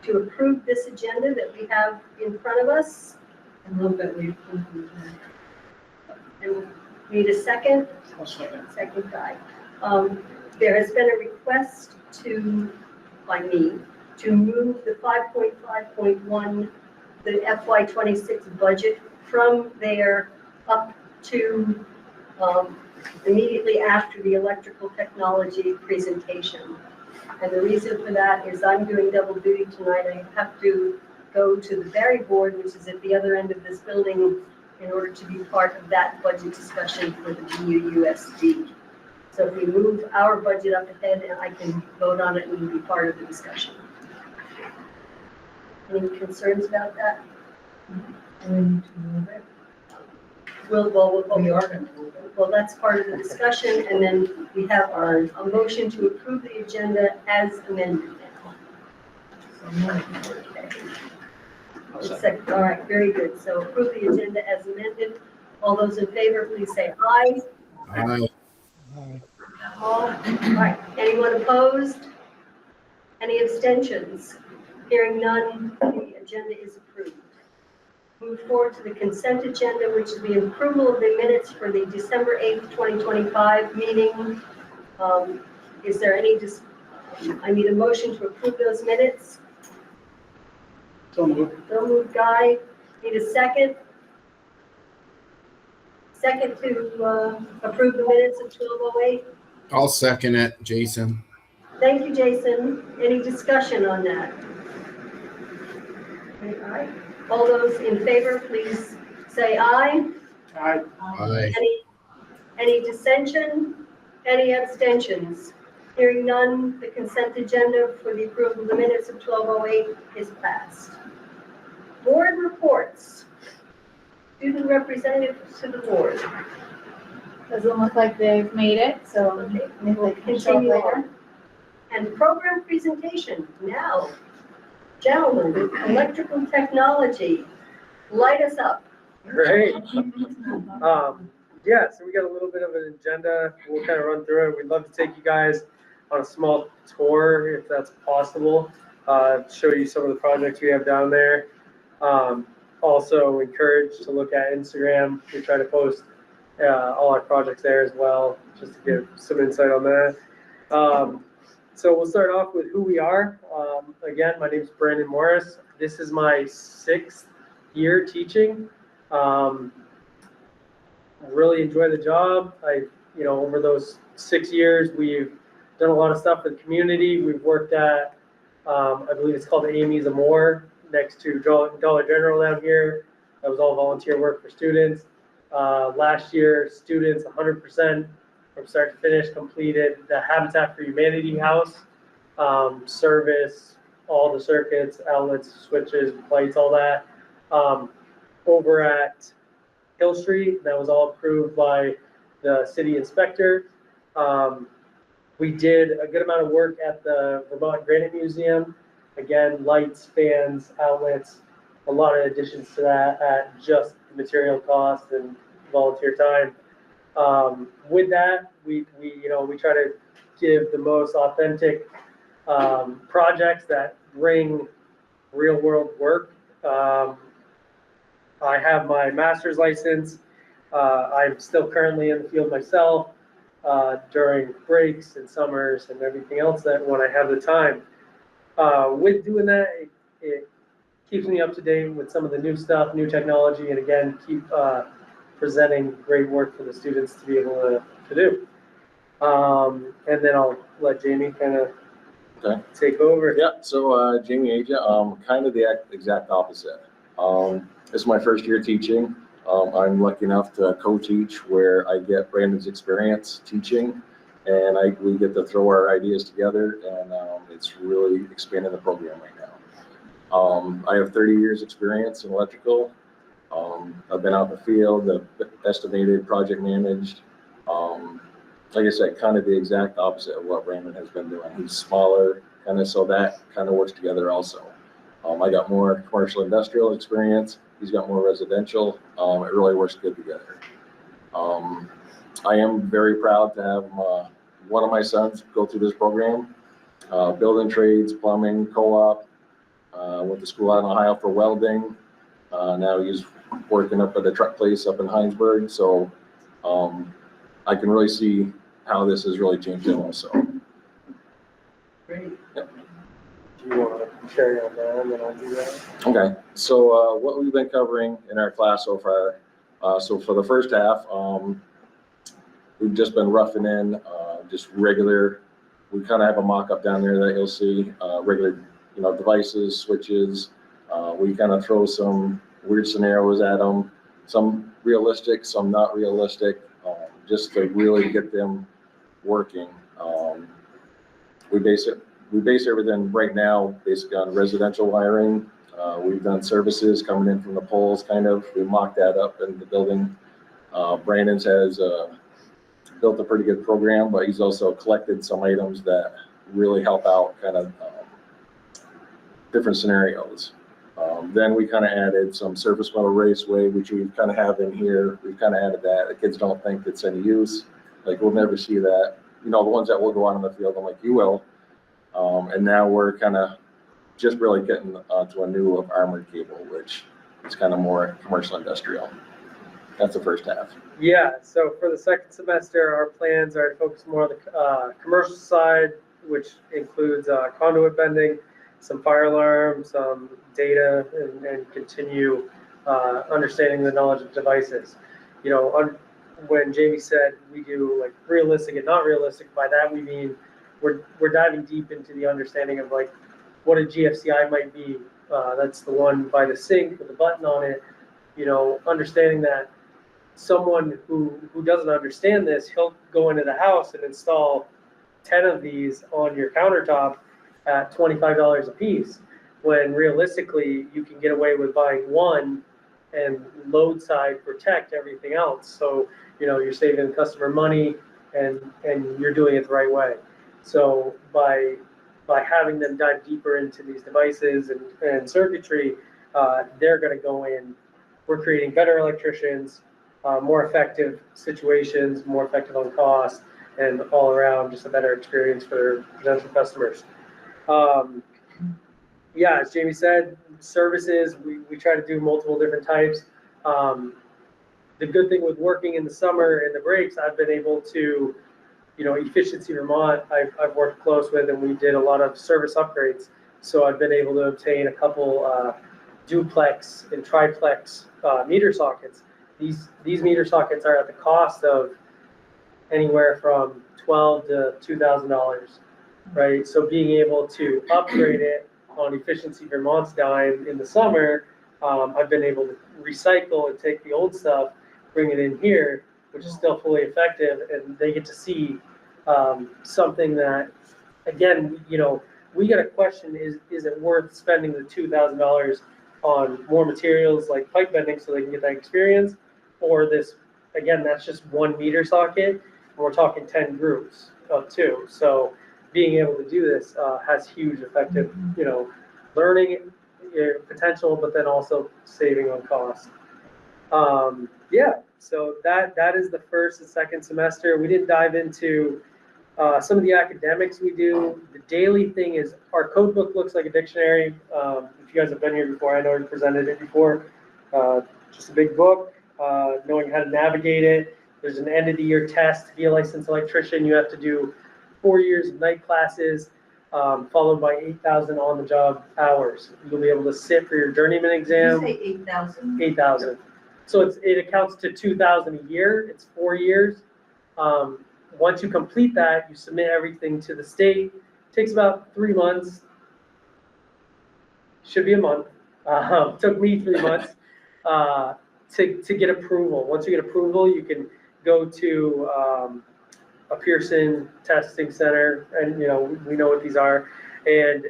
to approve this agenda that we have in front of us. I move that we approve the And need a second? I'll second. Second guy. There has been a request by me, to move the 5.5.1, the FY26 budget from there up to immediately after the electrical technology presentation. And the reason for that is I'm doing double duty tonight. I have to go to the Berry Board, which is at the other end of this building, in order to be part of that budget discussion for the BUUSD. So if we move our budget up ahead, I can vote on it and be part of the discussion. Any concerns about that? We need to move it. We are going to move it. Well, that's part of the discussion, and then we have a motion to approve the agenda as amended now. All right, very good. So approve the agenda as amended. All those in favor, please say aye. Aye. All right. Anyone opposed? Any abstentions? Hearing none, the agenda is approved. Move forward to the consent agenda, which is the approval of the minutes for the December 8th, 2025 meeting. Is there any, I need a motion to approve those minutes. So moved. So moved, Guy. Need a second? Second to approve the minutes of 12:08. I'll second it, Jason. Thank you, Jason. Any discussion on that? All right. All those in favor, please say aye. Aye. Aye. Any dissension? Any abstentions? Hearing none, the consent agenda for the approval of the minutes of 12:08 is passed. Board reports. Student representatives to the board. Doesn't look like they've made it, so Okay, maybe we'll they can show up continue later. on. And program presentation now. Gentlemen, electrical technology, light us up. Great. Yeah, so we got a little bit of an agenda. We'll kind of run through it. We'd love to take you guys on a small tour, if that's possible, show you some of the projects we have down there. Also encouraged to look at Instagram. We try to post all our projects there as well, just to give some insight on that. So we'll start off with who we are. Again, my name is Brandon Morris. This is my 6th year teaching. Really enjoy the job. Over those 6 years, we've done a lot of stuff for the community. We've worked at, I believe it's called the Amy's Amore, next to Dollar General down here. That was all volunteer work for students. Last year, students 100% from start to finish completed the Habitat for Humanity house, service, all the circuits, outlets, switches, lights, all that. Over at Hill Street, that was all approved by the city inspector. We did a good amount of work at the Vermont Granite Museum. Again, lights, fans, outlets, a lot of additions to that at just material cost and volunteer time. With that, we try to give the most authentic projects that bring real world work. I have my master's license. I'm still currently in the field myself during breaks and summers and everything else that when I have the time. With doing that, it keeps me up to date with some of the new stuff, new technology, and again, keep presenting great work for the students to be able to do. And then I'll let Jamie kind of take over. Yeah, so Jamie Aja, kind of the exact opposite. This is my first year teaching. I'm lucky enough to co-teach where I get Brandon's experience teaching, and we get to throw our ideas together, and it's really expanding the program right now. I have 30 years experience in electrical. I've been out in the field, estimated, project managed. Like I said, kind of the exact opposite of what Brandon has been doing. He's smaller, kind of, so that kind of works together also. I got more commercial industrial experience. He's got more residential. It really works good together. I am very proud to have one of my sons go through this program. Building trades, plumbing, co-op, Went to school out in Ohio for welding. Now he's working up at a truck place up in Heinsberg. So I can really see how this has really changed him also. Great. Do you want to carry on that, and then I'll do that? Okay, so what we've been covering in our class so far, so for the first half, we've just been roughing in, just regular, we kind of have a mock-up down there that you'll see, regular, devices, switches. We kind of throw some weird scenarios at them, some realistic, some not realistic, just to really get them working. We base everything right now basically on residential wiring. We've done services coming in from the poles, kind of. We mocked that up in the building. Brandon's has built a pretty good program, but he's also collected some items that really help out kind of different scenarios. Then we kind of added some surface metal raceway, which we kind of have in here. We've kind of added that. The kids don't think it's any use. Like, we'll never see that. The ones that will go out on the field, I'm like, you will. And now we're kind of just really getting to a new armored cable, which is kind of more commercial industrial. That's the first half. Yeah, so for the second semester, our plans are to focus more on the commercial side, which includes conduit bending, some fire alarm, some data, and continue understanding the knowledge of devices. When Jamie said we do like realistic and not realistic, by that we mean we're diving deep into the understanding of like what a GFCI might be. That's the one by the sink with the button on it. Understanding that someone who doesn't understand this, he'll go into the house and install 10 of these on your countertop at $25 a piece, when realistically you can get away with buying one and load side protect everything else. So you're saving the customer money and you're doing it the right way. So by having them dive deeper into these devices and circuitry, they're going to go in. We're creating better electricians, more effective situations, more effective on cost, and all around just a better experience for potential customers. Yeah, as Jamie said, services, we try to do multiple different types. The good thing with working in the summer and the breaks, I've been able to, Efficiency Vermont, I've worked close with, and we did a lot of service upgrades. So I've been able to obtain a couple duplex and triplex meter sockets. These meter sockets are at the cost of anywhere from $1,200 to $2,000, right? So being able to upgrade it on Efficiency Vermont's dime in the summer, I've been able to recycle and take the old stuff, bring it in here, which is still fully effective, and they get to see something that, again, we get a question, is it worth spending the $2,000 on more materials like pipe bending so they can get that experience, or this, again, that's just one meter socket, and we're talking 10 groups of 2. So being able to do this has huge effective, learning potential, but then also saving on cost. So that is the first and second semester. We didn't dive into some of the academics we do. The daily thing is our code book looks like a dictionary. If you guys have been here before, I know you presented it before. Just a big book, knowing how to navigate it. There's an end of the year test to be a licensed electrician. You have to do 4 years of night classes, followed by 8,000 on-the-job hours. You'll be able to sit for your journeyman exam. Did you say 8,000? 8,000. So it accounts to 2,000 a year. It's 4 years. Once you complete that, you submit everything to the state. It takes about 3 months. Should be a month. Took me 3 months to get approval. Once you get approval, you can go to a Pearson testing center, and we know what these are, and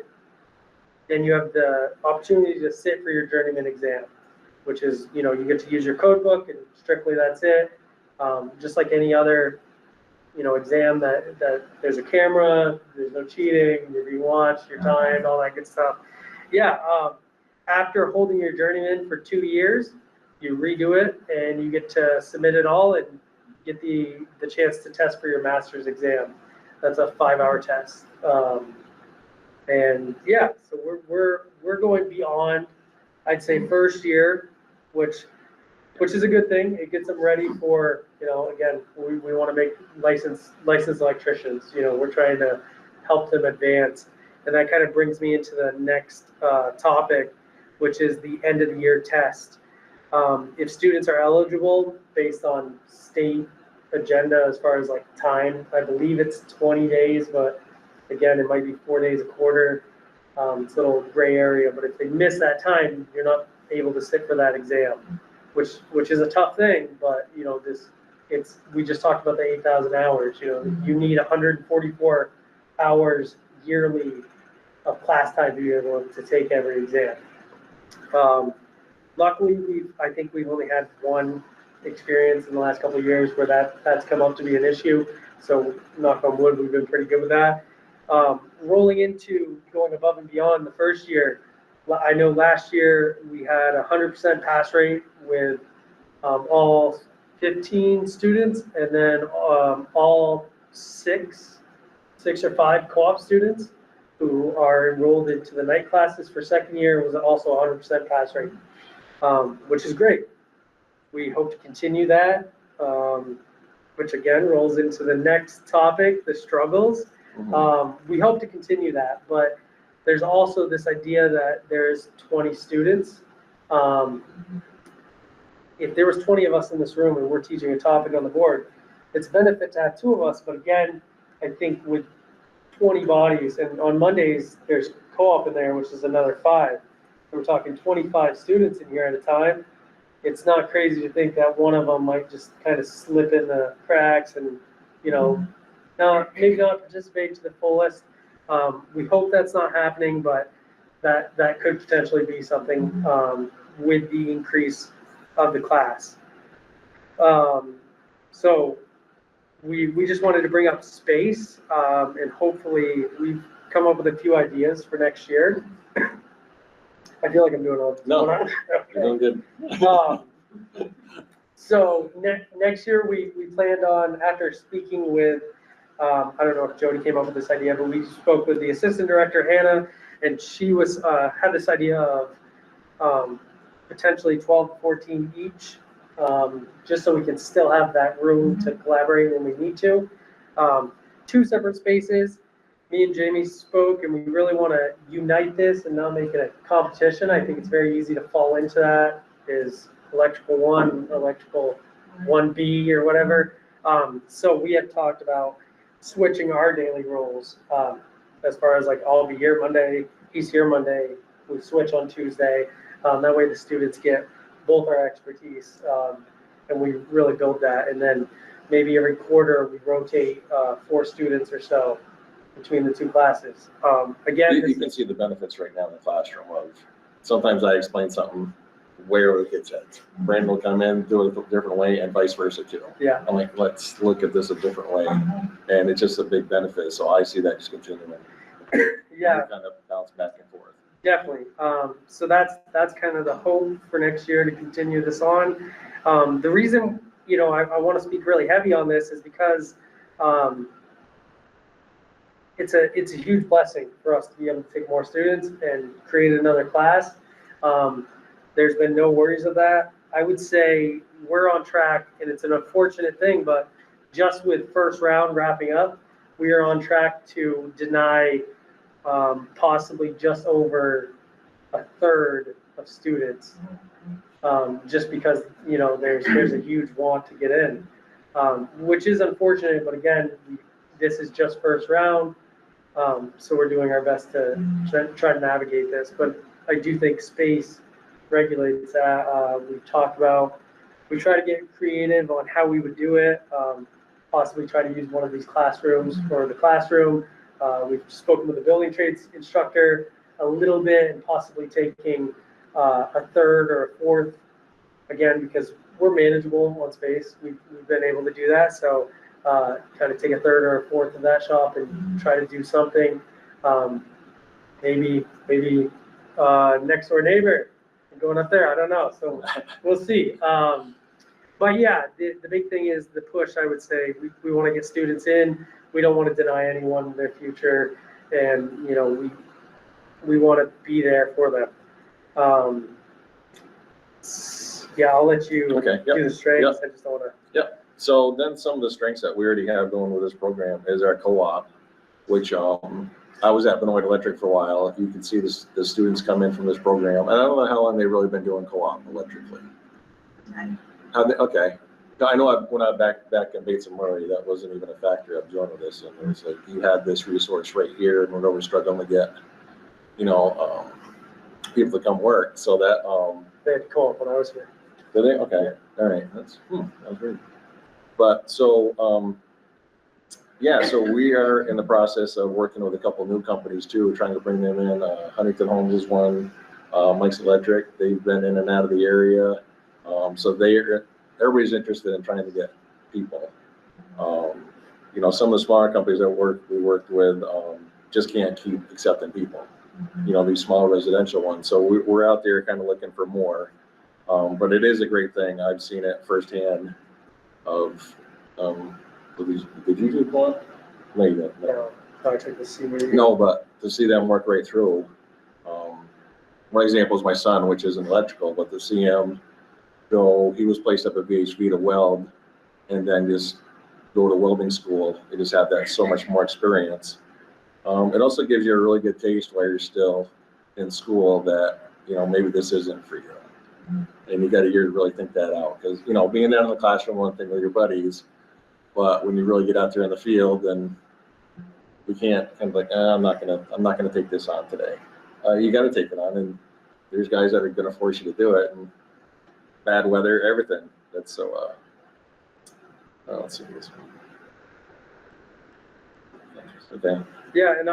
then you have the opportunity to sit for your journeyman exam, which is you get to use your code book, and strictly that's it. Just like any other exam that there's a camera, there's no cheating, you're being watched, you're timed, all that good stuff. After holding your journeyman for 2 years, you redo it and you get to submit it all and get the chance to test for your master's exam. That's a 5-hour test. And yeah, so we're going beyond, I'd say, first year, which is a good thing. It gets them ready for, again, we want to make licensed electricians. We're trying to help them advance. And that kind of brings me into the next topic, which is the end of the year test. If students are eligible based on state agenda as far as like time, I believe it's 20 days, but again, it might be 4 days a quarter. It's a little gray area, but if they miss that time, you're not able to sit for that exam, which is a tough thing. But we just talked about the 8,000 hours. You need 144 hours yearly of class time to be able to take every exam. Luckily, I think we've only had one experience in the last couple of years where that's come up to be an issue. So knock on wood, we've been pretty good with that. Rolling into going above and beyond the first year, I know last year we had 100% pass rate with all 15 students, and then all six or five co-op students who are enrolled into the night classes for second year was also 100% pass rate, which is great. We hope to continue that, which again rolls into the next topic, the struggles. We hope to continue that, but there's also this idea that there's 20 students. If there was 20 of us in this room and we're teaching a topic on the board, it's a benefit to have 2 of us, but again, I think with 20 bodies, and on Mondays, there's co-op in there, which is another 5. We're talking 25 students in here at a time. It's not crazy to think that one of them might just kind of slip in the cracks and, maybe not participate to the fullest. We hope that's not happening, but that could potentially be something with the increase of the class. So we just wanted to bring up space, and hopefully we've come up with a few ideas for next year. I feel like I'm doing all. No, okay. you're doing good. So next year we planned on, after speaking with, I don't know if Jody came up with this idea, but we spoke with the assistant director, Hannah, and she had this idea of potentially 12 to 14 each, just so we can still have that room to collaborate when we need to. 2 separate spaces. Me and Jamie spoke, and we really want to unite this and not make it a competition. I think it's very easy to fall into that, is electrical 1, electrical 1B or whatever. So we have talked about switching our daily roles, as far as like I'll be here Monday, he's here Monday, we switch on Tuesday. That way the students get both our expertise, and we really build that. And then maybe every quarter we rotate 4 students or so between the 2 classes. Again, You can see the benefits right now in the classroom of, sometimes I explain something where it gets at. Brandon will come in, do it a different way, and vice versa too. Yeah. I'm like, let's look at this a different way. And it's just a big benefit. So I see that just continuing. Yeah. Kind of bounce back and forth. Definitely. So that's kind of the hope for next year to continue this on. The reason, I want to speak really heavy on this is because it's a huge blessing for us to be able to take more students and create another class. There's been no worries of that. I would say we're on track, and it's an unfortunate thing, but just with first round wrapping up, we are on track to deny possibly just over a third of students, just because there's a huge want to get in, which is unfortunate. But again, this is just first round, so we're doing our best to try to navigate this. But I do think space regulates that. We've talked about, we try to get creative on how we would do it, possibly try to use one of these classrooms for the classroom. We've spoken with the building trades instructor a little bit, and possibly taking a third or a fourth, again, because we're manageable on space. We've been able to do that. So kind of take a third or a fourth of that shop and try to do something. Maybe next door neighbor going up there. I don't know. So we'll see. But yeah, the big thing is the push. I would say we want to get students in. We don't want to deny anyone their future, and we want to be there for them. Yeah, I'll let you Okay, yep, do the strengths. I just don't want to. So then some of the strengths that we already have going with this program is our co-op, which I was at Benoit Electric for a while. You can see the students come in from this program. And I don't know how long they've really been doing co-op electrically. Okay. I know when I back in Bates and Murray, that wasn't even a factor of joining this. And it was like, you had this resource right here and we're struggling to get, people to come work. So that, They had to call up when I was here. did they? Okay. All right. That was great. But so, yeah, so we are in the process of working with a couple of new companies too, trying to bring them in. Huntington Homes is one, Mike's Electric. They've been in and out of the area. So everybody's interested in trying to get people. Some of the smaller companies that we worked with just can't keep accepting people. These small residential ones. So we're out there kind of looking for more. But it is a great thing. I've seen it firsthand of, did you do one? No, you didn't. No. I took the senior. No, but to see them work right through. One example is my son, which is in electrical, but to see him go, he was placed up at VHB to weld and then just go to welding school. They just have that so much more experience. It also gives you a really good taste while you're still in school that, maybe this isn't for you. And you got a year to really think that out. Because, being there in the classroom, one thing with your buddies, but when you really get out there in the field, then we can't kind of like, I'm not gonna take this on today. You got to take it on, and there's guys that are going to force you to do it, and bad weather, everything. That's so. Let's see this one. Okay. Yeah, and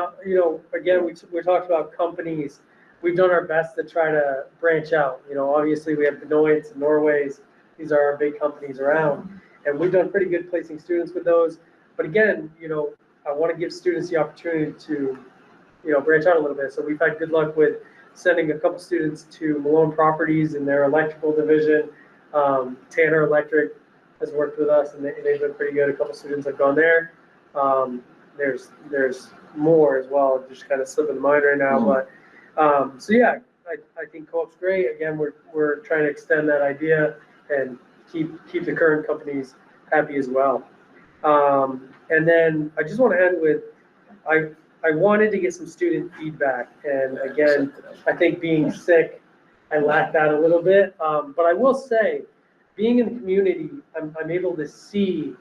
again, we talked about companies. We've done our best to try to branch out. Obviously we have Benoit's and Norway's. These are our big companies around, and we've done pretty good placing students with those. But again, I want to give students the opportunity to, branch out a little bit. So we've had good luck with sending a couple students to Malone Properties in their electrical division. Tanner Electric has worked with us, and they've been pretty good. A couple students have gone there. There's more as well, just kind of slipping mind right now. But so yeah, I think co-op's great. Again, we're trying to extend that idea and keep the current companies happy as well. And then I just want to end with, I wanted to get some student feedback. And again, I think being sick, I lacked that a little bit. But I will say, being in the community, I'm able to see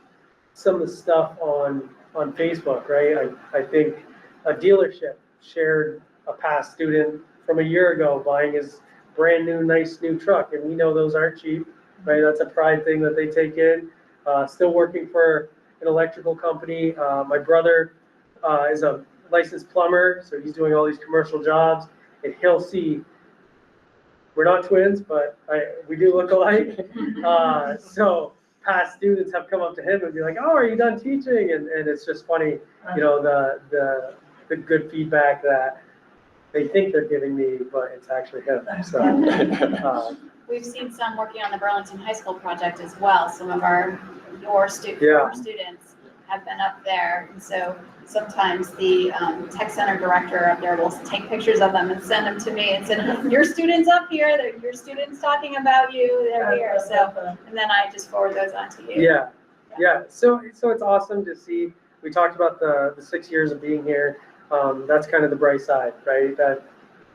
some of the stuff on Facebook, right? I think a dealership shared a past student from a year ago buying his brand new, nice new truck. And we know those aren't cheap, right? That's a pride thing that they take in. Still working for an electrical company. My brother is a licensed plumber, so he's doing all these commercial jobs, and he'll see, we're not twins, but we do look alike. So past students have come up to him and be like, "Oh, are you done teaching?" And it's just funny, the good feedback that they think they're giving me, but it's actually him. So we've seen some working on the Burlington High School project as well. Some of your students have been up there, and so sometimes the tech center director up there will take pictures of them and send them to me and send, "Your students up here, your students talking about you, they're here." So, and then I just forward those on to you. Yeah. So it's awesome to see. We talked about the 6 years of being here. That's kind of the bright side, right? That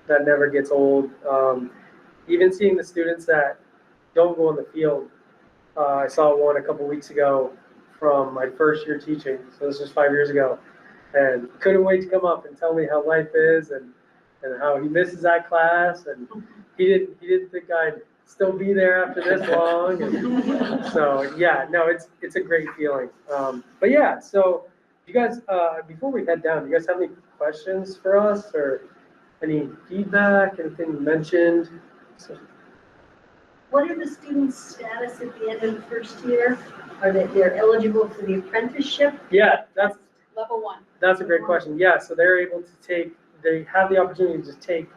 never gets old. Even seeing the students that don't go in the field. I saw one a couple weeks ago from my first year teaching. So this was 5 years ago. And couldn't wait to come up and tell me how life is and how he misses that class. And he didn't think I'd still be there after this long. And so yeah, no, it's a great feeling. But yeah, so you guys, before we head down, do you guys have any questions for us or any feedback, anything mentioned? So, What are the students' status at the end of the first year? Are they're eligible for the apprenticeship? yeah, that's Level 1. a great question. Yeah, so they're able to they have the opportunity to take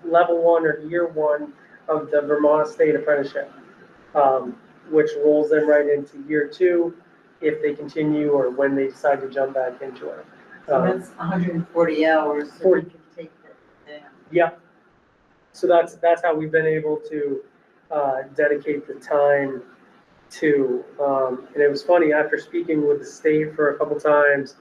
level 1 or year 1 of the Vermont State Apprenticeship, which rolls them right into year 2 if they continue or when they decide to jump back into it. So that's 140 hours. So 40. you can take that. Yeah. So that's how we've been able to dedicate the time to, and it was funny, after speaking with the state for a couple times,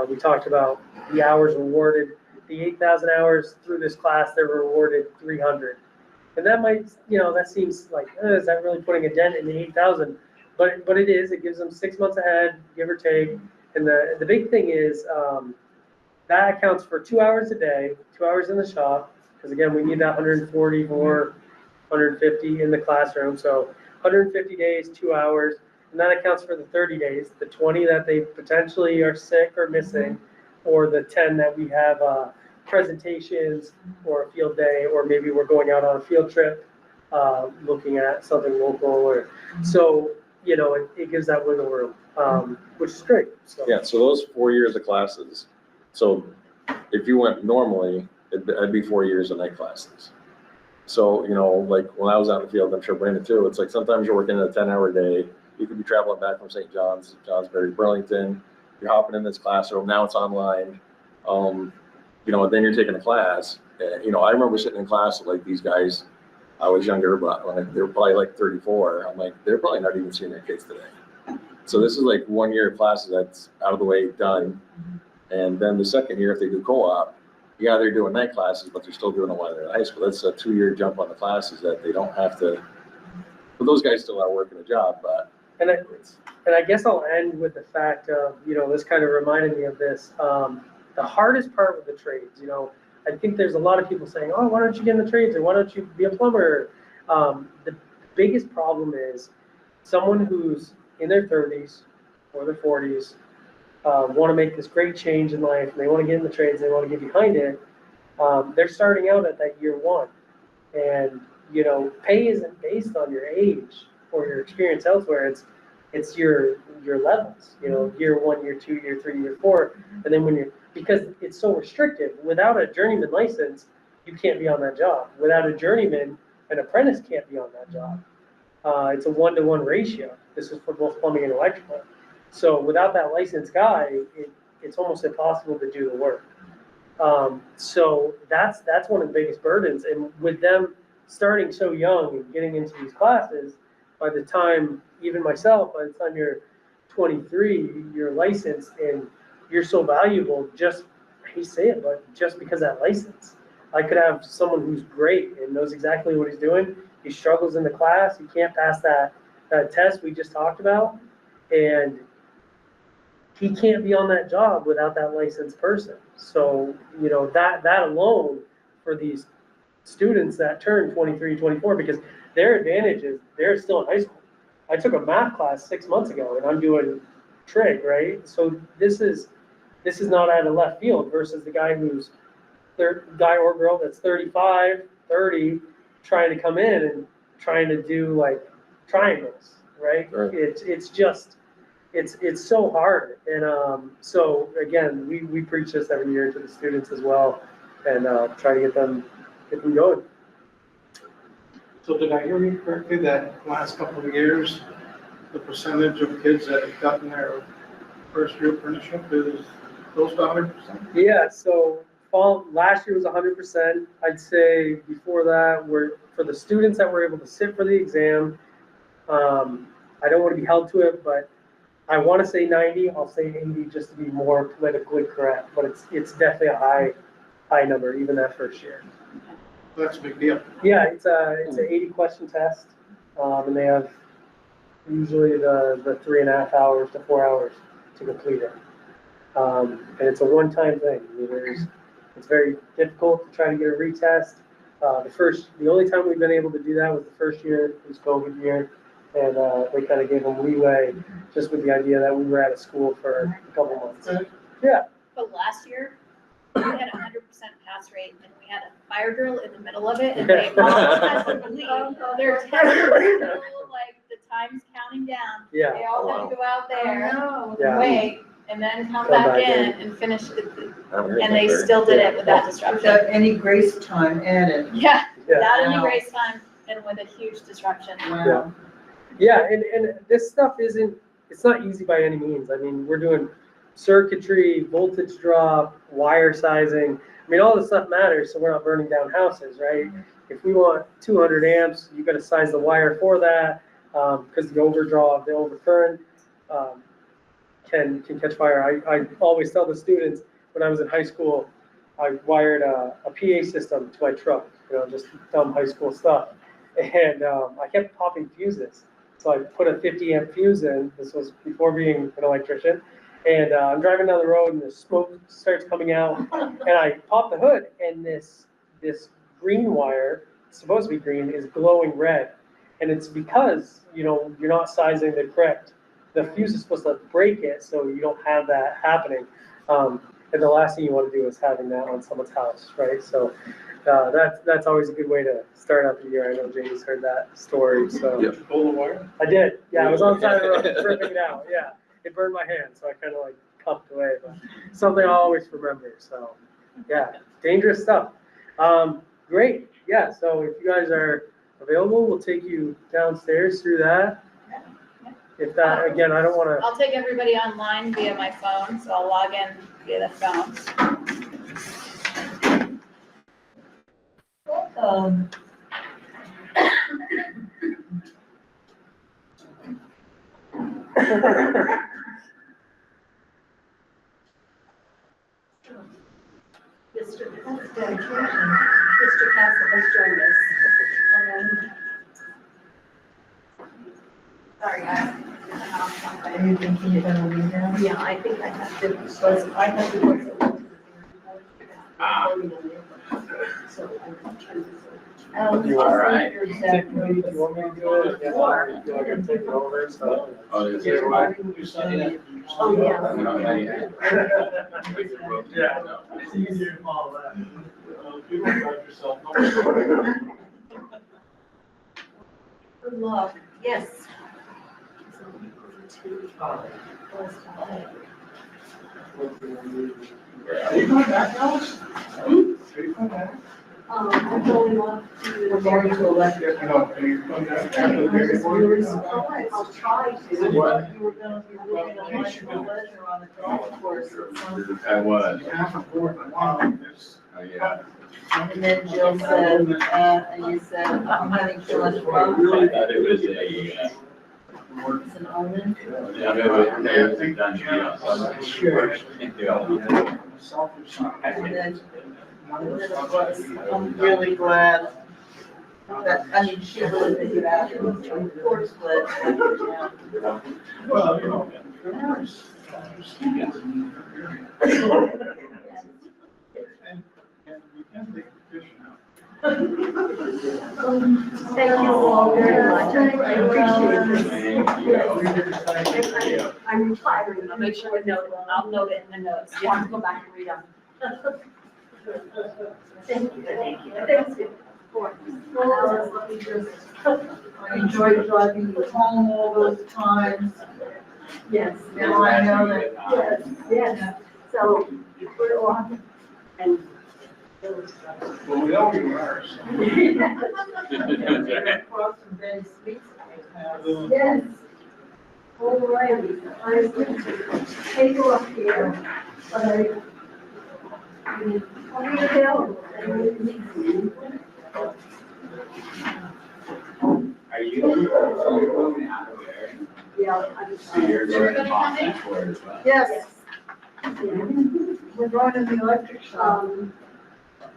we talked about the hours awarded, the 8,000 hours through this class, they were awarded 300. And that might, that seems like, is that really putting a dent in the 8,000? But it is, it gives them 6 months ahead, give or take. And the big thing is, that accounts for 2 hours a day, 2 hours in the shop, because again, we need that 140 or 150 in the classroom. So 150 days, 2 hours, and that accounts for the 30 days, the 20 that they potentially are sick or missing, or the 10 that we have presentations or a field day, or maybe we're going out on a field trip, looking at something local, or so it gives that wiggle room, which is great. So. Yeah, so those 4 years of classes, so if you went normally, it'd be 4 years of night classes. So, like when I was out in the field, I'm sure Brandon too, it's like sometimes you're working a 10-hour day. You could be traveling back from St. John's, Johnsbury, Burlington. You're hopping in this classroom. Now it's online. Then you're taking a class. I remember sitting in class with like these guys. I was younger, but when they were probably like 34. I'm like, they're probably not even seeing their kids today. So this is like 1 year of classes that's out of the way, done. And then the second year, if they do co-op, yeah, they're doing night classes, but they're still doing it while they're in high school. That's a 2-year jump on the classes that they don't have to. But those guys still are working a job, but. And I guess I'll end with the fact of, this kind of reminded me of this. The hardest part with the trades, I think there's a lot of people saying, oh, why don't you get in the trades, or why don't you be a plumber? The biggest problem is someone who's in their 30s or their 40s, want to make this great change in life, and they want to get in the trades, they want to get behind it. They're starting out at that year one, and pay isn't based on your age or your experience elsewhere. It's your levels. Year 1, year 2, year 3, year 4, and then because it's so restrictive. Without a journeyman license, you can't be on that job. Without a journeyman, an apprentice can't be on that job. It's a 1-to-1 ratio. This is for both plumbing and electrical. So without that licensed guy, it's almost impossible to do the work. So that's one of the biggest burdens. And with them starting so young and getting into these classes, by the time, even myself, by the time you're 23, you're licensed and you're so valuable, I hate to say it, but just because of that license. I could have someone who's great and knows exactly what he's doing. He struggles in the class. He can't pass that test we just talked about. And he can't be on that job without that licensed person. So, that alone for these students that turn 23, 24, because their advantage is they're still in high school. I took a math class 6 months ago and I'm doing trig, right? So this is not out of left field versus the guy guy or girl that's 35, 30, trying to come in and trying to do like triangles, right? Right. It's so hard. And so again, we preach this every year to the students as well, and try to get them going. So did I hear you correctly that last couple of years, the percentage of kids that have gotten their first year apprenticeship is close to 100%? Yeah, so last year was 100%. I'd say before that, for the students that were able to sit for the exam, I don't want to be held to it, but I want to say 90. I'll say 80 just to be more politically correct, but it's definitely a high number, even that first year. That's a big deal. Yeah, it's an 80 question test, and they have usually the 3.5 hours to 4 hours to complete it. And it's a one-time thing. It's very difficult to try to get a retest. The only time we've been able to do that was the first year. It was COVID year, and they kind of gave them leeway just with the idea that we were out of school for a couple months. Yeah. But last year, we had 100% pass rate, and we had a fire drill in the middle of it, and they all had to leave. Their test was still, like, the time's counting down. Yeah. They all had to go out there, Yeah. wait, and then come Come back back in in. and finish it. I haven't heard And that they very- still did it without disruption. Without any grace time added. Yeah, Yeah. without any Wow. grace time and with a huge disruption. Wow. Yeah, and this stuff it's not easy by any means. I mean, we're doing circuitry, voltage drop, wire sizing. I mean, all this stuff matters, so we're not burning down houses, right? If we want 200 amps, you got to size the wire for that, because the overcurrent can catch fire. I always tell the students when I was in high school, I wired a PA system to my truck, just dumb high school stuff, and I kept popping fuses. So I put a 50 amp fuse in. This was before being an electrician. And I'm driving down the road and the smoke starts coming out and I pop the hood and this green wire, it's supposed to be green, is glowing red. And it's because, you're not sizing the correct, the fuse is supposed to break it so you don't have that happening. And the last thing you want to do is having that on someone's house, right? So that's always a good way to start out the year. I know Jamie's heard that story, so. Yeah. Did you pull the wire? I did, yeah, I was on the side of the road ripping it out, yeah. It burned my hand, so I kind of like puffed away, but something I'll always remember, so, yeah, dangerous stuff. Great, yeah, so if you guys are available, we'll take you downstairs through that. If that, again, I don't want to. I'll take everybody online via my phone, so I'll log in via the phone. Mr. Castle has joined us. Sorry, guys. Are you thinking you're gonna leave now? Yeah, I think I have to, I have to. So I'm trying to. You all right? Do you want me to do it? Yeah, Sure. you want me to take it over, so. Oh, is Yeah. it right? Oh, yeah. Yeah, it's easier to follow that. You don't drive yourself. Good luck. Yes. Are you coming back, Alice? Are you coming back? I'm going off to. We're going to electric. I know, are you coming back after the baby board? I'll try to. What? You were gonna be living a life of leisure on the golf course or something. I was. Half a board, I want this. Oh, yeah. And then Jill said, and you said, I'm having too much I fun. thought it was a, It's an omen. yeah, it was done, Sure. Yeah. Selfish. And then of course, I'm really glad that, I mean, she really did that, of course, but, yeah. Well, you know. And we can take the fish out. Thank you all very much. I appreciate this. Thank you. I'm retiring. I'll make sure to note, I'll note it in the notes. You have to go back and read them. Thank you. Thank you. Alice, let me just, I enjoyed driving you home all those times. Yes. Now I know that. Yes. So we're on and. Well, we know you are, so. Across from Ben's Sweets. Yes. All right. I was going to take off here, but I'll be available. Are you moving out of there? Yeah. So you're going to talk that for it as well? Yes, Yeah. we're going to the electric shop.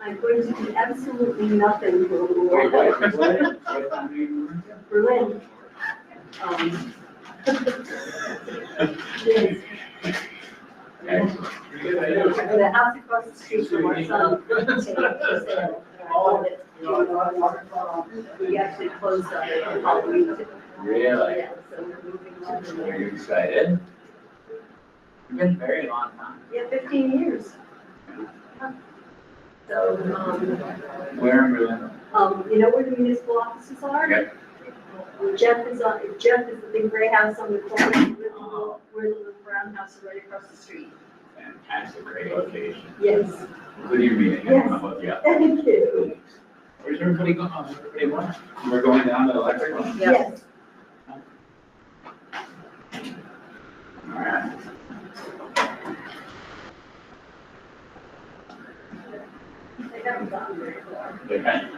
I'm going to do absolutely nothing for a little Wait, while. what company are you moving to? Berlin. Yes. Excellent. The house across the street from our son. We actually closed on it on Halloween. Really? Yeah, so we're moving on from Are there. you excited? It's been a very long time. Yeah, 15 years. So, Where in Berlin? you know where the municipal offices are? Yep. Jeff is the big gray house on the corner. We're the little brown house right across the street. Fantastic, great location. Yes. Good you're meeting. Yes. I'll hook you up. Thank you. Where's everybody going? Everybody going? We're going down to the electric one? Yes. All right. haven't gotten very far. Okay.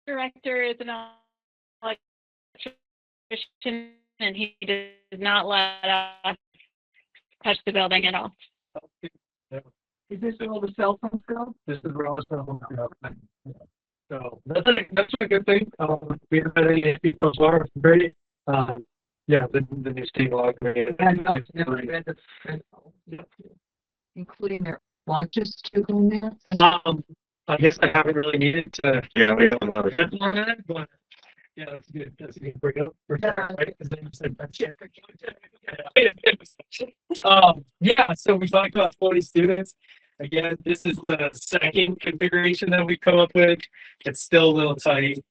Director is an electrician and he does not let us touch the building at all. Is this where all the cell phones go? This is where all the cell phones go. So that's a good thing. We haven't had any issues so far. It's great. Yeah, the new state law. Including their launches to go there. I guess I haven't really needed to. Yeah, we have another head on that, but yeah, that's good. That's a good bring up. Right? Yeah, so we talked about 40 students. Again, this is the second configuration that we come up with. It's still a little tight.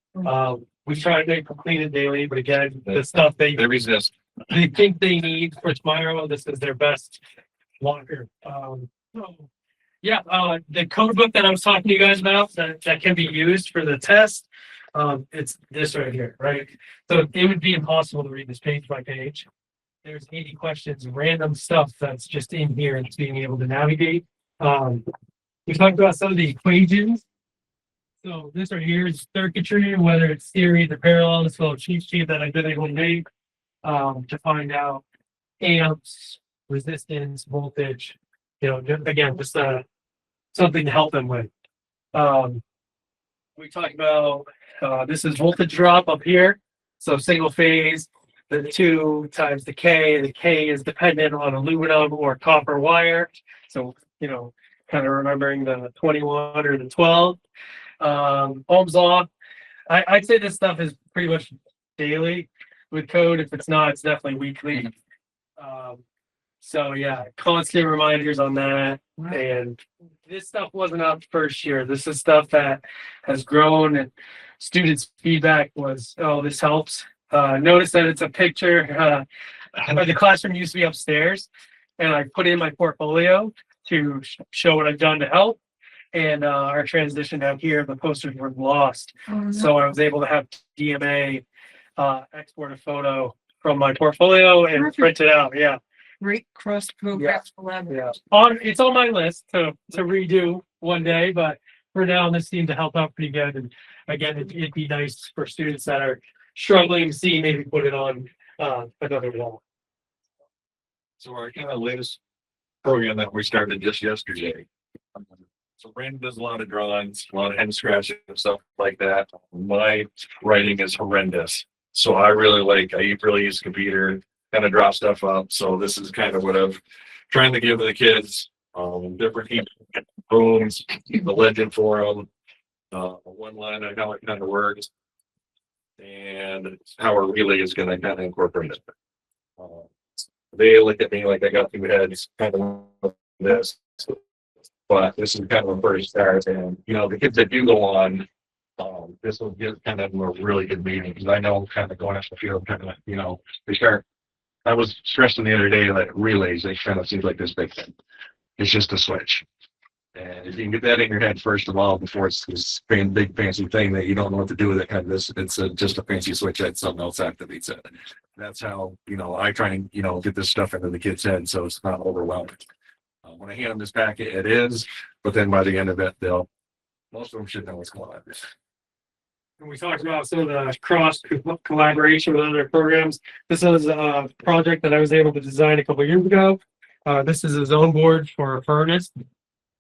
We try to complete it daily, but again, the stuff they resist. they think they need for tomorrow, this is their best locker. Yeah, the code book that I was talking to you guys about that can be used for the test, it's this right here, right? So it would be impossible to read this page by page. There's 80 questions, random stuff that's just in here and it's being able to navigate. We talked about some of the equations. So this right here is circuitry, whether it's series or parallel, this little cheat sheet that I've been able to make to find out amps, resistance, voltage, again, just something to help them with. We talked about this is voltage drop up here. So single phase, the 2 times the K is dependent on aluminum or copper wire. So, kind of remembering the 21 or the 12. Ohm's law. I'd say this stuff is pretty much daily with code. If it's not, it's definitely weekly. So yeah, constant reminders on that. And this stuff wasn't out first year. This is stuff that has grown and students' feedback was, oh, this helps. Notice that it's a picture. The classroom used to be upstairs and I put in my portfolio to show what I've done to help. And our transition down here, the posters were lost. So I was able to have DMA export a photo from my portfolio and print it out. Yeah. Great cross program collaboration. It's on my list to redo one day, but for now this seemed to help out pretty good. And again, it'd be nice for students that are struggling to see, maybe put it on another wall. So our kind of latest program that we started just yesterday. So Brandon does a lot of drawings, a lot of hand scratching and stuff like that. My writing is horrendous. So I really use computer, kind of draw stuff up. So this is kind of what I'm trying to give the kids, different rooms, the legend for them, one line on how it kind of works, and how a relay is going to kind of incorporate it. They look at me like I got 2 heads, kind of this. But this is kind of a first start, and the kids that do go on, this will give kind of a really good meeting because I know kind of going off the field, kind of they start. I was stressing the other day that relays, they kind of seems like this big thing. It's just a switch, And if you can get that in your head, first of all, before it's this big fancy thing that you don't know what to do with it, kind of this, it's just a fancy switch that something else activates it. That's how, I try and, get this stuff into the kid's head so it's not overwhelming. When I hand them this packet, it is, but then by the end of it, most of them should know what's going on. And we talked about some of the cross collaboration with other programs. This is a project that I was able to design a couple of years ago. This is a zone board for a furnace,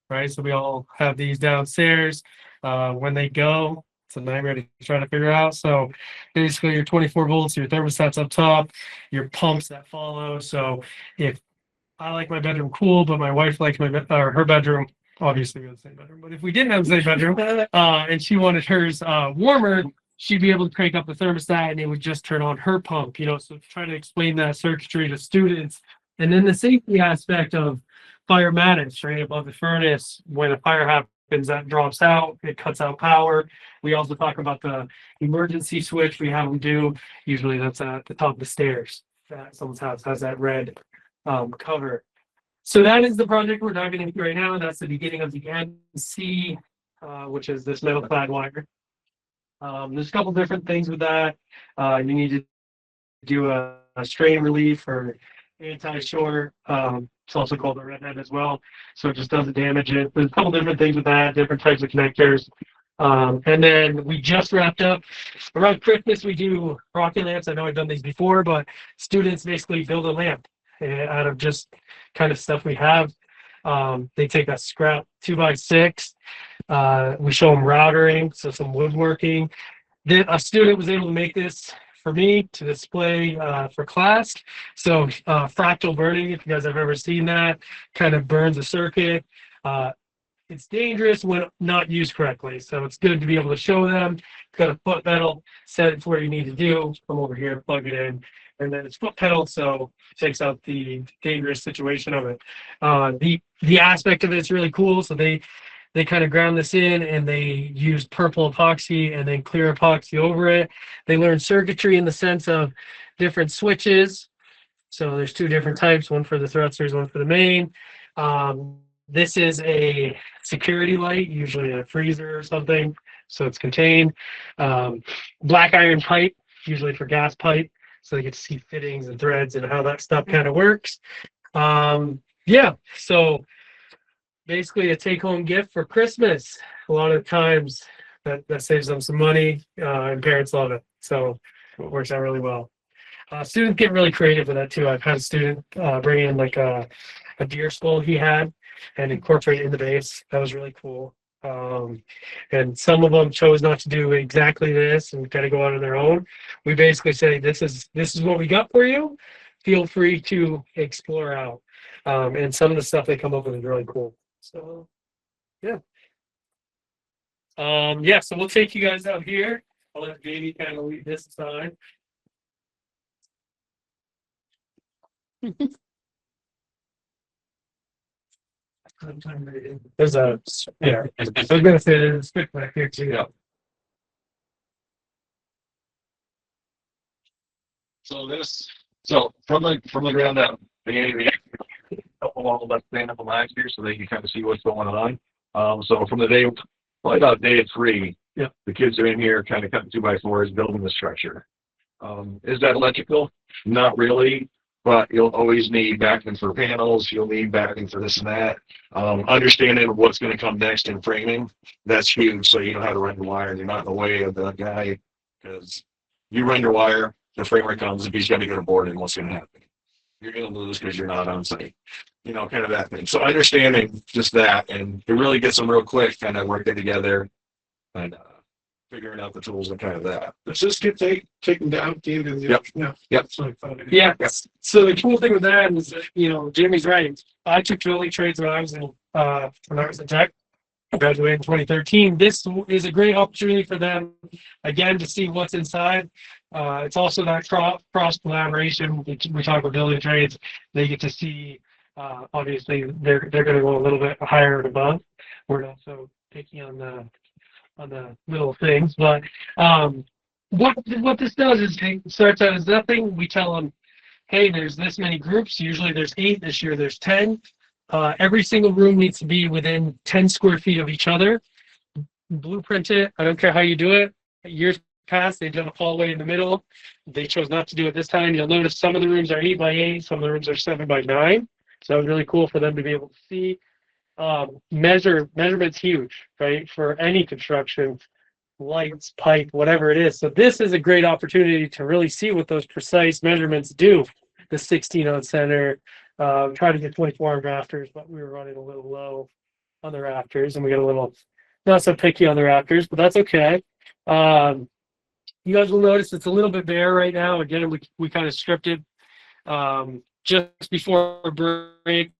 right? So we all have these downstairs. When they go, it's a nightmare to try to figure out. So basically your 24 volts, your thermostats up top, your pumps that follow. So if I like my bedroom cool, but my wife likes her bedroom, obviously we have the same bedroom, but if we didn't have the same bedroom, and she wanted hers warmer, she'd be able to crank up the thermostat and it would just turn on her pump, so trying to explain that circuitry to students. And then the safety aspect of fire matters, right? Above the furnace, when a fire happens, that drops out, it cuts out power. We also talk about the emergency switch we have them do. Usually that's at the top of the stairs. Someone's house has that red cover. So that is the project we're diving into right now. That's the beginning of the NC, which is this metal clad wire. There's a couple different things with that. You need to do a strain relief or anti-short. It's also called a redhead as well. So it just doesn't damage it. There's a couple different things with that, different types of connectors. And then we just wrapped up around Christmas. We do rocket lamps. I know I've done these before, but students basically build a lamp out of just kind of stuff we have. They take a scrap 2x6. We show them routering, so some woodworking. A student was able to make this for me to display for class. So fractal burning, if you guys have ever seen that, kind of burns a circuit. It's dangerous when not used correctly. So it's good to be able to show them. Got a foot pedal, set it to where you need to do. Come over here, plug it in, and then it's foot pedal, so it takes out the dangerous situation of it. The aspect of it's really cool. So they kind of ground this in and they use purple epoxy and then clear epoxy over it. They learn circuitry in the sense of different switches. So there's two different types, one for the thrusters, one for the main. This is a security light, usually a freezer or something, so it's contained. Black iron pipe, usually for gas pipe, so they get to see fittings and threads and how that stuff kind of works. Yeah, so basically a take-home gift for Christmas. A lot of times that saves them some money, and parents love it, so it works out really well. Students get really creative with that too. I've had a student bring in like a deer skull he had and incorporate it in the base. That was really cool. And some of them chose not to do exactly this and kind of go out on their own. We basically say, this is what we got for you. Feel free to explore out. And some of the stuff they come up with is really cool. So, yeah. Yeah, so we'll take you guys out here. I'll let Jamie kind of lead this aside. There's a, yeah, I was gonna say there's a stick back here too. Yeah. So from the ground up, they couple all the left stand up last year so they can kind of see what's going on. So from the day, probably about day 3, yeah, the kids are in here kind of cutting 2x4s, building the structure. Is that electrical? Not really. But you'll always need backing for panels. You'll need backing for this and that. Understanding what's going to come next in framing, that's huge. So you know how to run your wire and you're not in the way of the guy. Because you run your wire, the framer comes, if he's got to get aboard, and what's going to happen? You're going to lose because you're not on site. Kind of that thing. So understanding just that, and it really gets them real quick, kind of working together and figuring out the tools and kind of that. Does this get taken down at the end of the? Yep. Yeah. Yep. Yeah. So the cool thing with that is, Jimmy's right. I took building trades when I was in tech. I graduated in 2013. This is a great opportunity for them, again, to see what's inside. It's also that cross collaboration. We talk about building trades. They get to see, obviously, they're going to go a little bit higher and above. We're not so picky on the little things, but what this does is it starts out as nothing. We tell them, hey, there's this many groups. Usually there's 8. This year there's 10. Every single room needs to be within 10 square feet of each other. Blueprint it. I don't care how you do it. Years past, they've done a hallway in the middle. They chose not to do it this time. You'll notice some of the rooms are 8x8, some of the rooms are 7x9. So that was really cool for them to be able to see. Measurement's huge, right? For any construction, lights, pipe, whatever it is. So this is a great opportunity to really see what those precise measurements do. The 16 on center, try to get 24 on rafters, but we were running a little low on the rafters, and we got a little not so picky on the rafters, but that's okay. You guys will notice it's a little bit bare right now. Again, we kind of stripped it just before break,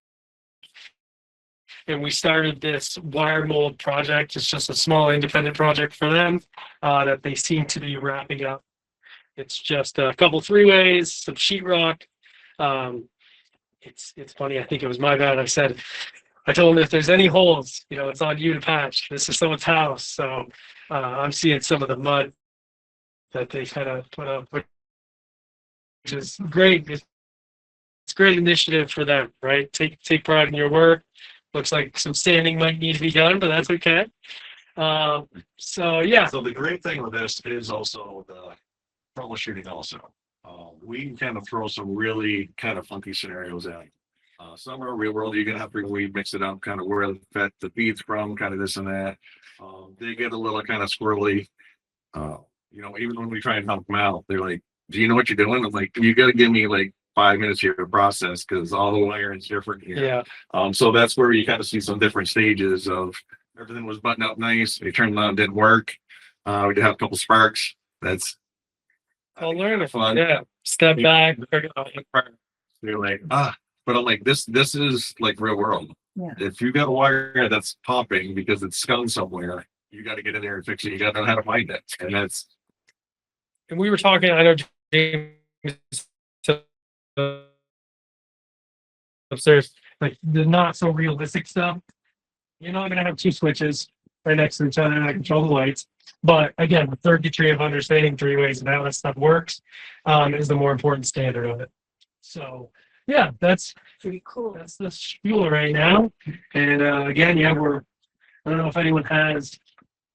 and we started this wire mold project. It's just a small independent project for them that they seem to be wrapping up. It's just a couple 3-ways, some sheetrock. It's funny. I think it was my bad. I told them if there's any holes, it's on you to patch. This is someone's house, so I'm seeing some of the mud that they kind of put up, which is great. It's great initiative for them, right? Take pride in your work. Looks like some sanding might need to be done, but that's okay. So yeah. So the great thing with this is also the troubleshooting also. We can kind of throw some really kind of funky scenarios in. Some are real world, you're gonna have to mix it up, kind of where the feed's from, kind of this and that. They get a little kind of squirrely. Even when we try and help them out, they're like, do you know what you're doing? I'm like, you gotta give me like 5 minutes here to process because all the wiring is different here. Yeah. So that's where you kind of see some different stages of everything was buttoned up nice. They turned it on, didn't work. We did have a couple sparks. That's I'll learn it. fun. Yeah. Step back. They're like, but I'm like, this is like real world. Yeah. If you got a wire that's popping because it's scum somewhere, you got to get in there and fix it. You got to know how to find it. And we were talking, I know James upstairs, like the not so realistic stuff. You're not going to have 2 switches right next to each other that control the lights. But again, the third degree of understanding 3 ways and how that stuff works is the more important standard of it. So yeah, that's pretty cool. That's the spiel right now. And again, I don't know if anyone has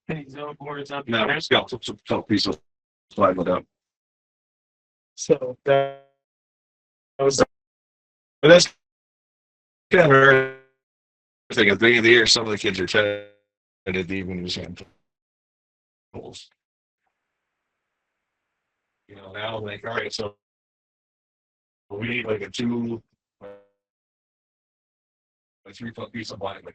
any zone boards up No, there. it's got some piece of slide with up. So that was But that's kind of thing. At the beginning of the year, some of the kids are tentative to even use hand tools. Now I'm like, all right, so we need like a 3 foot piece of plywood.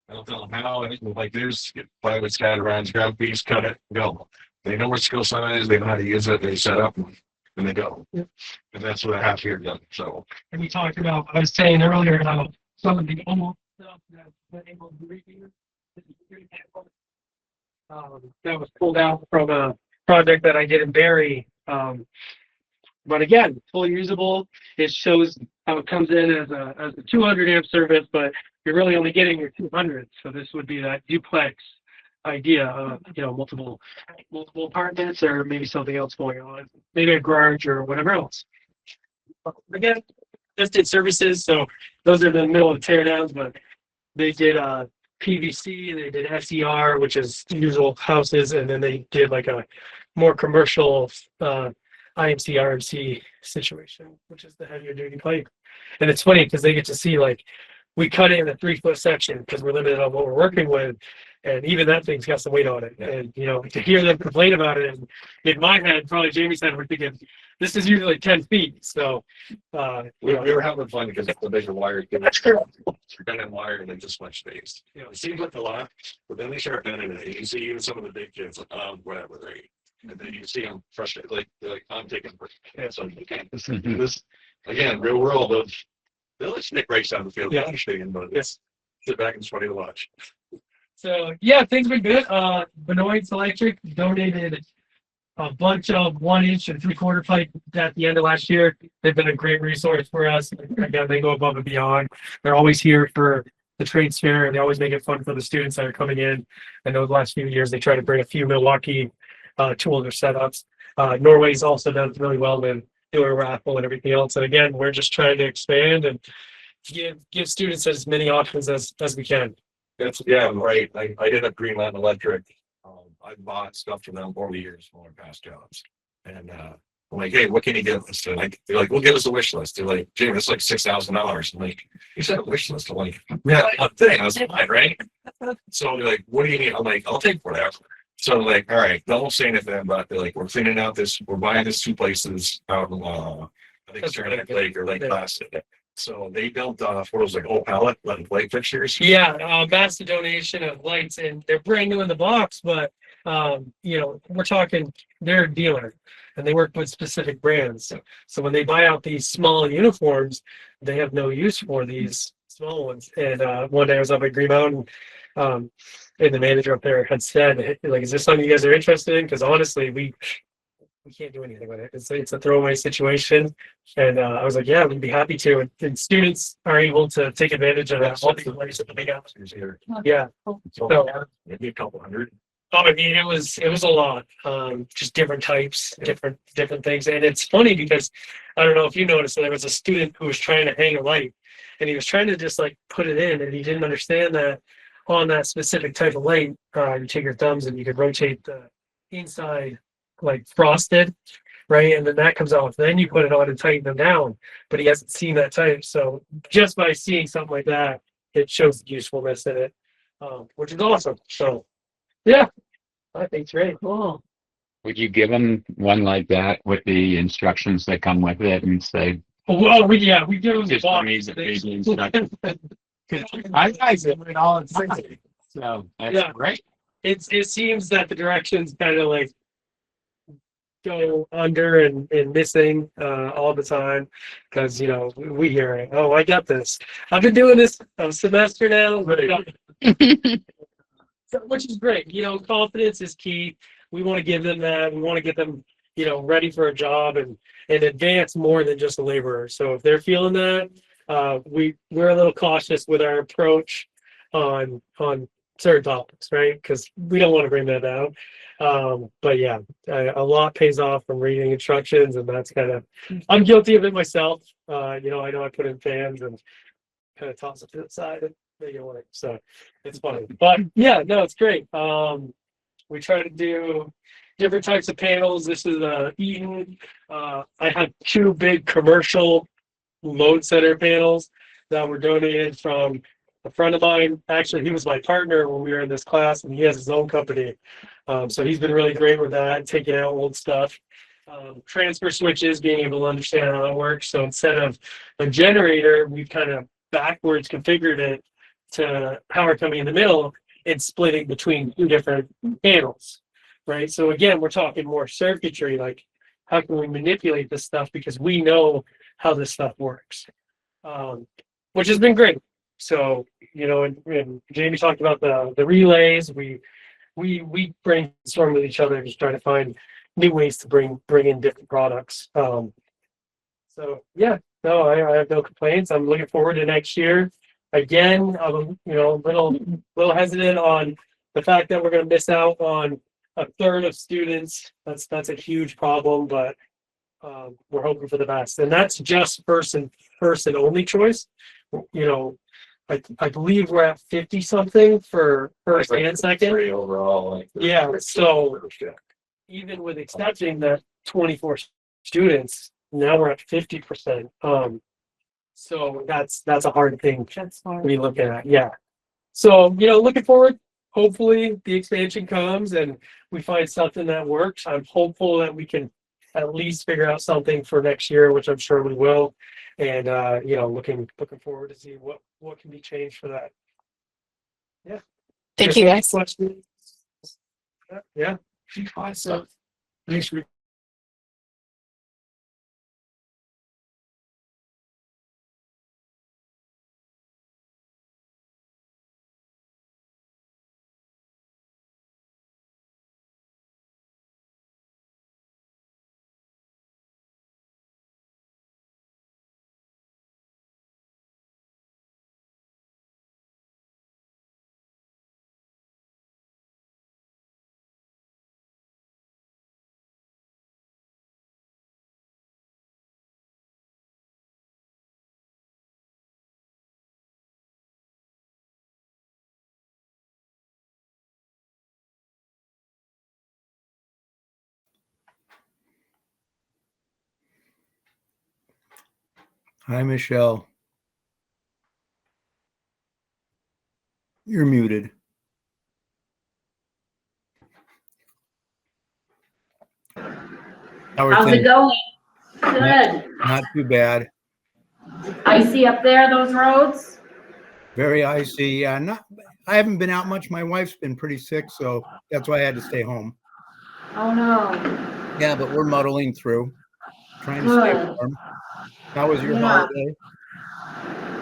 I don't tell them how, anything like there's plywood scattered around, grab a piece, cut it, go. They know where skill sign is, they know how to use it, they set up and they go. Yep. And that's what I have here done. So and we talked about, I was saying earlier how some of the almost stuff that's been able to review that was pulled out from a project that I did in Barry. But again, fully usable. It shows how it comes in as a 200 amp service, but you're really only getting your 200. So this would be that duplex idea of multiple apartments or maybe something else going on, maybe a garage or whatever else. Again, just did services, so those are the middle of tear downs, but they did PVC, they did SER, which is usual houses, and then they did like a more commercial IMC RMC situation, which is the heavier duty pipe. And it's funny because they get to see, like, we cut it in a 3-foot section because we're limited on what we're working with, and even that thing's got some weight on it. And to hear them complain about it, and in my head, probably Jamie's head, we're thinking this is usually 10 feet. So we were having fun because it's a bigger wire. That's true. You're bending wire and they just much space. It seems like a lot, but then they start bending it. You see even some of the big kids, like, whatever, right? And then you see them frustrated, like they're like, I'm taking a break. Yeah, so you can't do this again, real world of they'll let Nick race down the field. Yeah. I understand, but it's sit back and it's funny to watch. So yeah, things been good. Benoit's Electric donated a bunch of 1-inch and 3/4 pipe at the end of last year. They've been a great resource for us. Again, they go above and beyond. They're always here for the trade fair, and they always make it fun for the students that are coming in. I know the last few years they try to bring a few Milwaukee tools or setups. Norway's also done really well with do a raffle and everything else. And again, we're just trying to expand and give students as many options as we can. That's, yeah, right. I did a Green Mountain Electric. I bought stuff from them over the years for my past jobs. And, I'm like, hey, what can you give us? They're like, well, give us a wish list. They're like, Jamie, it's like $6,000. I'm like, you said a wish list. I'm like, yeah, one thing. I was fine, right? So they're like, what do you need? I'm like, I'll take whatever. So they're like, all right, don't say anything about it. They're like, we're cleaning out this, we're buying this 2 places out in, I think it's Trinidad Lake or Lake Placid. So they built, what was it, like, whole pallet, light fixtures. Yeah, massive donation of lights, and they're brand new in the box, but we're talking they're a dealer and they work with specific brands. So when they buy out these small uniforms, they have no use for these small ones. And one day I was up at Green Mountain, and the manager up there had said, like, is this something you guys are interested in? Because honestly, we can't do anything with it. It's a throwaway situation. And I was like, yeah, we'd be happy to. And students are able to take advantage of that. Yeah. So maybe a couple hundred. Oh, I mean, it was a lot. Just different types, different things. And it's funny because I don't know if you noticed, there was a student who was trying to hang a light and he was trying to just like put it in, and he didn't understand that on that specific type of light, you take your thumbs and you could rotate the inside like frosted, right? And then that comes off. Then you put it on and tighten them down. But he hasn't seen that type. So just by seeing something like that, it shows the usefulness in it, which is awesome. So yeah, I think it's great. Cool. Would you give them one like that with the instructions that come with it and say, Well, we give them the just for box. me to read the instructions? I guys it all at 60. So that's Yeah. great. It seems that the directions kind of like go under and missing all the time because we hear it. Oh, I got this. I've been doing this a semester now. So, which is great. Confidence is key. We want to give them that. We want to get them, ready for a job and advance more than just a laborer. So if they're feeling that, we're a little cautious with our approach on certain topics, right? Because we don't want to bring that down. But yeah, a lot pays off from reading instructions, and that's I'm guilty of it myself. I know I put in fans and kind of toss it to the side and make it work. So it's funny. But yeah, no, it's great. We try to do different types of panels. This is Eaton. I have 2 big commercial load center panels that were donated from a friend of mine. Actually, he was my partner when we were in this class, and he has his own company. So he's been really great with that, taking out old stuff. Transfer switches, being able to understand how that works. So instead of a generator, we've kind of backwards configured it to power coming in the middle and splitting between 2 different panels, right? So again, we're talking more circuitry, like how can we manipulate this stuff because we know how this stuff works, which has been great. So, and Jamie talked about the relays. We brainstorm with each other, just trying to find new ways to bring in different products. So yeah, no, I have no complaints. I'm looking forward to next year. Again, I'm a little hesitant on the fact that we're going to miss out on a third of students. That's a huge problem, but we're hoping for the best, and that's just first and only choice. I believe we're at 50 something for first and second. 3 overall. Yeah, so even with accepting the 24 students, now we're at 50%. So that's a hard thing to be looking at. Yeah. So, looking forward, hopefully the expansion comes and we find something that works. I'm hopeful that we can at least figure out something for next year, which I'm sure we will. And looking forward to see what can be changed for that. Yeah. Thank you, guys. Questions? Yeah. Awesome. Thanks. Hi, Michelle. You're muted. How's it going? Good. Not too bad. Icy up there, those roads? Very icy. Yeah, I haven't been out much. My wife's been pretty sick, so that's why I had to stay home. Oh, no. Yeah, but we're muddling through, trying to stay Good. warm. How was your Yeah. holiday?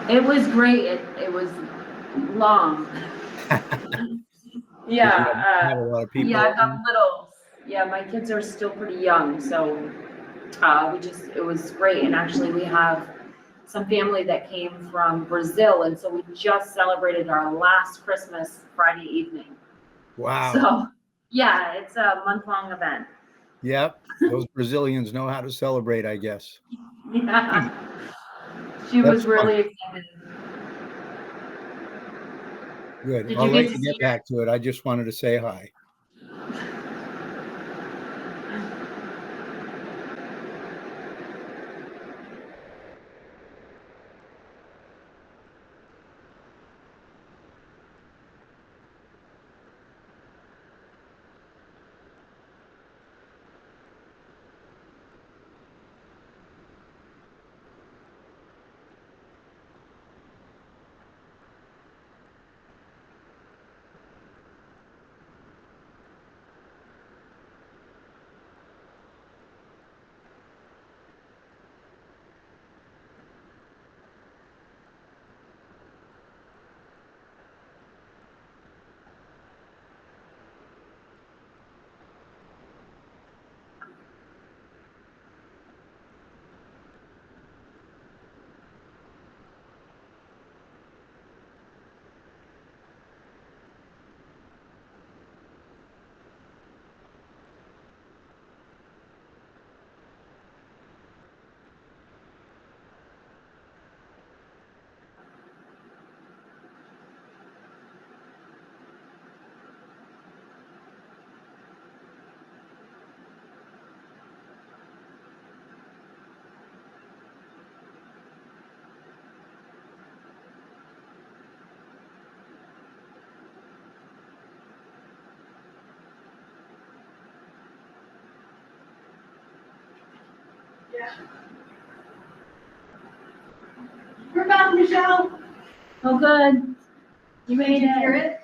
It was great. It was long. Yeah. Have a lot of people. Yeah, I got little. Yeah, my kids are still pretty young, so it was great. And actually, we have some family that came from Brazil, and so we just celebrated our last Christmas Friday evening. Wow. So, yeah, it's a month-long event. Yep. Those Brazilians know how to celebrate, I guess. Yeah. She That's was really excited. Good. Did I'll you let get you to get see her? back to it. I just wanted to say hi. We're back, Michelle. Oh, good. You made it. Hear it?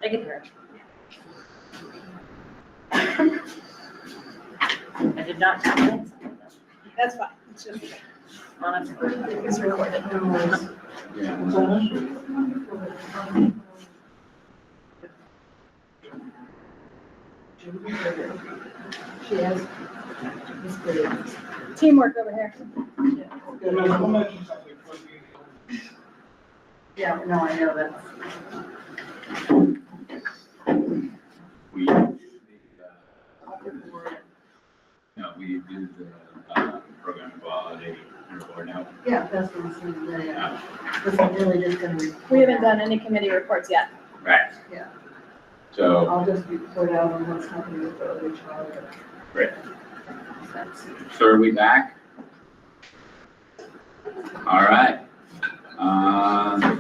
I can hear it. I did not tap it. That's fine. It's just, It's recorded. she has. Teamwork over here. Yeah, no, I know that. We, no, we do the program quality report now. Yeah, that's what I'm saying. Yeah. But I'm really just gonna. We haven't done any committee reports yet. Right. Yeah. So, I'll just report out on what's happening with the other child. great. So are we back? All right.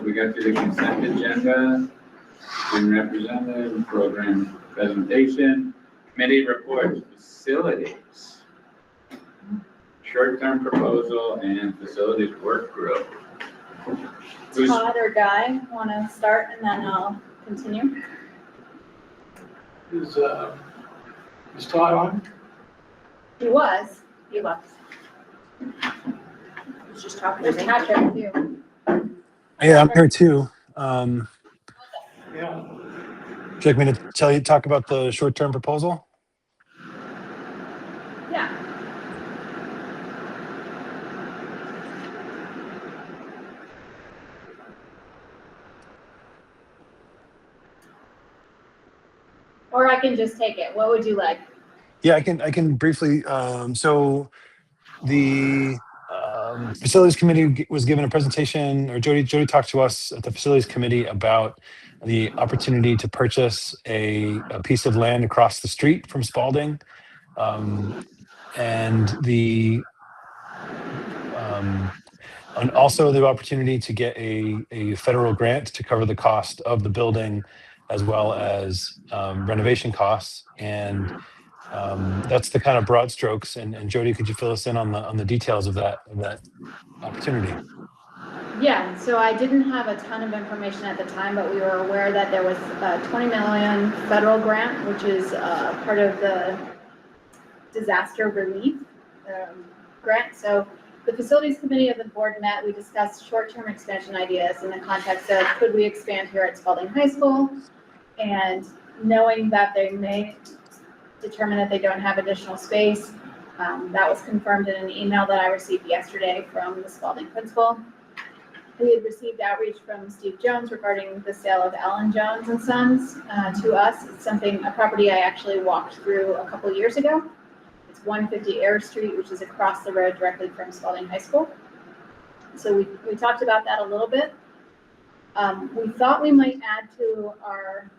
We got through the consent agenda, student representative, program presentation, committee reports, facilities, short-term proposal, and facilities work group. Who's- Todd or Guy want to start and then I'll continue. Is Todd on? He was. He left. He's just talking to There's me. Patrick too. Yeah, I'm here too. Yeah. Would you like me to talk about the short-term proposal? Yeah. Or I can just take it. What would you like? Yeah, I can briefly. So the facilities committee was given a presentation, or Jody talked to us at the facilities committee about the opportunity to purchase a piece of land across the street from Spalding. And the And also the opportunity to get a federal grant to cover the cost of the building as well as renovation costs. And that's the kind of broad strokes. And Jody, could you fill us in on the details of that opportunity? Yeah, so I didn't have a ton of information at the time, but we were aware that there was a 20 million federal grant, which is part of the disaster relief grant. So the facilities committee of the board met, we discussed short-term expansion ideas in the context of could we expand here at Spalding High School? And knowing that they may determine that they don't have additional space, that was confirmed in an email that I received yesterday from the Spalding principal. We had received outreach from Steve Jones regarding the sale of Alan Jones and Sons to us. It's a property I actually walked through a couple years ago. It's 150 Air Street, which is across the road directly from Spalding High School. So we talked about that a little bit. We thought we might add to our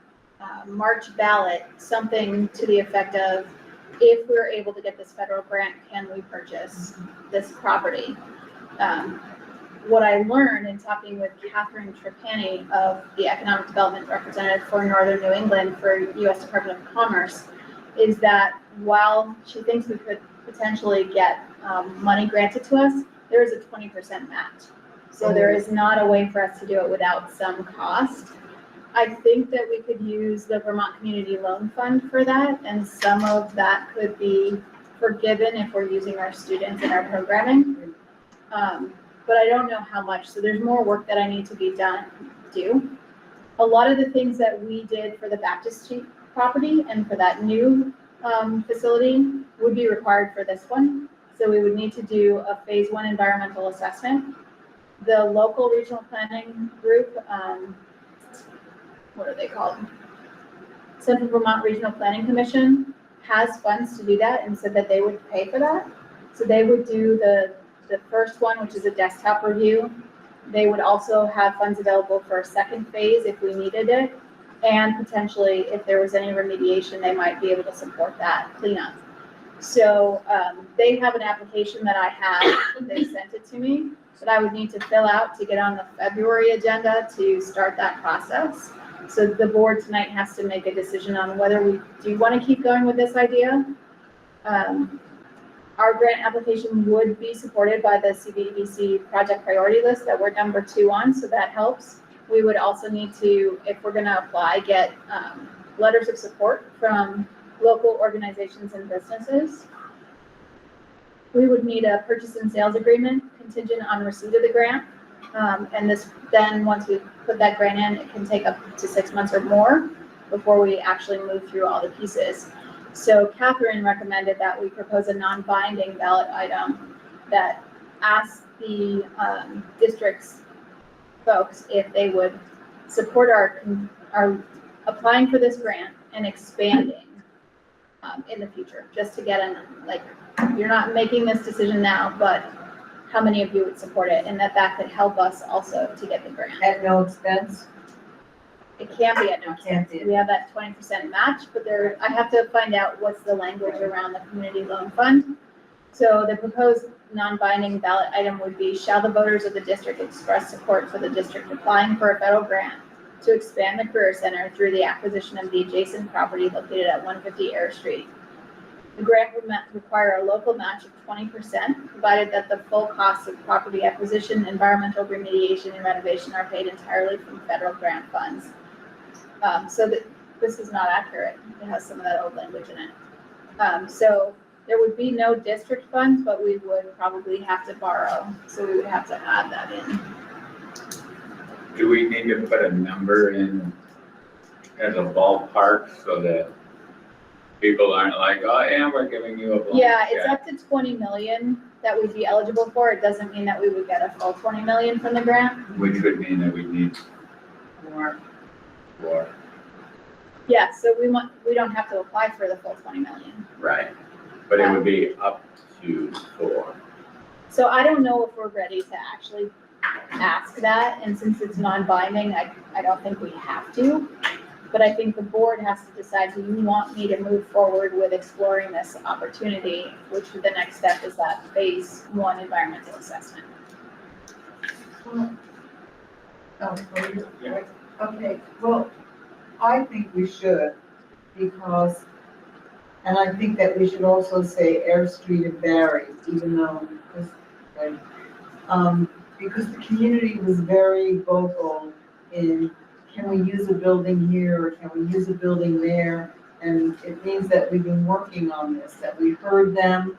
March ballot something to the effect of, if we're able to get this federal grant, can we purchase this property? What I learned in talking with Catherine Trapani of the Economic Development Representative for Northern New England for U.S. Department of Commerce is that while she thinks we could potentially get money granted to us, there is a 20% match. So there is not a way for us to do it without some cost. I think that we could use the Vermont Community Loan Fund for that, and some of that could be forgiven if we're using our students in our programming. But I don't know how much, so there's more work that I need to do. A lot of the things that we did for the Baptist Street property and for that new facility would be required for this one. So we would need to do a phase 1 environmental assessment. The local regional planning group, what are they called? Central Vermont Regional Planning Commission has funds to do that and said that they would pay for that. So they would do the first one, which is a desktop review. They would also have funds available for a second phase if we needed it. And potentially, if there was any remediation, they might be able to support that cleanup. So they have an application that I have, they sent it to me, that I would need to fill out to get on the February agenda to start that process. So the board tonight has to make a decision on whether we do want to keep going with this idea. Our grant application would be supported by the CVCC project priority list that we're number 2 on, so that helps. We would also need to, if we're going to apply, get letters of support from local organizations and businesses. We would need a purchase and sales agreement contingent on receipt of the grant. And this, then once we put that grant in, it can take up to 6 months or more before we actually move through all the pieces. So Catherine recommended that we propose a non-binding ballot item that asks the district's folks if they would support our applying for this grant and expanding in the future, just to get you're not making this decision now, but how many of you would support it, and that could help us also to get the grant. At no expense? It can't be at no expense. We have that 20% match, but I have to find out what's the language around the community loan fund. So the proposed non-binding ballot item would be, shall the voters of the district express support for the district applying for a federal grant to expand the Career Center through the acquisition of the adjacent property located at 150 Air Street. The grant would require a local match of 20%, provided that the full costs of property acquisition, environmental remediation, and renovation are paid entirely from federal grant funds. So that this is not accurate. It has some of that old language in it. So there would be no district funds, but we would probably have to borrow. So we would have to add that in. Do we need to put a number in as a ballpark so that people aren't like, oh yeah, we're giving you a blank Yeah, it's check? up to 20 million that we'd be eligible for. It doesn't mean that we would get a full 20 million from the grant. Which would mean that we need More. more. Yeah, so we don't have to apply for the full 20 million. Right. But it would be up to 4. So I don't know if we're ready to actually ask that, and since it's non-binding, I don't think we have to. But I think the board has to decide, do you want me to move forward with exploring this opportunity, which the next step is that phase 1 environmental assessment. Okay, well, I think we should, because, and I think that we should also say Air Street and Barry, even though, right? Because the community was very vocal in, can we use a building here, or can we use a building there? And it means that we've been working on this, that we heard them,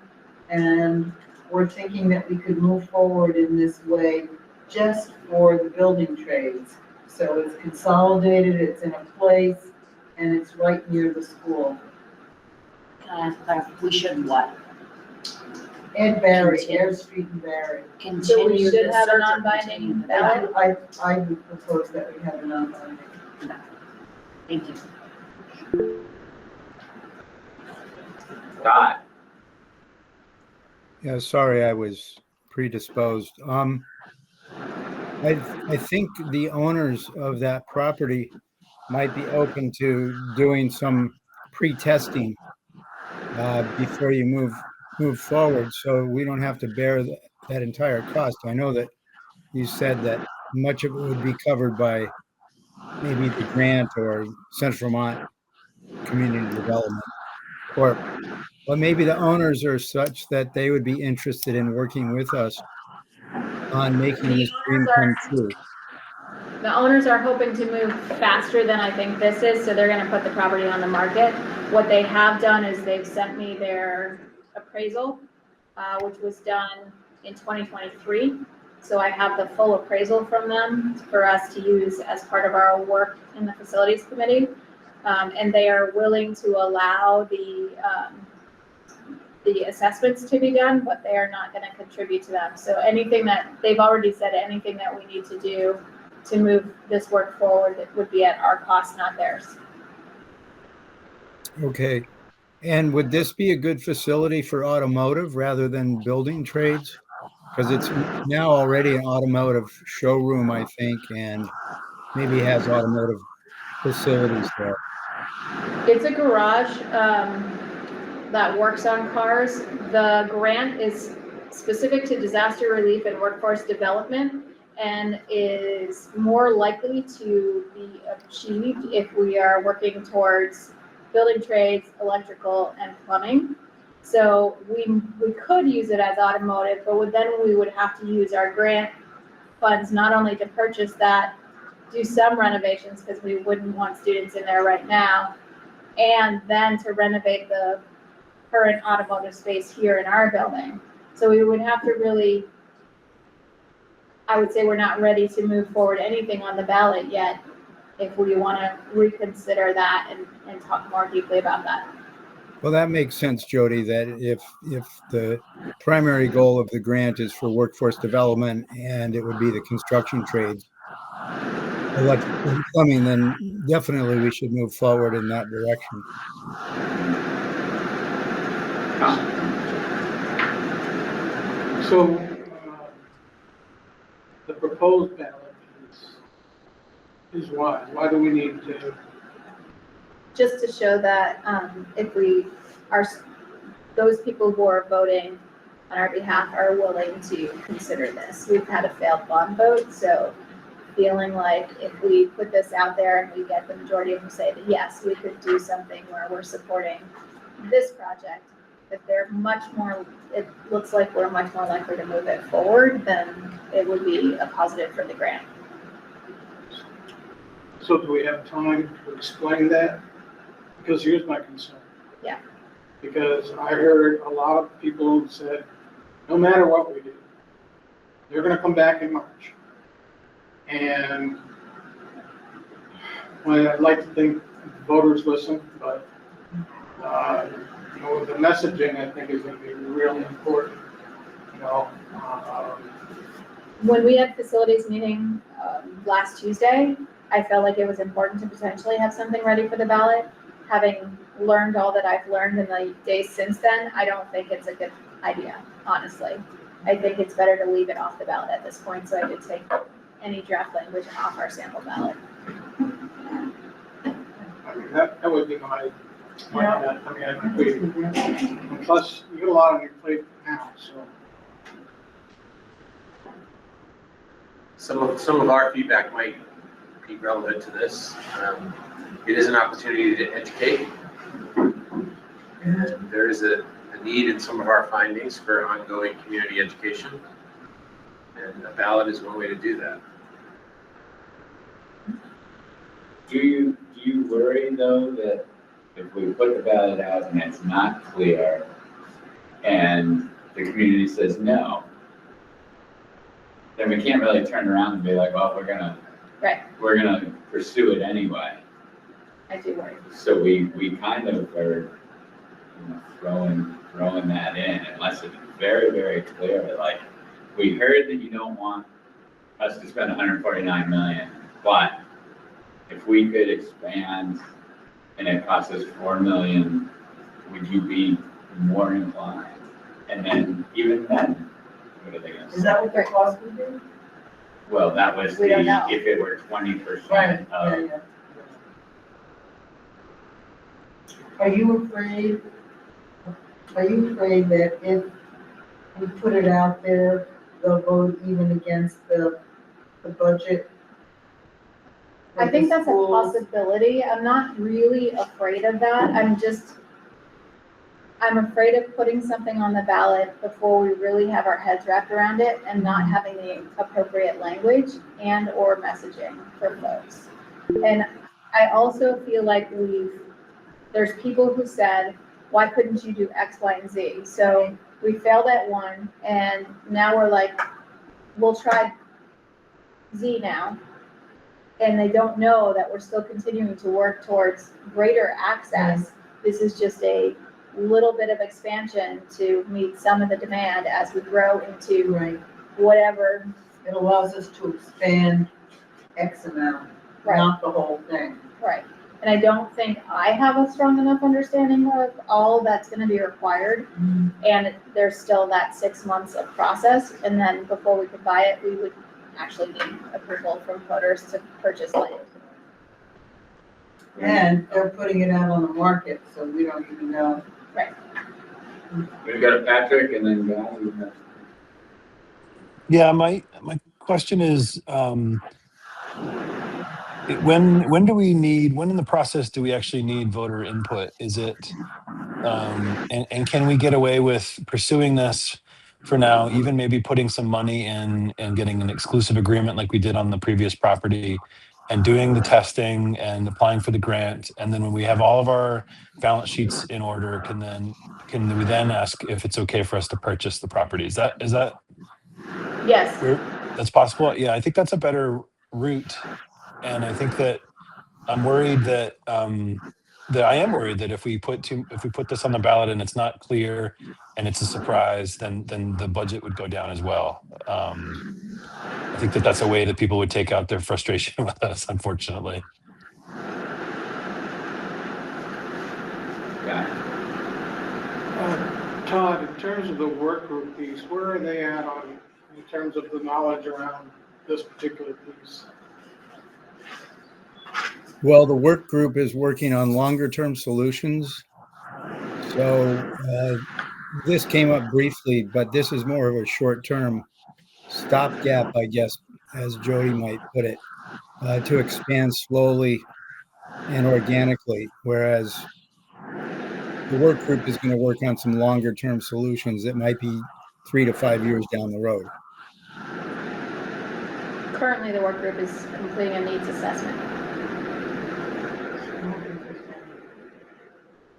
and we're thinking that we could move forward in this way just for the building trades. So it's consolidated, it's in a place, and it's right near the school. Can I ask a question? We should what? And Barry, Air Street and Barry. So we Continue should the have a search or non-binding continue the ballot? I would propose that we have a non-binding. Thank you. Scott, Yeah, sorry, I was predisposed. I think the owners of that property might be open to doing some pre-testing before you move forward, so we don't have to bear that entire cost. I know that you said that much of it would be covered by maybe the grant or Central Vermont Community Development Corp. But maybe the owners are such that they would be interested in working with us on making this dream come true. The owners are hoping to move faster than I think this is, so they're gonna put the property on the market. What they have done is they've sent me their appraisal, which was done in 2023. So I have the full appraisal from them for us to use as part of our work in the facilities committee. And they are willing to allow the assessments to be done, but they are not gonna contribute to them. So anything that, they've already said, anything that we need to do to move this work forward, it would be at our cost, not theirs. Okay. And would this be a good facility for automotive rather than building trades? Because it's now already an automotive showroom, I think, and maybe has automotive facilities there. It's a garage that works on cars. The grant is specific to disaster relief and workforce development and is more likely to be achieved if we are working towards building trades, electrical, and plumbing. So we could use it as automotive, but then we would have to use our grant funds not only to purchase that, do some renovations because we wouldn't want students in there right now, and then to renovate the current automotive space here in our building. So we would have to really, I would say we're not ready to move forward anything on the ballot yet if we want to reconsider that and talk more deeply about that. Well, that makes sense, Jody, that if the primary goal of the grant is for workforce development and it would be the construction trades, electrical and plumbing, then definitely we should move forward in that direction. So, the proposed ballot is why? Why do we need to? Just to show that if we are, those people who are voting on our behalf are willing to consider this. We've had a failed bond vote, so feeling like if we put this out there and we get the majority of them say that yes, we could do something where we're supporting this project, if they're much more, it looks like we're much more likely to move it forward, then it would be a positive for the grant. So do we have time to explain that? Because here's my concern. Yeah. Because I heard a lot of people who said, no matter what we do, they're gonna come back in March. And well, I'd like to think voters listen, but you know, the messaging I think is gonna be really important. You know, When we had facilities meeting last Tuesday, I felt like it was important to potentially have something ready for the ballot. Having learned all that I've learned in the days since then, I don't think it's a good idea, honestly. I think it's better to leave it off the ballot at this point, so I did take any draft language off our sample ballot. That would be my, bet. I mean, I think we, and plus, you get a lot on your plate now, so. Some of our feedback might be relevant to this. It is an opportunity to educate. And there is a need in some of our findings for ongoing community education. And a ballot is one way to do that. Do you worry though that if we put the ballot out and it's not clear and the community says no, then we can't really turn around and be like, well, we're gonna pursue it anyway. I do worry. So we kind of are, throwing that in unless it's very, very clear. Like, we heard that you don't want us to spend 149 million, but if we could expand and it costs us 4 million, would you be more inclined? And then even then, what are they gonna say? Is that what the cost would be? Well, that was We don't know. if it were 20% Right, of. yeah. Are you afraid that if we put it out there, they'll vote even against the budget? I think that's a schools? possibility. I'm not really afraid of that. I'm afraid of putting something on the ballot before we really have our heads wrapped around it and not having the appropriate language and or messaging for folks. And I also feel like there's people who said, why couldn't you do X, Y, and Z? So we failed at one and now we're like, we'll try Z now. And they don't know that we're still continuing to work towards greater access. This is just a little bit of expansion to meet some of the demand as we grow into whatever. It allows us to expand X amount, not the whole thing. Right. And I don't think I have a strong enough understanding of all that's going to be required. And there's still that 6 months of process. And then before we could buy it, we would actually need approval from voters to purchase land. And they're putting it out on the market, so we don't even know. Right. We've got a Patrick and then Guy. Yeah, my question is, when do we need, when in the process do we actually need voter input? Is it, and can we get away with pursuing this for now, even maybe putting some money in and getting an exclusive agreement like we did on the previous property and doing the testing and applying for the grant? And then when we have all of our balance sheets in order, can we then ask if it's okay for us to purchase the property? Is that Yes. that's possible? Yeah, I think that's a better route. And I think that I'm worried that I am worried that if we put this on the ballot and it's not clear and it's a surprise, then the budget would go down as well. I think that that's a way that people would take out their frustration with us, unfortunately. Todd, in terms of the work group piece, where are they at in terms of the knowledge around this particular piece? Well, the work group is working on longer term solutions. So this came up briefly, but this is more of a short term stopgap, I guess, as Jody might put it, to expand slowly and organically, whereas the work group is going to work on some longer term solutions that might be 3 to 5 years down the road. Currently, the work group is completing a needs assessment.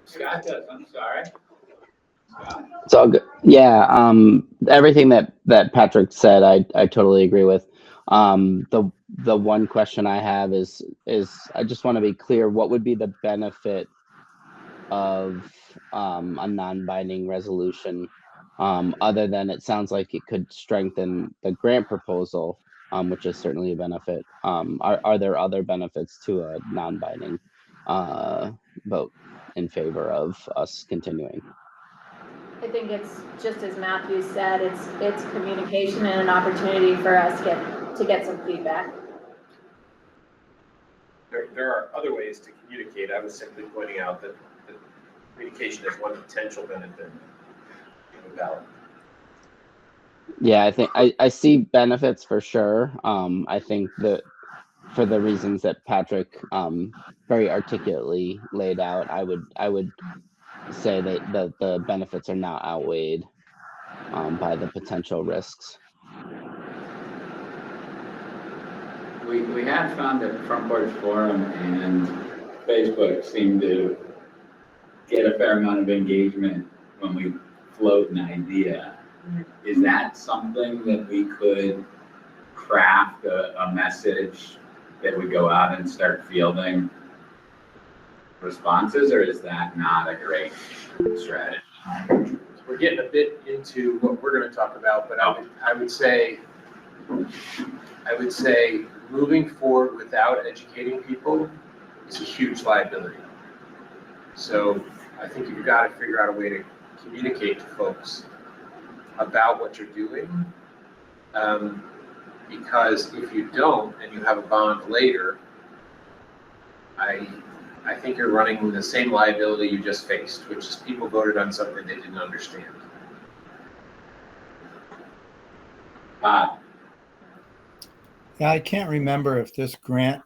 Scott does, I'm sorry. Scott. It's all good. Yeah, everything that Patrick said, I totally agree with. The one question I have is I just want to be clear, what would be the benefit of a non-binding resolution, other than it sounds like it could strengthen the grant proposal, which is certainly a benefit. Are there other benefits to a non-binding vote in favor of us continuing? I think it's just as Matthew said, it's communication and an opportunity for us to get some feedback. There are other ways to communicate communicate. I was simply pointing out that communication is one potential benefit of a ballot. Yeah, I think I see benefits for sure. I think that for the reasons that Patrick very articulately laid out, I would say that the benefits are not outweighed by the potential risks. We have found that Front Porch Forum and Facebook seem to get a fair amount of engagement when we float an idea. Is that something that we could craft a message that would go out and start fielding responses, or is that not a great strategy? We're getting a bit into what we're going to talk about, but I would say moving forward without educating people is a huge liability. So I think you've got to figure out a way to communicate to folks about what you're doing. Because if you don't and you have a bond later, I think you're running the same liability you just faced, which is people voted on something they didn't understand. Yeah, I can't remember if this grant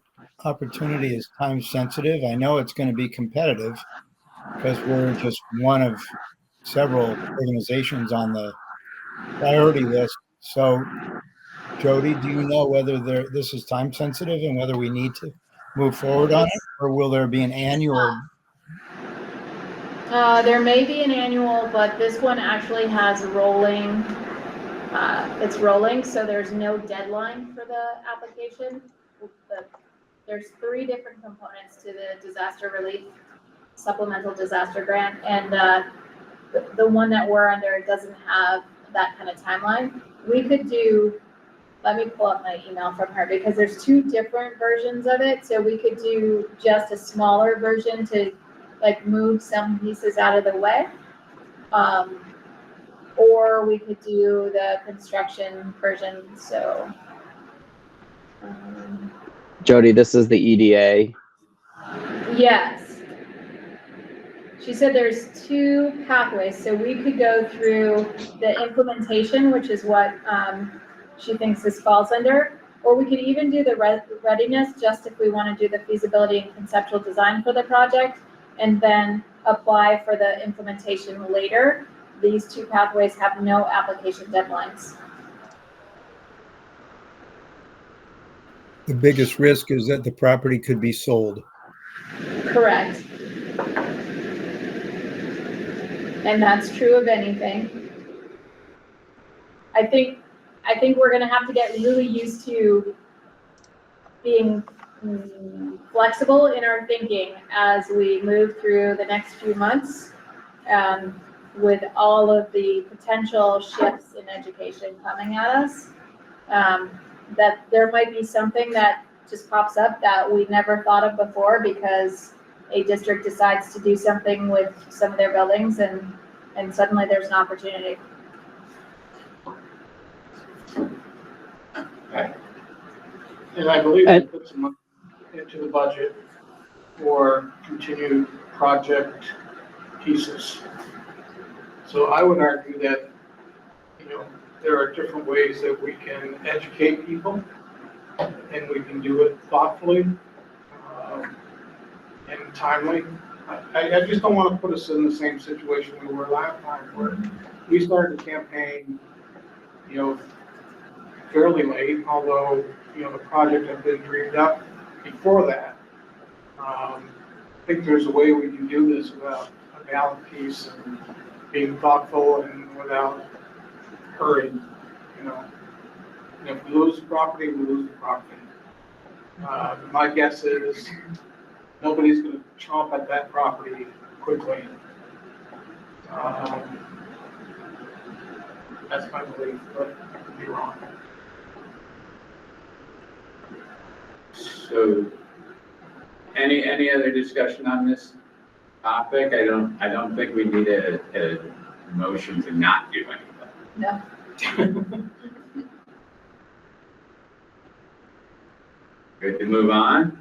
opportunity is time sensitive. I know it's going to be competitive because we're just one of several organizations on the priority list. So, Jody, do you know whether this is time sensitive and whether we need to move forward on it, or will there be an annual? There may be an annual, but this one actually has rolling. It's rolling, so there's no deadline for the application. There's 3 different components to the disaster relief supplemental disaster grant, and the one that we're under doesn't have that kind of timeline. We could do, let me pull up my email from her, because there's 2 different versions of it. So we could do just a smaller version to like move some pieces out of the way. Or we could do the construction version. So Jody, this is the EDA. yes. She said there's 2 pathways. So we could go through the implementation, which is what she thinks this falls under, or we could even do the readiness just if we want to do the feasibility and conceptual design for the project and then apply for the implementation later. These 2 pathways have no application deadlines. The biggest risk is that the property could be sold. Correct. And that's true of anything. I think we're going to have to get really used to being flexible in our thinking as we move through the next few months, with all of the potential shifts in education coming at us, that there might be something that just pops up that we never thought of before because a district decides to do something with some of their buildings and suddenly there's an opportunity. And I believe we put some money into the budget for continued project pieces. So I would argue that, there are different ways that we can educate people and we can do it thoughtfully and timely. I just don't want to put us in the same situation we were last time where we started the campaign, fairly late, although, the project had been dreamed up before that. I think there's a way we can do this without a ballot piece and being thoughtful and without hurry, If we lose the property, we lose the property. My guess is nobody's going to chomp at that property quickly. That's my belief, but I could be wrong. So, any other discussion on this topic? I don't think we need a motion to not do anything. No. Good to move on.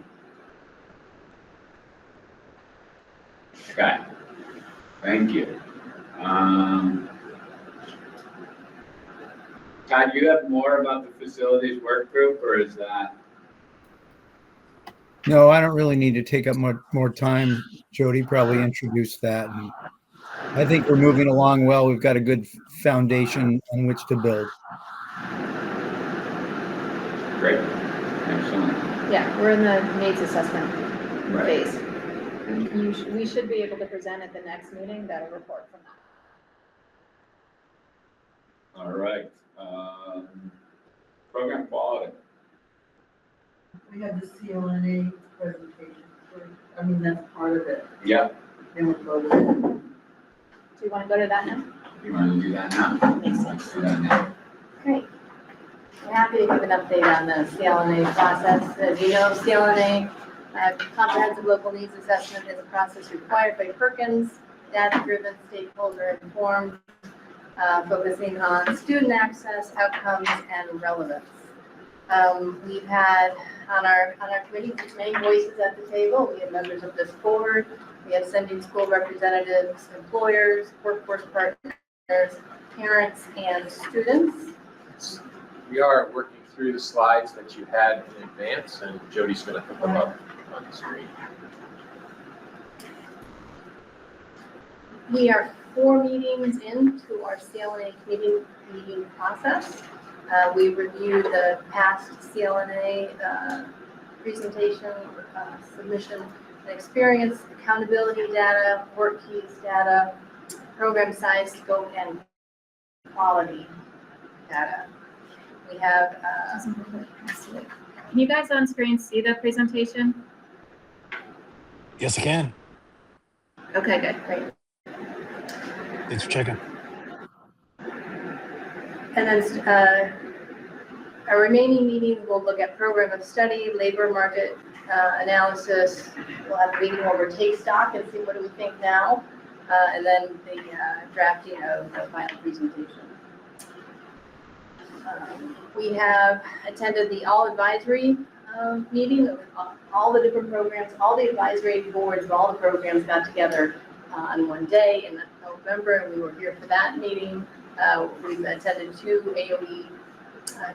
Okay, thank you. Todd, you have more about the facilities work group, or is that? No, I don't really need to take up more time. Jody probably introduced that. And I think we're moving along well. We've got a good foundation on which to build. Great, excellent. Yeah, we're in the needs assessment Right. phase. We should be able to present at the next meeting, that'll report from that. All right, program quality. We have the CLNA presentation, I mean, that's part of it. Yeah. Then we'll go to it. Do you want to go to that now? You want to do that now? Makes sense. Let's do that now. Great. I'm happy to give an update on the CLNA process. As you know, CLNA, Comprehensive Local Needs Assessment, is a process required by Perkins, data-driven, stakeholder informed, focusing on student access, outcomes, and relevance. We've had on our committee many voices at the table. We have members of this board. We have sending school representatives, employers, workforce partners, parents, and students. We are working through the slides that you had in advance, and Jody's going to put them up on the screen. We are 4 meetings into our CLNA committee meeting process. We reviewed the past CLNA presentation, submission and experience, accountability data, work keys data, program size, scope, and quality data. We have. Can you guys on screen see the presentation? Yes, I can. Okay, good, great. Thanks for checking. And then our remaining meetings will look at program of study, labor market analysis. We'll have a meeting where we'll take stock and see what do we think now, and then the drafting of the final presentation. We have attended the all advisory meeting of all the different programs, all the advisory boards of all the programs got together on one day in November, and we were here for that meeting. We've attended 2 AOE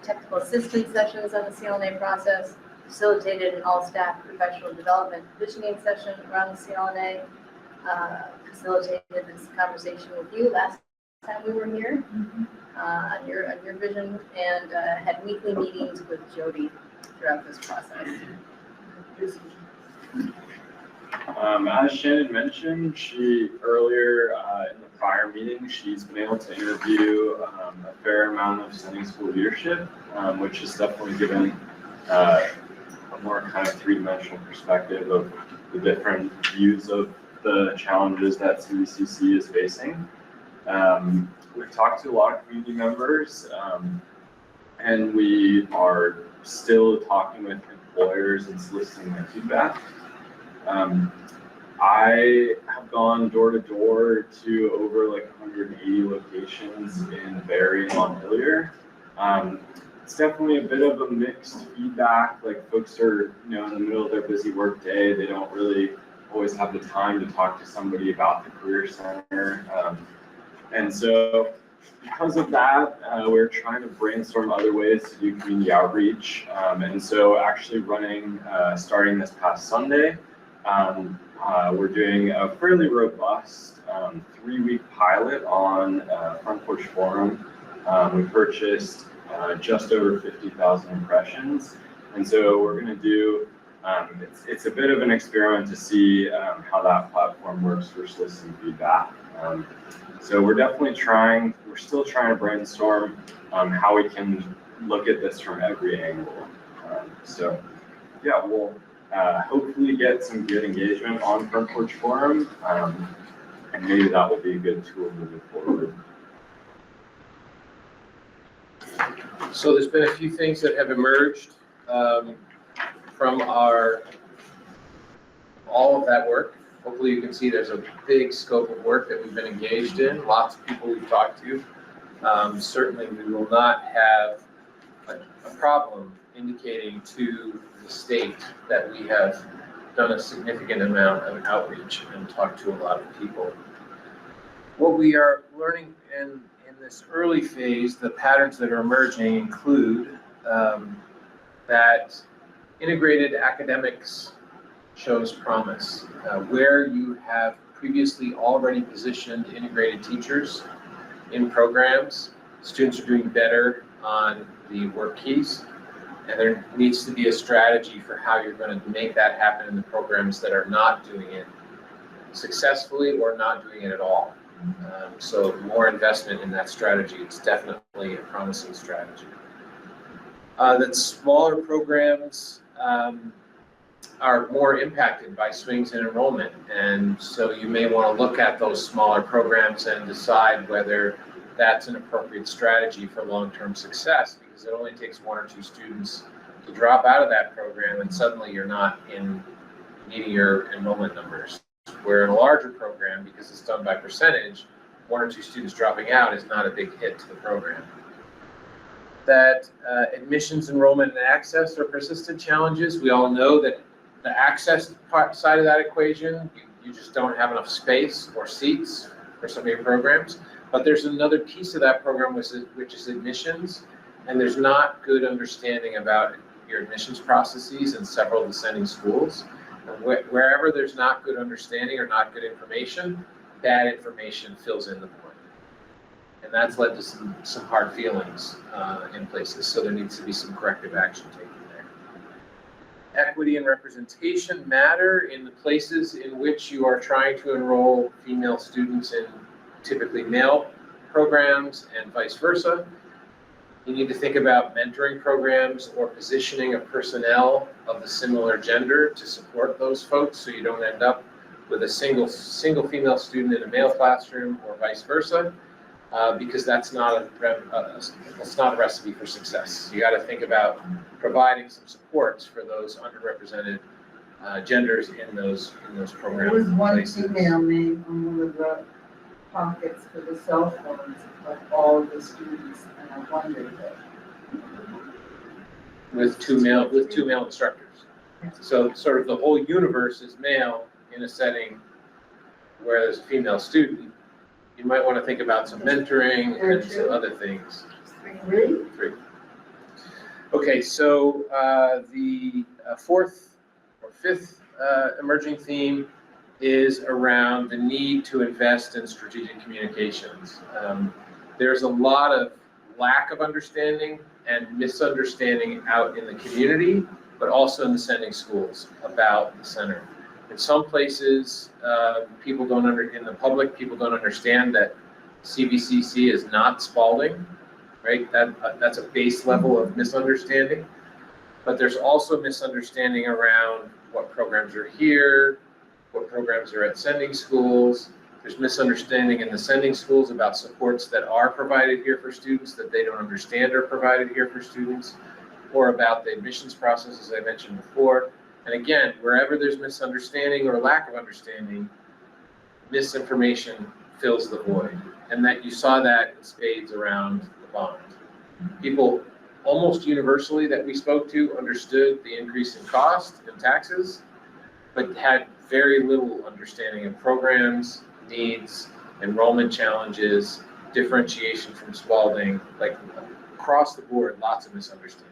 technical assistance sessions on the CLNA process, facilitated an all-staff professional development visioning session around the CLNA, facilitated this conversation with you last time we were here on your vision, and had weekly meetings with Jody throughout this process. As Shannon mentioned, she earlier in the prior meeting, she's been able to interview a fair amount of Sunday school leadership, which has definitely given a more kind of 3-dimensional perspective of the different views of the challenges that CVCC is facing. We've talked to a lot of community members, and we are still talking with employers and soliciting their feedback. I have gone door to door to over like 180 locations in Barrie and Montpelier. It's definitely a bit of a mixed feedback. Like folks are, in the middle of their busy work day. They don't really always have the time to talk to somebody about the Career Center. And so because of that, we're trying to brainstorm other ways to do community outreach. And so actually starting this past Sunday, we're doing a fairly robust 3-week pilot on Front Porch Forum. We purchased just over 50,000 impressions. And so we're going to do, it's a bit of an experiment to see how that platform works for soliciting feedback. So we're definitely we're still trying to brainstorm how we can look at this from every angle. So yeah, we'll hopefully get some good engagement on Front Porch Forum, and maybe that will be a good tool moving forward. So there's been a few things that have emerged from all of that work. Hopefully you can see there's a big scope of work that we've been engaged in, lots of people we've talked to. Certainly we will not have a problem indicating to the state that we have done a significant amount of outreach and talked to a lot of people. What we are learning in this early phase, the patterns that are emerging include that integrated academics shows promise. Where you have previously already positioned integrated teachers in programs, students are doing better on the work keys, and there needs to be a strategy for how you're going to make that happen in the programs that are not doing it successfully or not doing it at all. So more investment in that strategy. It's definitely a promising strategy. That smaller programs are more impacted by swings in enrollment, and so you may want to look at those smaller programs and decide whether that's an appropriate strategy for long-term success, because it only takes 1 or 2 students to drop out of that program and suddenly you're not in meeting your enrollment numbers. Where in a larger program, because it's done by percentage, 1 or 2 students dropping out is not a big hit to the program. That admissions, enrollment, and access are persistent challenges. We all know that the access side of that equation, you just don't have enough space or seats for some of your programs. But there's another piece of that program which is admissions, and there's not good understanding about your admissions processes in several descending schools. And wherever there's not good understanding or not good information, bad information fills in the void. And that's led to some hard feelings in places, so there needs to be some corrective action taken there. Equity and representation matter in the places in which you are trying to enroll female students in typically male programs and vice versa. You need to think about mentoring programs or positioning of personnel of the similar gender to support those folks, so you don't end up with a single female student in a male classroom or vice versa, because that's not a recipe for success. You got to think about providing some supports for those underrepresented genders in those programs. There was one female name on one of the pockets for the cell phones of all of the students, and I wondered that. With two male instructors. So sort of the whole universe is male in a setting where there's a female student. You might want to think about some mentoring and some other things. Really? 3. Okay, so the 4th or 5th emerging theme is around the need to invest in strategic communications. There's a lot of lack of understanding and misunderstanding out in the community, but also in the sending schools about the center. In some places, people don't understand that CVCC is not Spalding, right? That's a base level of misunderstanding. But there's also misunderstanding around what programs are here, what programs are at sending schools. There's misunderstanding in the sending schools about supports that are provided here for students that they don't understand are provided here for students, or about the admissions process, as I mentioned before. And again, wherever there's misunderstanding or lack of understanding, misinformation fills the void. And that you saw that in spades around the bond. People almost universally that we spoke to understood the increase in cost and taxes, but had very little understanding of programs, needs, enrollment challenges, differentiation from Spalding, like across the board, lots of misunderstanding.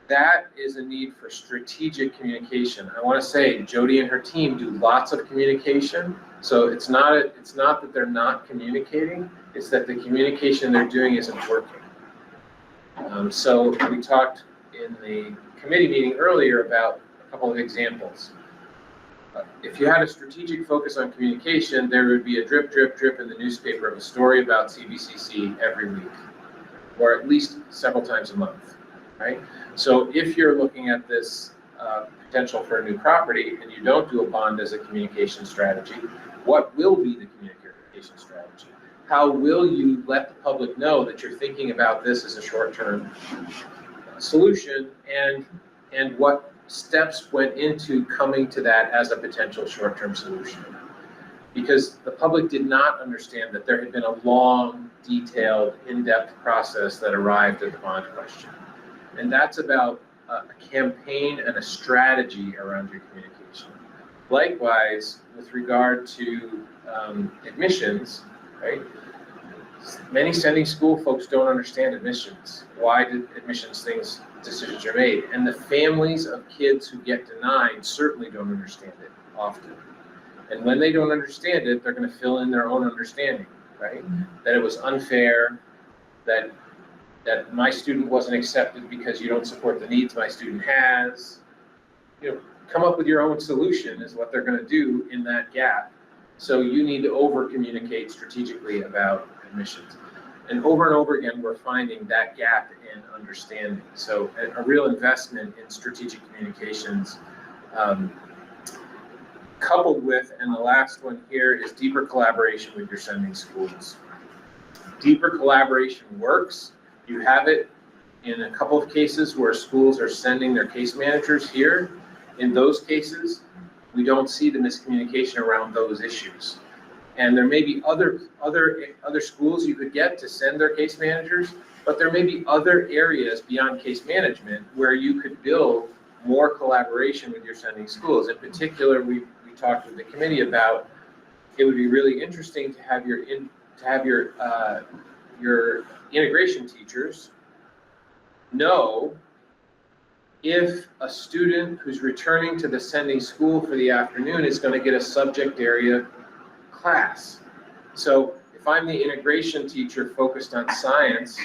That is a need for strategic communication. I want to say Jody and her team do lots of communication. So it's not that they're not communicating, it's that the communication they're doing isn't working. So we talked in the committee meeting earlier about a couple of examples. If you had a strategic focus on communication, there would be a drip, drip, drip in the newspaper of a story about CVCC every week, or at least several times a month, right? So if you're looking at this potential for a new property and you don't do a bond as a communication strategy, what will be the communication strategy? How will you let the public know that you're thinking about this as a short-term solution, and what steps went into coming to that as a potential short-term solution? Because the public did not understand that there had been a long, detailed, in-depth process that arrived at the bond question. And that's about a campaign and a strategy around your communication. Likewise, with regard to admissions, right? Many sending school folks don't understand admissions. Why did admissions decisions are made? And the families of kids who get denied certainly don't understand it often. And when they don't understand it, they're going to fill in their own understanding, right? That it was unfair, that my student wasn't accepted because you don't support the needs my student has. You know, come up with your own solution is what they're going to do in that gap. So you need to over communicate strategically about admissions. And over again, we're finding that gap in understanding. So a real investment in strategic communications, coupled with, and the last one here is deeper collaboration with your sending schools. Deeper collaboration works. You have it in a couple of cases where schools are sending their case managers here. In those cases, we don't see the miscommunication around those issues. And there may be other schools you could get to send their case managers, but there may be other areas beyond case management where you could build more collaboration with your sending schools. In particular, we talked with the committee about it would be really interesting to have your integration teachers know if a student who's returning to the sending school for the afternoon is going to get a subject area class. So if I'm the integration teacher focused on science,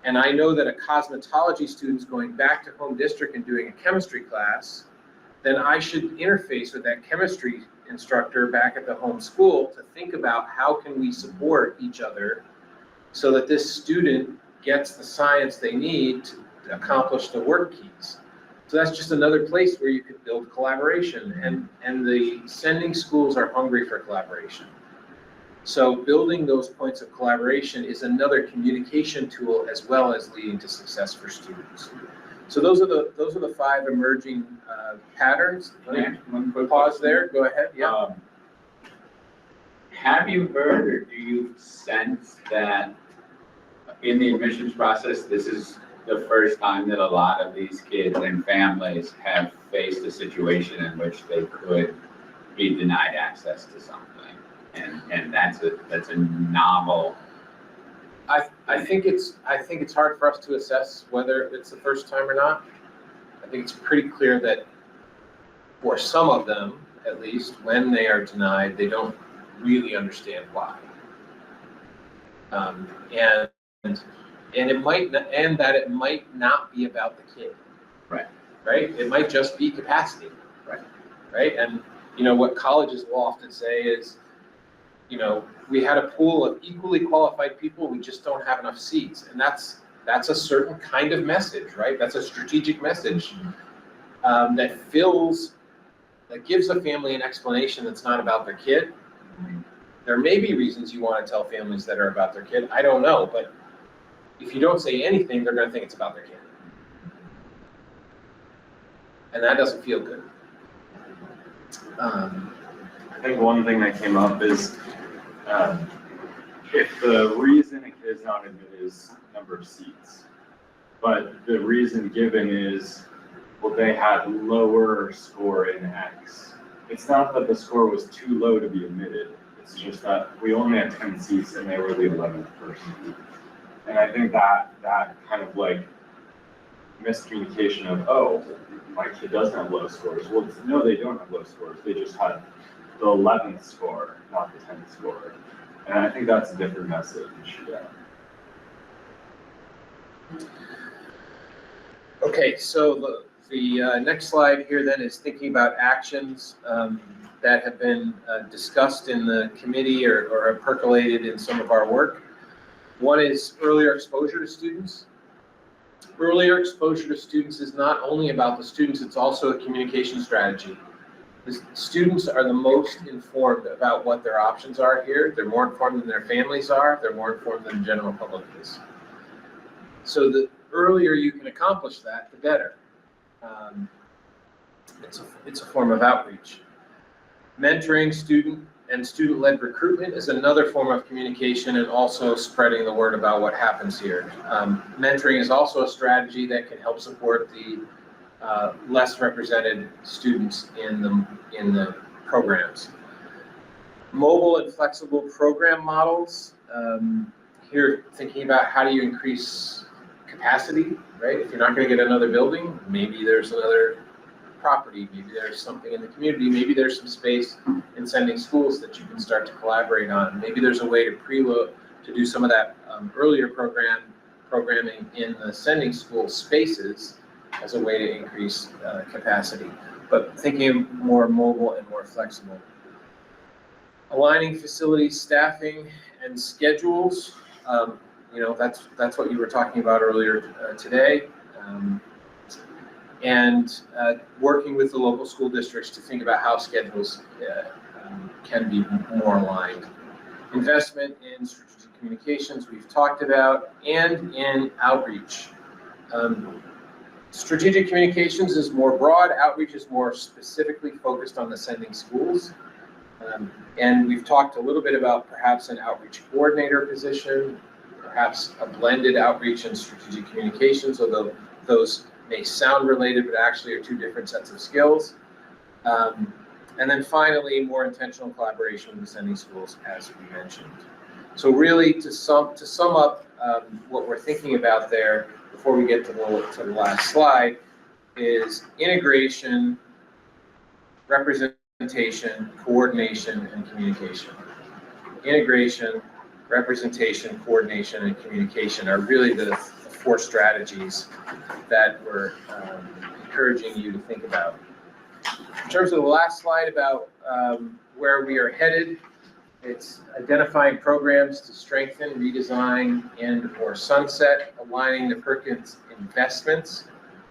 and I know that a cosmetology student is going back to home district and doing a chemistry class, then I should interface with that chemistry instructor back at the home school to think about how can we support each other so that this student gets the science they need to accomplish the work keys. So that's just another place where you could build collaboration, and the sending schools are hungry for collaboration. So building those points of collaboration is another communication tool as well as leading to success for students. So those are the 5 emerging patterns. One quick Pause there. Go ahead. Yeah. Have you heard or do you sense that in the admissions process, this is the first time that a lot of these kids and families have faced a situation in which they could be denied access to something, and that's a novel. I think it's hard for us to assess whether it's the first time or not. I think it's pretty clear that for some of them, at least, when they are denied, they don't really understand why. And it might not be about the kid. Right. Right? It might just be capacity. Right. Right? And what colleges will often say is, we had a pool of equally qualified people, we just don't have enough seats. And that's a certain kind of message, right? That's a strategic message that gives a family an explanation that's not about their kid. There may be reasons you want to tell families that are about their kid. I don't know, but if you don't say anything, they're going to think it's about their kid. And that doesn't feel good. I think one thing that came up is if the reason a kid is not admitted is number of seats, but the reason given is, well, they had lower score in X. It's not that the score was too low to be admitted. It's just that we only had 10 seats and they were the 11th person. And I think that kind of miscommunication of, oh, my kid doesn't have low scores. Well, no, they don't have low scores. They just had the 11th score, not the 10th score. And I think that's a different message. Yeah. Okay, so the next slide here then is thinking about actions that have been discussed in the committee or have percolated in some of our work. One is earlier exposure to students. Earlier exposure to students is not only about the students, it's also a communication strategy. The students are the most informed about what their options are here. They're more informed than their families are. They're more informed than the general public is. So the earlier you can accomplish that, the better. It's a form of outreach. Mentoring student and student-led recruitment is another form of communication and also spreading the word about what happens here. Mentoring is also a strategy that can help support the less represented students in the programs. Mobile and flexible program models. Here, thinking about how do you increase capacity, right? If you're not going to get another building, maybe there's another property, maybe there's something in the community, maybe there's some space in sending schools that you can start to collaborate on. Maybe there's a way to preload, to do some of that earlier programming in the sending school spaces as a way to increase capacity. But thinking more mobile and more flexible. Aligning facilities, staffing, and schedules. That's what you were talking about earlier today. And working with the local school districts to think about how schedules can be more aligned. Investment in strategic communications we've talked about, and in outreach. Strategic communications is more broad, outreach is more specifically focused on the sending schools. And we've talked a little bit about perhaps an outreach coordinator position, perhaps a blended outreach and strategic communications, although those may sound related, but actually are two different sets of skills. And then finally, more intentional collaboration with the sending schools, as we mentioned. So really, to sum up what we're thinking about there, before we get to the last slide, is integration, representation, coordination, and communication. Integration, representation, coordination, and communication are really the four strategies that we're encouraging you to think about. In terms of the last slide about where we are headed, it's identifying programs to strengthen, redesign, and/or sunset, aligning the Perkins investments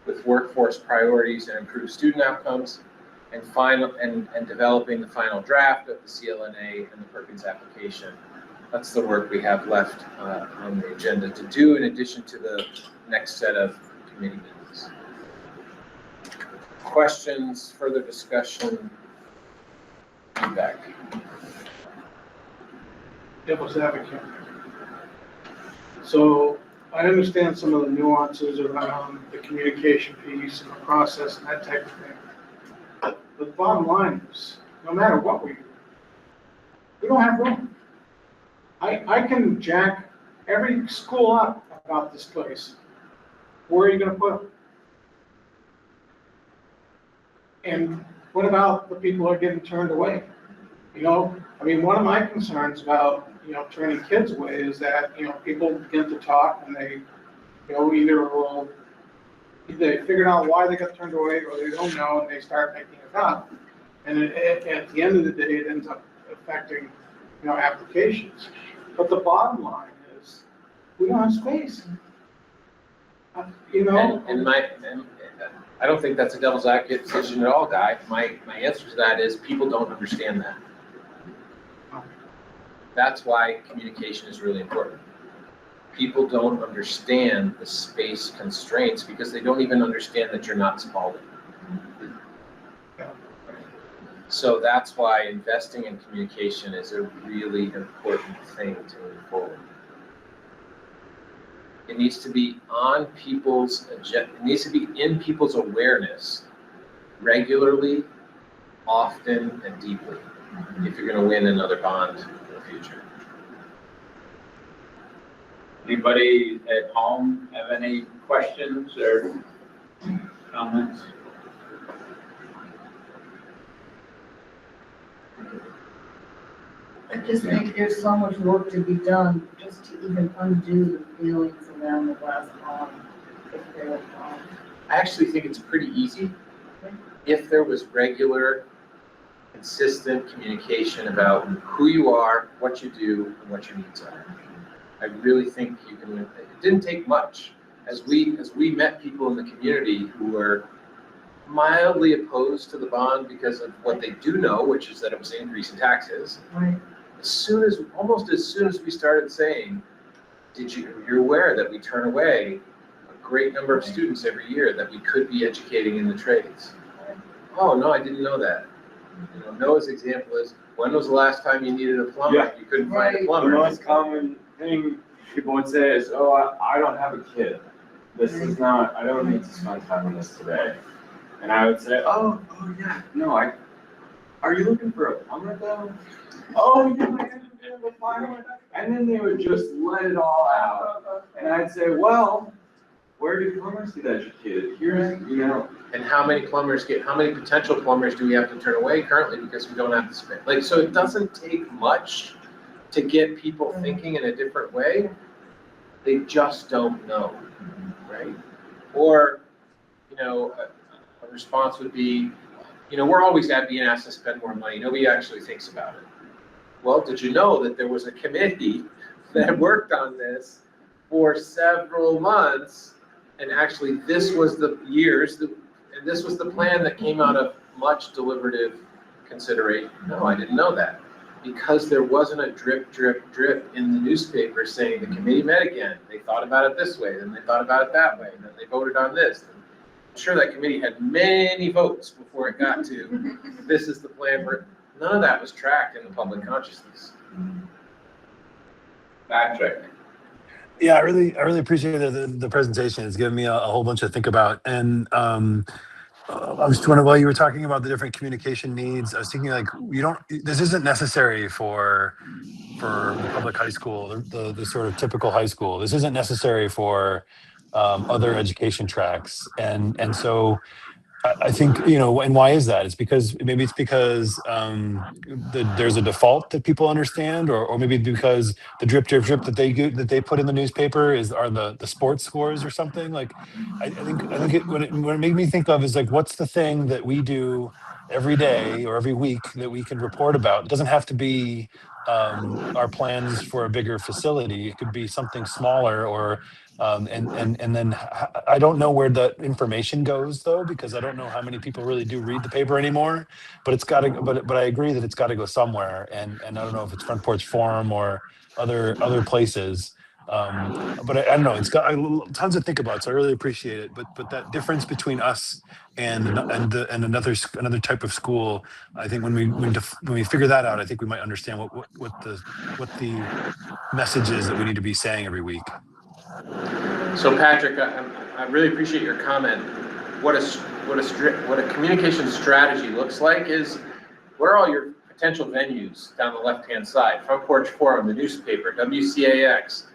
with workforce priorities and improve student outcomes, and developing the final draft of the CLNA and the Perkins application. That's the work we have left on the agenda to do, in addition to the next set of committee meetings. Questions, further discussion, feedback? Devil's advocate. So I understand some of the nuances around the communication piece and the process and that type of thing. But the bottom line is, no matter what we do, we don't have room. I can jack every school up about this place. Where are you gonna put them? And what about the people who are getting turned away? One of my concerns about, turning kids away is that, people begin to talk and they, either they figured out why they got turned away or they don't know and they start making it up. And at the end of the day, it ends up affecting, applications. But the bottom line is, we don't have space. And I don't think that's a devil's advocate position at all, Guy. My answer to that is people don't understand that. That's why communication is really important. People don't understand the space constraints because they don't even understand that you're not Spalding. So that's why investing in communication is a really important thing to move forward. It needs to be on people's agenda. It needs to be in people's awareness regularly, often, and deeply if you're going to win another bond in the future. Anybody at home have any questions or comments? I just think there's so much work to be done just to even undo the feelings around the glass pond, if they're a pond. I actually think it's pretty easy if there was regular, consistent communication about who you are, what you do, and what your needs are. I really think you can win. It didn't take much. As we met people in the community who were mildly opposed to the bond because of what they do know, which is that it was increasing taxes. Right. Almost as soon as we started saying, you're aware that we turn away a great number of students every year that we could be educating in the trades. Oh, no, I didn't know that. You know, Noah's example is, when was the last time you needed a plumber? Yeah. You couldn't find a The plumber. most common thing people would say is, oh, I don't have a kid. This is not, I don't need to spend time on this today. And I would say, oh yeah, no, are you looking for a plumber though? Oh, yeah, I have a plumber. And then they would just let it all out. And I'd say, well, where do plumbers get educated? Here's, you know. And how many potential plumbers do we have to turn away currently because we don't have the space? Like, so it doesn't take much to get people thinking in a different way. They just don't know, right? Or, you know, a response would be, you know, we're always being asked to spend more money. Nobody actually thinks about it. Well, did you know that there was a committee that worked on this for several months? And actually, this was the and this was the plan that came out of much deliberative consideration. No, I didn't know that. Because there wasn't a drip, drip, drip in the newspaper saying the committee met again. They thought about it this way, then they thought about it that way, and then they voted on this. I'm sure that committee had many votes before it got to this is the plan. None of that was tracked in the public consciousness. Patrick. Yeah, I really appreciate the presentation. It's given me a whole bunch to think about. And I was wondering, while you were talking about the different communication needs, I was thinking like, this isn't necessary for the public high school, the sort of typical high school. This isn't necessary for other education tracks. And so I think, you know, and why is that? It's because there's a default that people understand, or maybe because the drip that they put in the newspaper are the sports scores or something. Like, I think what it made me think of is like, what's the thing that we do every day or every week that we can report about? It doesn't have to be our plans for a bigger facility. It could be something smaller, or and then I don't know where the information goes though, because I don't know how many people really do read the paper anymore. But it's got to. But I agree that it's got to go somewhere, and I don't know if it's Front Porch Forum or other places. But I don't know. It's got tons to think about, so I really appreciate it. But that difference between us and another type of school, I think when we figure that out, I think we might understand what the message is that we need to be saying every week. So Patrick, I really appreciate your comment. What a communication strategy looks like is, where are all your potential venues down the left-hand side? Front Porch Forum, the newspaper, WCAX,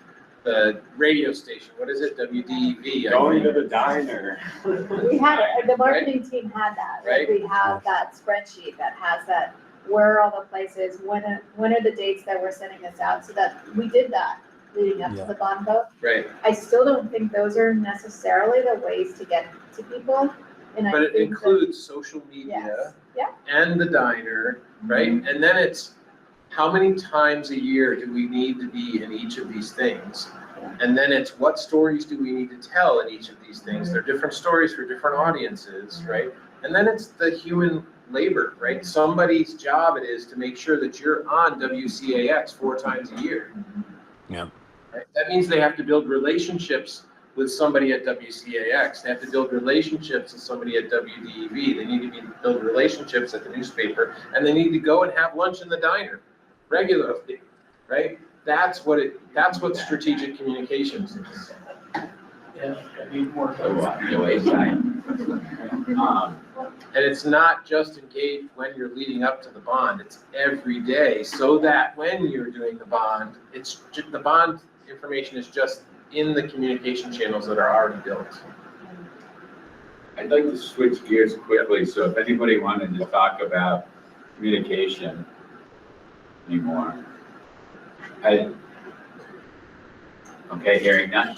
the radio station, what is it, WDEV? Going to the diner. We had, the marketing team had that, like, we have that spreadsheet that has that, where are all the places, when are the dates that we're sending this out, so that we did that leading up to the bond vote. Right. I still don't think those are necessarily the ways to get to people. And But it includes social media and the diner, right? And then it's, how many times a year do we need to be in each of these things? And then it's, what stories do we need to tell in each of these things? They're different stories for different audiences, right? And then it's the human labor, right? Somebody's job it is to make sure that you're on WCAX 4 times a year. Yeah. Right? That means they have to build relationships with somebody at WCAX. They have to build relationships with somebody at WDEV. They need to build relationships at the newspaper, and they need to go and have lunch in the diner regularly, right? That's what strategic communications is. Yeah, I need more. And it's not just engaged when you're leading up to the bond, it's every day, so that when you're doing the bond, the bond information is just in the communication channels that are already built. I'd like to switch gears quickly, so if anybody wanted to talk about communication anymore. Okay, hearing none.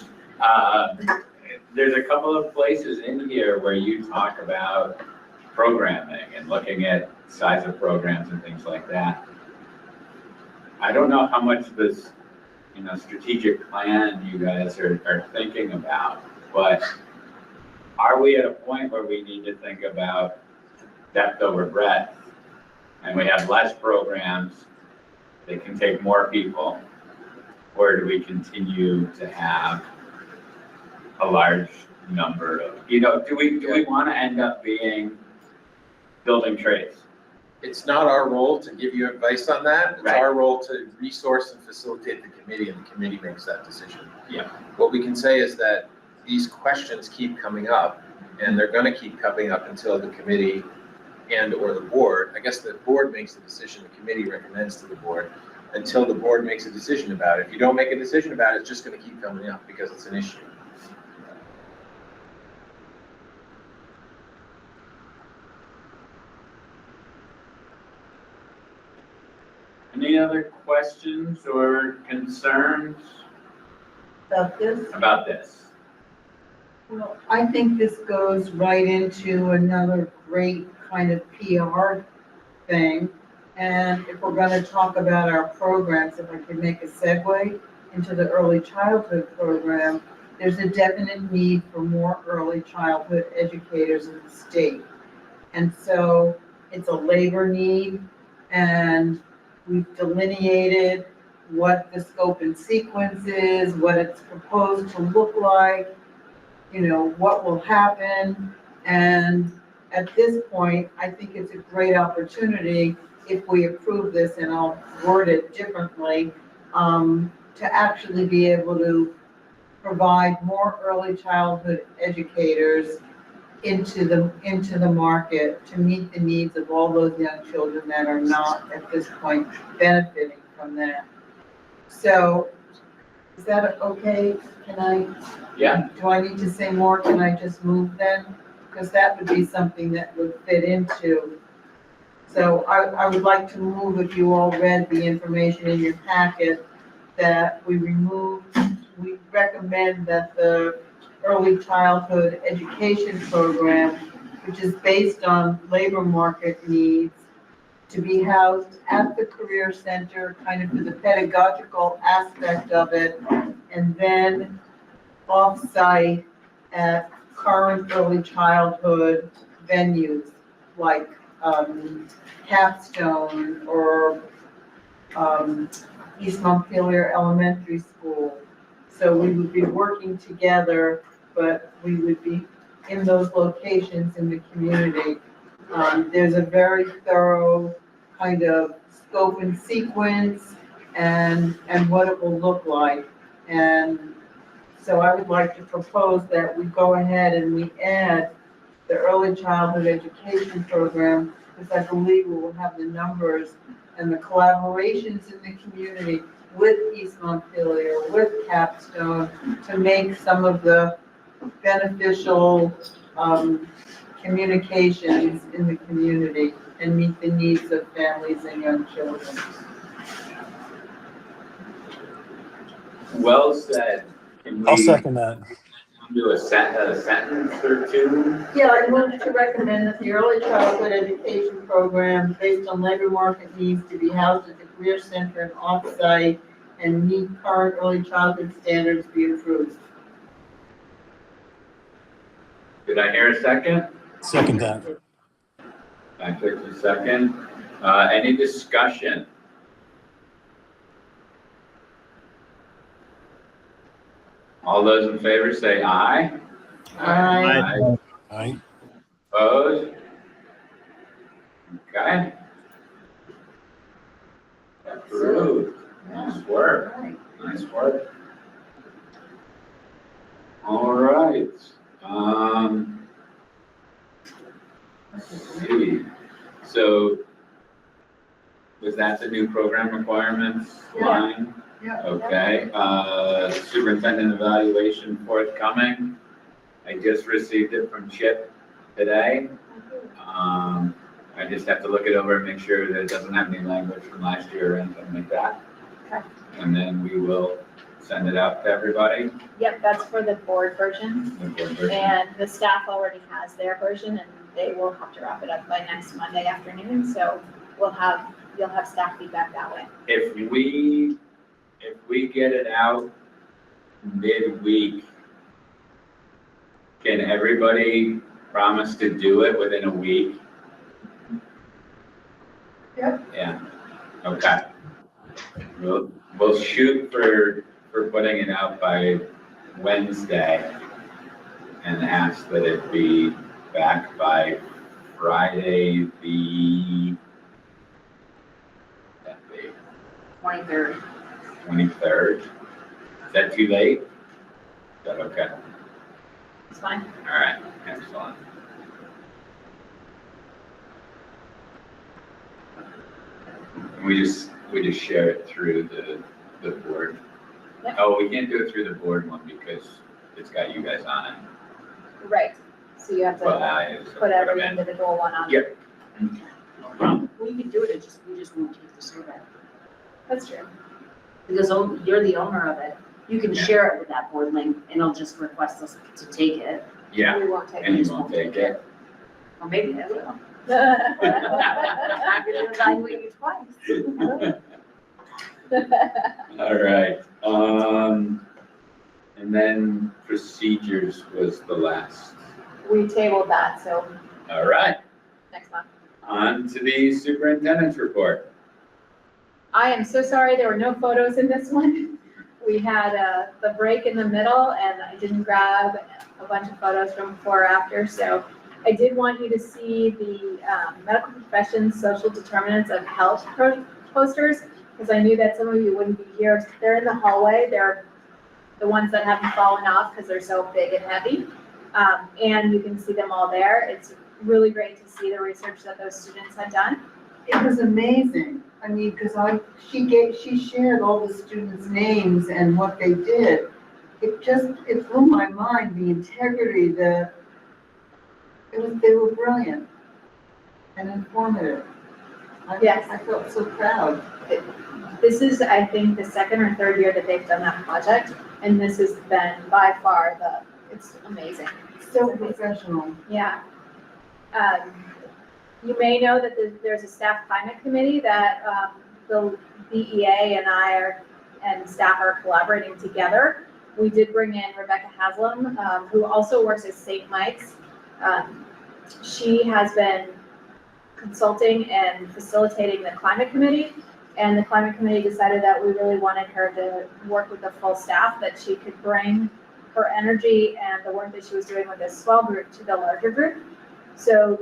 There's a couple of places in here where you talk about programming and looking at size of programs and things like that. I don't know how much this, strategic plan you guys are thinking about, but are we at a point where we need to think about depth over breadth, and we have less programs that can take more people, or do we continue to have a large number of, do we want to end up being building trades? it's not our role to give you advice on that. It's Right. our role to resource and facilitate the committee, and the committee makes that decision. Yeah. What we can say is that these questions keep coming up, and they're gonna keep coming up until the committee and or the board, I guess the board makes the decision, the committee recommends to the board, until the board makes a decision about it. If you don't make a decision about it, it's just gonna keep coming up because it's an issue. Any other questions or concerns About this? about this? Well, I think this goes right into another great kind of PR thing. And if we're gonna talk about our programs, if I could make a segue into the early childhood program, there's a definite need for more early childhood educators in the state. And so it's a labor need, and we've delineated what the scope and sequence is, what it's proposed to look like, you know, what will happen. And at this point, I think it's a great opportunity, if we approve this, and I'll word it differently, to actually be able to provide more early childhood educators into the market to meet the needs of all those young children that are not at this point benefiting from that. So, is that okay? Can I? Yeah. Do I need to say more? Can I just move then? Because that would be something that would fit into. So I would like to move, if you all read the information in your packet, that we recommend that the early childhood education program, which is based on labor market needs, to be housed at the Career Center, kind of for the pedagogical aspect of it, and then off-site at current early childhood venues like Capstone or East Montpelier Elementary School. So we would be working together, but we would be in those locations in the community. There's a very thorough kind of scope and sequence and what it will look like. And so I would like to propose that we go ahead and we add the early childhood education program, because I believe we will have the numbers and the collaborations in the community with East Montpelier, with Capstone, to make some of the beneficial communications in the community and meet the needs of families and young children. Well said. Can I'll we second that. do a sentence or two? Yeah, I move to recommend that the early childhood education program, based on labor market needs, to be housed at the Career Center and off-site and meet current early childhood standards, be approved. Did I hear a second? Second that. Patrick, a second. Any discussion? All those in favor say aye. Aye. Aye. Opposed? Okay. Approved. Nice work. Nice work. All right. Let's see. So was that the new program requirements line? Yeah. Okay, superintendent evaluation forthcoming. I just received it from Chip today. I just have to look it over and make sure that it doesn't have any language from last year or anything like that. Okay. And then we will send it out to everybody. Yep, that's for the board version. The board version. And the staff already has their version, and they will have to wrap it up by next Monday afternoon, so you'll have staff feedback that way. If we get it out midweek, can everybody promise to do it within a week? Yep. Yeah, okay. We'll shoot for putting it out by Wednesday and ask that it be back by Friday the 23rd. 23rd. Is that too late? Is that okay? It's fine. All right, excellent. And we just share it through the board. Yep. Oh, we can't do it through the board one because it's got you guys on it. Right. So you have to Well, I put every individual one on. Yep. We can do it, we just won't take the survey. That's true. Because you're the owner of it. You can share it with that board link and it'll just request us to take it. Yeah, We won't take it. and you won't take it. Or maybe I will. I'm gonna evaluate you twice. All right, and then procedures was the last. We tabled that, so All right, next month. on to the superintendent's report. I am so sorry, there were no photos in this one. We had the break in the middle and I didn't grab a bunch of photos from before or after, so I did want you to see the medical professions, social determinants of health posters, because I knew that some of you wouldn't be here. They're in the hallway. They're the ones that haven't fallen off because they're so big and heavy. And you can see them all there. It's really great to see the research that those students had done. It was amazing. I mean, because she shared all the students' names and what they did. It blew my mind, the integrity, they were brilliant and informative. Yes. I felt so proud. This is, I think, the second or third year that they've done that project, and this has been by far it's amazing. So professional. Yeah. You may know that there's a staff climate committee that the BEA and staff are collaborating together. We did bring in Rebecca Haslam, who also works at St. Mike's. She has been consulting and facilitating the climate committee, and the climate committee decided that we really wanted her to work with the full staff, that she could bring her energy and the work that she was doing with this small group to the larger group. So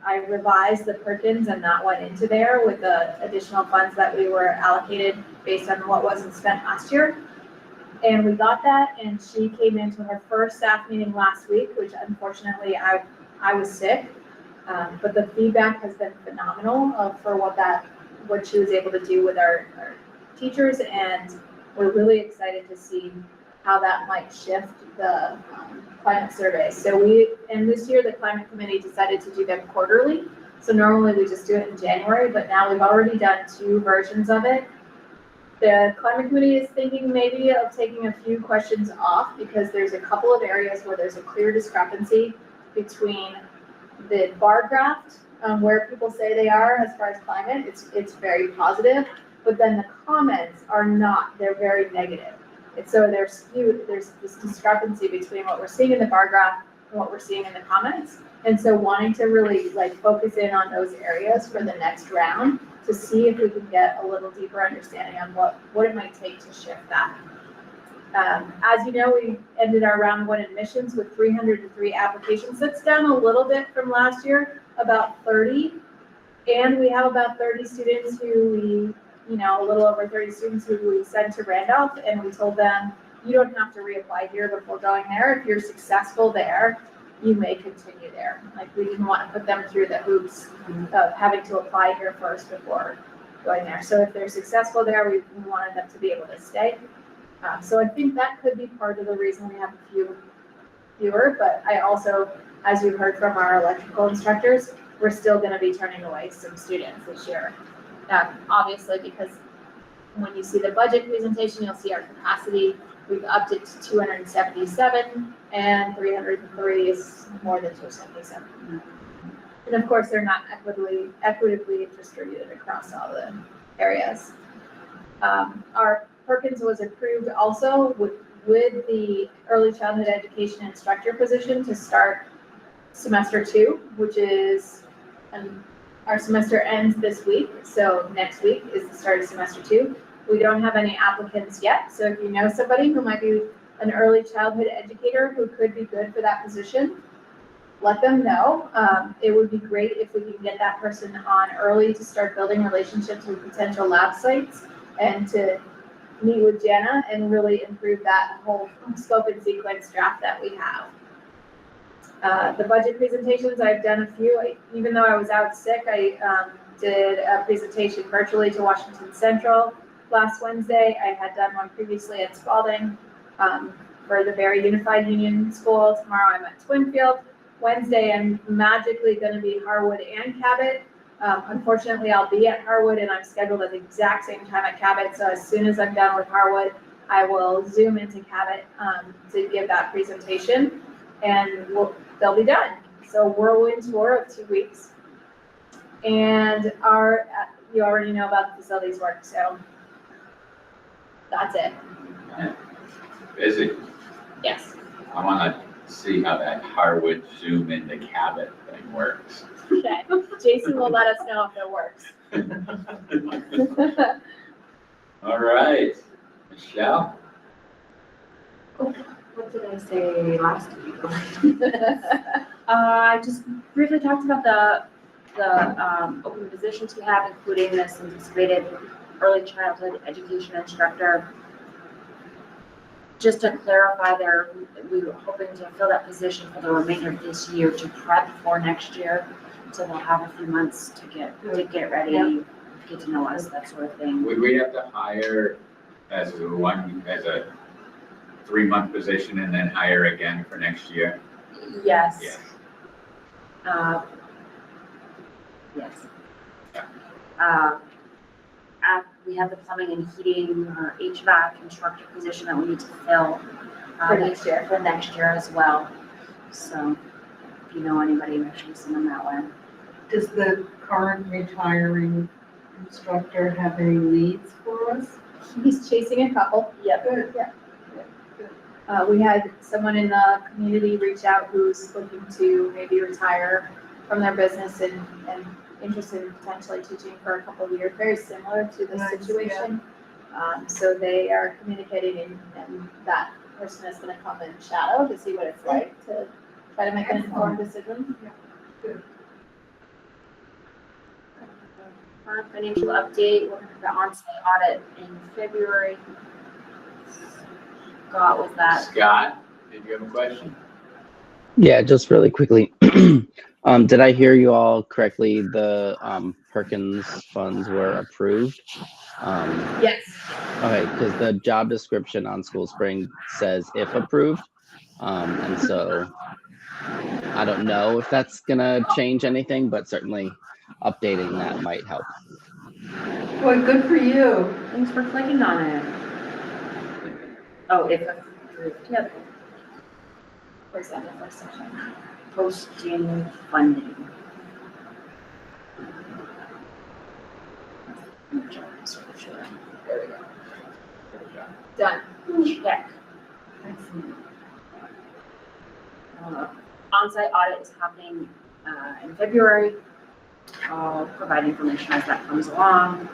I revised the Perkins and that went into there with the additional funds that we were allocated based on what wasn't spent last year. And we got that, and she came into her first staff meeting last week, which unfortunately I was sick. But the feedback has been phenomenal for what she was able to do with our teachers, and we're really excited to see how that might shift the climate survey. So this year the climate committee decided to do them quarterly. So normally we just do it in January, but now we've already done 2 versions of it. The climate committee is thinking maybe of taking a few questions off because there's a couple of areas where there's a clear discrepancy between the bar graph, where people say they are as far as climate, it's very positive, but then the comments are not, they're very negative. And so they're skewed, there's this discrepancy between what we're seeing in the bar graph and what we're seeing in the comments. And so wanting to really focus in on those areas for the next round to see if we can get a little deeper understanding on what it might take to shift that. As you know, we ended our round 1 admissions with 303 applications. That's down a little bit from last year, about 30. And we have about 30 students who a little over 30 students who we sent to Randolph, and we told them, you don't have to reapply here before going there. If you're successful there, you may continue there. We didn't want to put them through the hoops of having to apply here first before going there. So if they're successful there, we wanted them to be able to stay. So I think that could be part of the reason we have a few fewer, but I also, as you heard from our electrical instructors, we're still going to be turning away some students this year. Obviously, because when you see the budget presentation, you'll see our capacity. We've upped it to 277, and 303 is more than 277. And of course, they're not equitably distributed across all the areas. Our Perkins was approved also with the early childhood education instructor position to start semester 2, which is our semester ends this week, so next week is the start of semester 2. We don't have any applicants yet, so if you know somebody who might be an early childhood educator who could be good for that position, let them know. It would be great if we can get that person on early to start building relationships with potential lab sites and to meet with Jenna and really improve that whole scope and sequence draft that we have. The budget presentations, I've done a few. Even though I was out sick, I did a presentation virtually to Washington Central last Wednesday. I had done one previously at Spalding for the Barry Unified Union School. Tomorrow I'm at Twinfield. Wednesday, I'm magically going to be Harwood and Cabot. Unfortunately, I'll be at Harwood and I'm scheduled at the exact same time at Cabot. So as soon as I'm done with Harwood, I will zoom into Cabot to give that presentation, and they'll be done. So whirlwind tour of 2 weeks. And you already know about the facilities work, so that's it. Busy. Yes. I want to see how that Harwood zoom into Cabot thing works. Okay. Jason will let us know if it works. All right, Michelle. What did I say last week? I just briefly talked about the open positions we have, including this anticipated early childhood education instructor. Just to clarify there, we were hoping to fill that position for the remainder of this year to prep for next year. So they'll have a few months to get ready, get to know us, that sort of thing. Would we have to hire as a 3-month position and then hire again for next year? Yes. Yes. Yes. We have the plumbing and heating or HVAC instructor position that we need to fill For next year. For next year as well. So if you know anybody, make sure you send them that way. Does the current retiring instructor have any leads for us? He's chasing a couple. Yep. Good. Yeah. We had someone in the community reach out who's looking to maybe retire from their business and interested in potentially teaching for a couple of years, very similar to this situation. So they are communicating, and that person is going to come and shadow to see what it's like to try to make an informed decision. Good. Financial update, we're going to have the on-site audit in February. Scott, was that? Scott, did you have a question? Yeah, just really quickly. Did I hear you all correctly? The Perkins funds were approved? Yes. Okay, because the job description on School Spring says if approved. And so I don't know if that's gonna change anything, but certainly updating that might help. Boy, good for you. Thanks for clicking on it. Oh, if approved, yep. Where's that in the first section? Posting funding. There we go. Done. Check. Excellent. On-site audit is happening in February. I'll provide information as that comes along.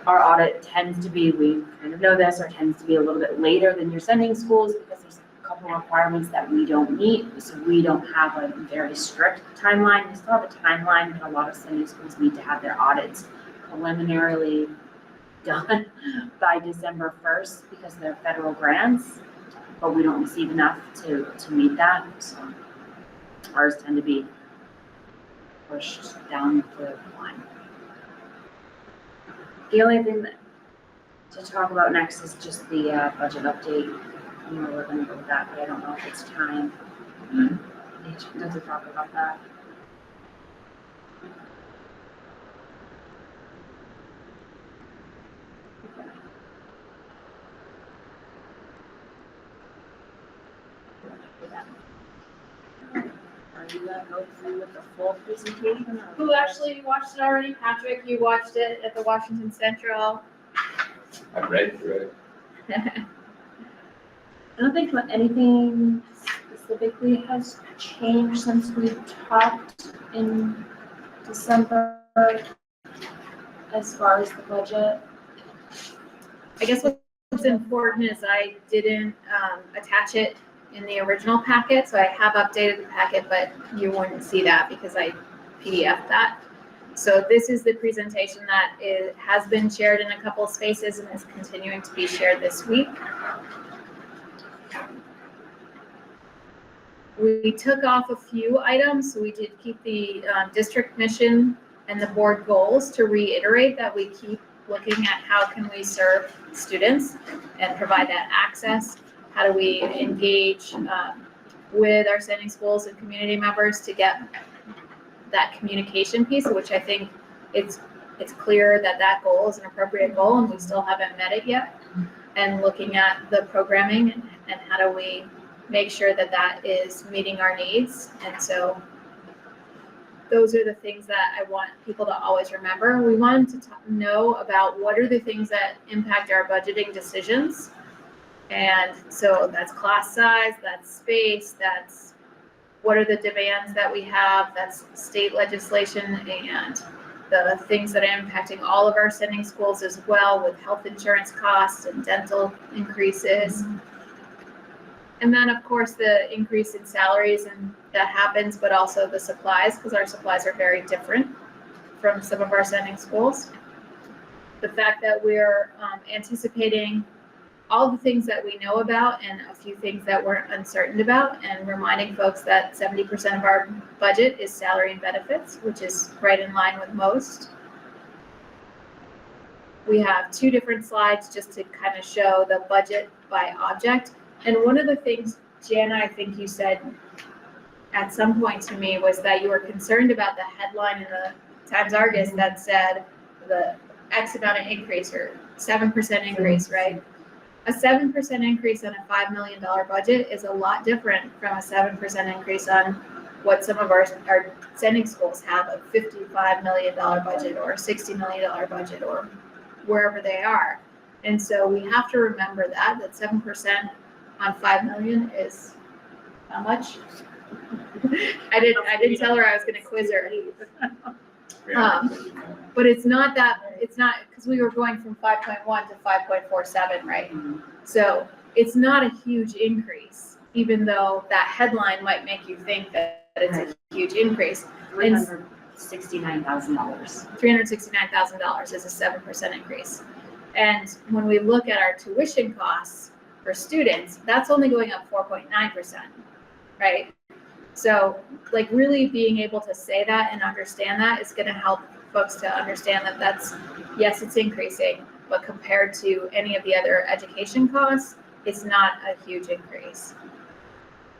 Our audit tends to be, we kind of know this, or tends to be a little bit later than your sending schools because there's a couple requirements that we don't meet. So we don't have a very strict timeline. We still have a timeline, but a lot of sending schools need to have their audits preliminarily done by December 1st because they're federal grants, but we don't receive enough to meet that. So ours tend to be pushed down the line. The only thing to talk about next is just the budget update. I know we're going to go with that, but I don't know if it's time to talk about that. Are you going to go through with the full presentation? Who actually watched it already? Patrick, you watched it at the Washington Central. I read through it. I don't think anything specifically has changed since we talked in December as far as the budget. I guess what's important is I didn't attach it in the original packet, so I have updated the packet, but you wouldn't see that because I PDF'd that. So this is the presentation that has been shared in a couple of spaces and is continuing to be shared this week. We took off a few items. So we did keep the district mission and the board goals to reiterate that we keep looking at how can we serve students and provide that access. How do we engage with our sending schools and community members to get that communication piece, which I think it's clear that that goal is an appropriate goal and we still haven't met it yet. And looking at the programming and how do we make sure that that is meeting our needs. And so those are the things that I want people to always remember. We want them to know about what are the things that impact our budgeting decisions. And so that's class size, that's space, that's what are the demands that we have, that's state legislation and the things that are impacting all of our sending schools as well with health insurance costs and dental increases. And then of course the increase in salaries and that happens, but also the supplies, because our supplies are very different from some of our sending schools. The fact that we're anticipating all the things that we know about and a few things that we're uncertain about, and reminding folks that 70% of our budget is salary and benefits, which is right in line with most. We have two different slides just to kind of show the budget by object. And one of the things, Jana, I think you said at some point to me was that you were concerned about the headline in the Times-Argus that said the X amount of increase or 7% increase, right? A 7% increase on a $5 million budget is a lot different from a 7% increase on what some of our sending schools have, a $55 million budget or a $60 million budget or wherever they are. And so we have to remember that 7% on 5 million is how much? I didn't tell her I was going to quiz her. But it's not, because we were going from 5.1 to 5.47, right? So it's not a huge increase, even though that headline might make you think that it's a huge increase. $369,000. $369,000 is a 7% increase. And when we look at our tuition costs for students, that's only going up 4.9%, right? So like really being able to say that and understand that is going to help folks to understand that that's, yes, it's increasing, but compared to any of the other education costs, it's not a huge increase.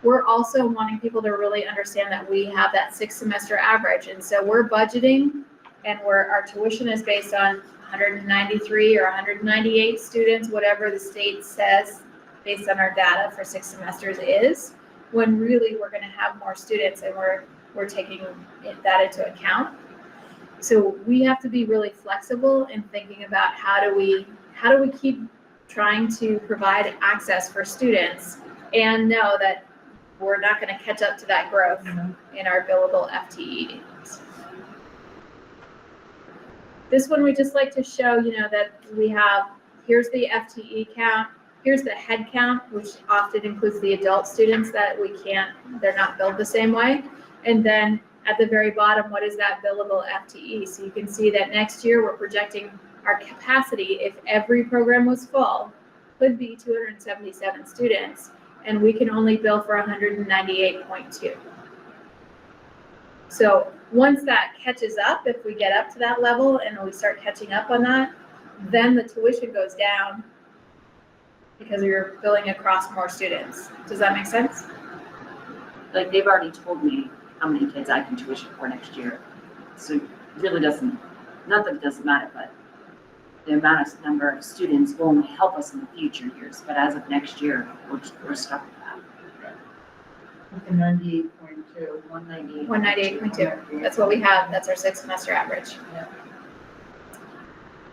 We're also wanting people to really understand that we have that 6-semester average. And so we're budgeting and our tuition is based on 193 or 198 students, whatever the state says based on our data for 6 semesters is, when really we're going to have more students and we're taking that into account. So we have to be really flexible in thinking about how do we keep trying to provide access for students and know that we're not going to catch up to that growth in our billable FTE. This one we just like to show, that we have, here's the FTE count, here's the head count, which often includes the adult students that they're not billed the same way. And then at the very bottom, what is that billable FTE? So you can see that next year we're projecting our capacity, if every program was full, could be 277 students, and we can only bill for 198.2. So once that catches up, if we get up to that level and we start catching up on that, then the tuition goes down because you're billing across more students. Does that make sense? Like they've already told me how many kids I can tuition for next year. So it really doesn't, not that it doesn't matter, but the number of students will only help us in the future years. But as of next year, we're stuck with that. Like a 98.2. 198.2. That's what we have. That's our 6-semester average. Yeah.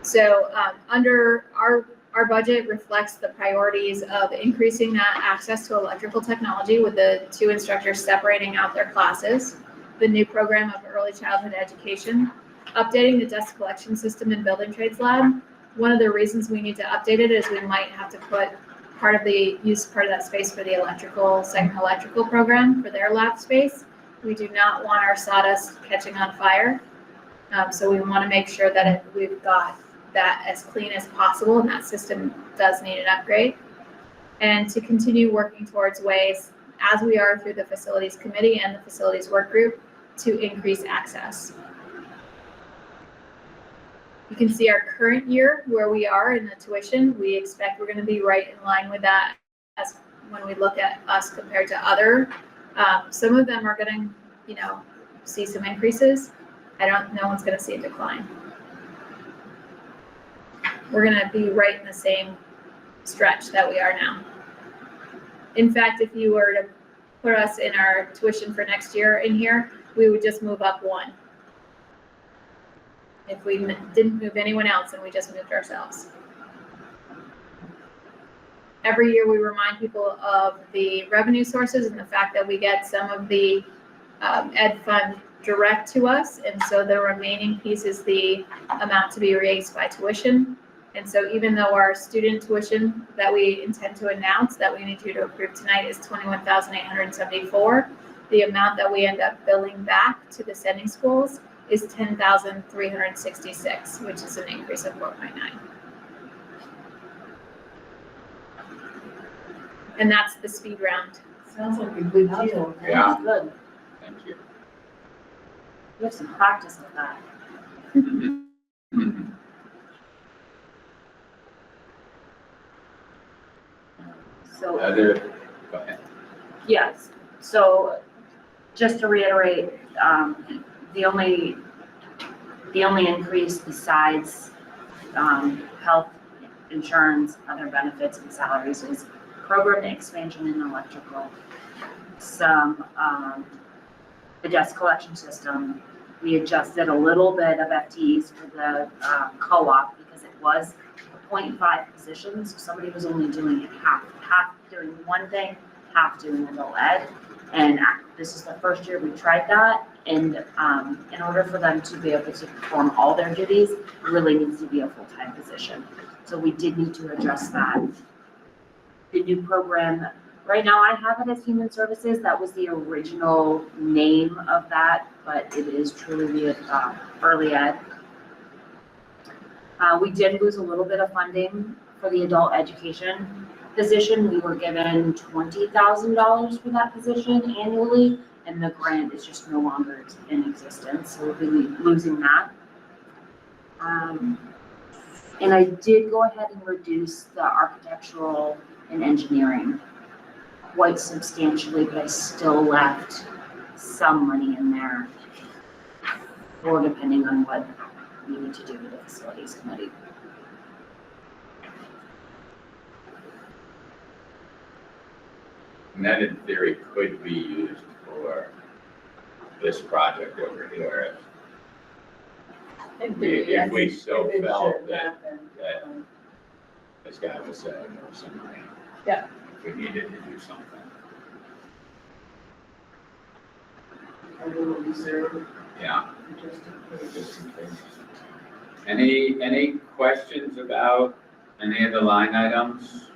So under our budget reflects the priorities of increasing that access to electrical technology with the 2 instructors separating out their classes, the new program of early childhood education, updating the dust collection system in building trades lab. One of the reasons we need to update it is we might have to put part of that space for the second electrical program for their lab space. We do not want our sawdust catching on fire. So we want to make sure that we've got that as clean as possible, and that system does need an upgrade. And to continue working towards ways, as we are through the facilities committee and the facilities work group, to increase access. You can see our current year where we are in the tuition. We expect we're going to be right in line with that as when we look at us compared to other. Some of them are going to, see some increases. No one's going to see a decline. We're going to be right in the same stretch that we are now. In fact, if you were to put us in our tuition for next year in here, we would just move up 1. If we didn't move anyone else and we just moved ourselves. Every year we remind people of the revenue sources and the fact that we get some of the ed fund direct to us. And so the remaining piece is the amount to be raised by tuition. And so even though our student tuition that we intend to announce that we need you to approve tonight is $21,874, the amount that we end up billing back to the sending schools is $10,366, which is an increase of 4.9. And that's the speed round. Sounds like a good deal. Yeah. Good. Thank you. We have some practice with that. So. Go ahead. Yes, so just to reiterate, the only increase besides health insurance, other benefits and salaries is program expansion in electrical. The desk collection system, we adjusted a little bit of FTEs for the co-op because it was a 0.5 position, so somebody was only doing half doing one thing, half doing adult ed. And this is the first year we tried that. And in order for them to be able to perform all their duties, it really needs to be a full-time position. So we did need to address that. The new program, right now I have it as human services. That was the original name of that, but it is truly early ed. We did lose a little bit of funding for the adult education position. We were given $20,000 for that position annually, and the grant is just no longer in existence, so we'll be losing that. And I did go ahead and reduce the architectural and engineering quite substantially, but I still left some money in there, or depending on what we need to do with the facilities committee. And that in theory could be used for this project over here. If we so felt that as Guy was saying, there was some money. Yeah. If we needed to do something. A little reserve. Yeah. Just in case. Any questions about any of the line items?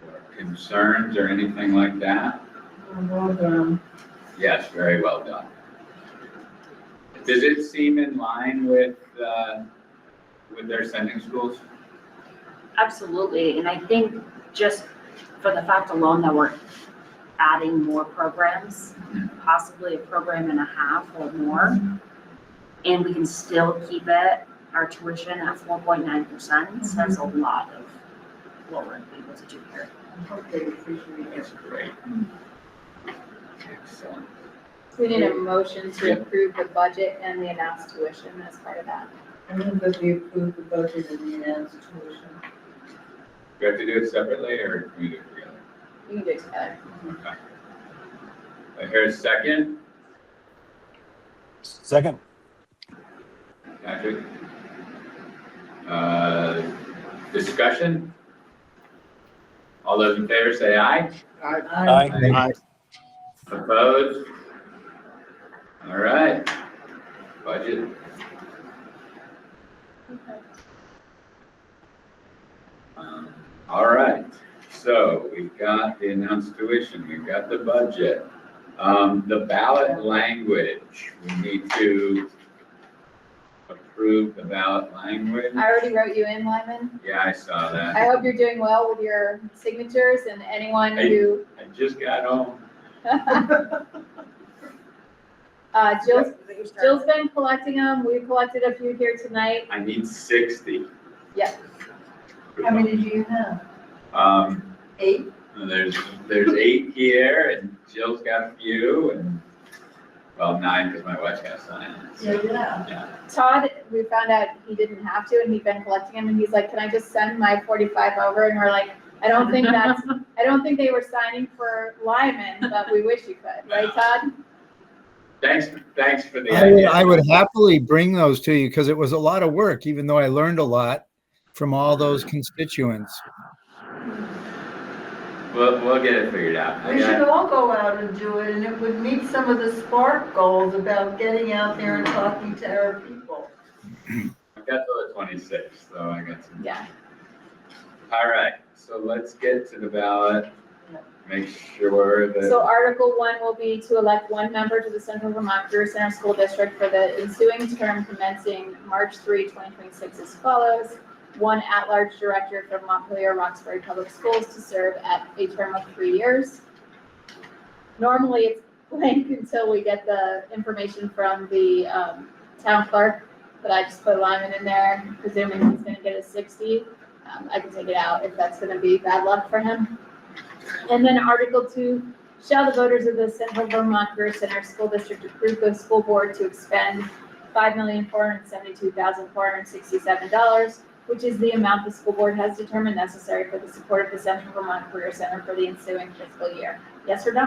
Or concerns or anything like that? Well done. Yes, very well done. Does it seem in line with their sending schools? Absolutely, and I think just for the fact alone that we're adding more programs, possibly a program and a half or more, and we can still keep our tuition at 4.9%, so that's a lot of what we're able to do here. Okay, appreciate it. That's great. Excellent. We need a motion to approve the budget and the announced tuition as part of that. I move that we approve the budget and the announced tuition. Do we have to do it separately or can we do it together? You can do it together. Okay. I hear a second. Second. Patrick. Discussion? All those in favor say aye. Aye. Opposed? All right. Budget. All right. So we've got the announced tuition, we've got the budget. The ballot language, we need to approve the ballot language. I already wrote you in, Lyman. Yeah, I saw that. I hope you're doing well with your signatures and anyone who, I just got home. Jill's been collecting them. We've collected a few here tonight. I need 60. Yeah. How many do you have? 8? There's 8 here, and Jill's got a few, and, well, 9, because my wife got to sign it. Yeah. Todd, we found out he didn't have to, and he'd been collecting them, and he's like, can I just send my 45 over? And we're like, I don't think they were signing for Lyman, but we wish you could, right, Todd? Thanks for the idea. I would happily bring those to you because it was a lot of work, even though I learned a lot from all those constituents. We'll get it figured out. We should all go out and do it, and it would meet some of the SPARK goals about getting out there and talking to our people. I've got till the 26th, so I got some. Yeah. All right, so let's get to the ballot. Make sure that. So Article 1 will be to elect 1 member to the Central Vermont Career Center School District for the ensuing term commencing March 3, 2026 as follows. 1 at-large director from Montpelier Roxbury Public Schools to serve at a term of 3 years. Normally it's blank until we get the information from the town clerk, but I just put Lyman in there, presuming he's going to get a 60. I can take it out if that's going to be bad luck for him. And then Article 2, shall the voters of the Central Vermont Career Center School District approve the school board to expend $5,472,467, which is the amount the school board has determined necessary for the support of the Central Vermont Career Center for the ensuing fiscal year. Yes or no?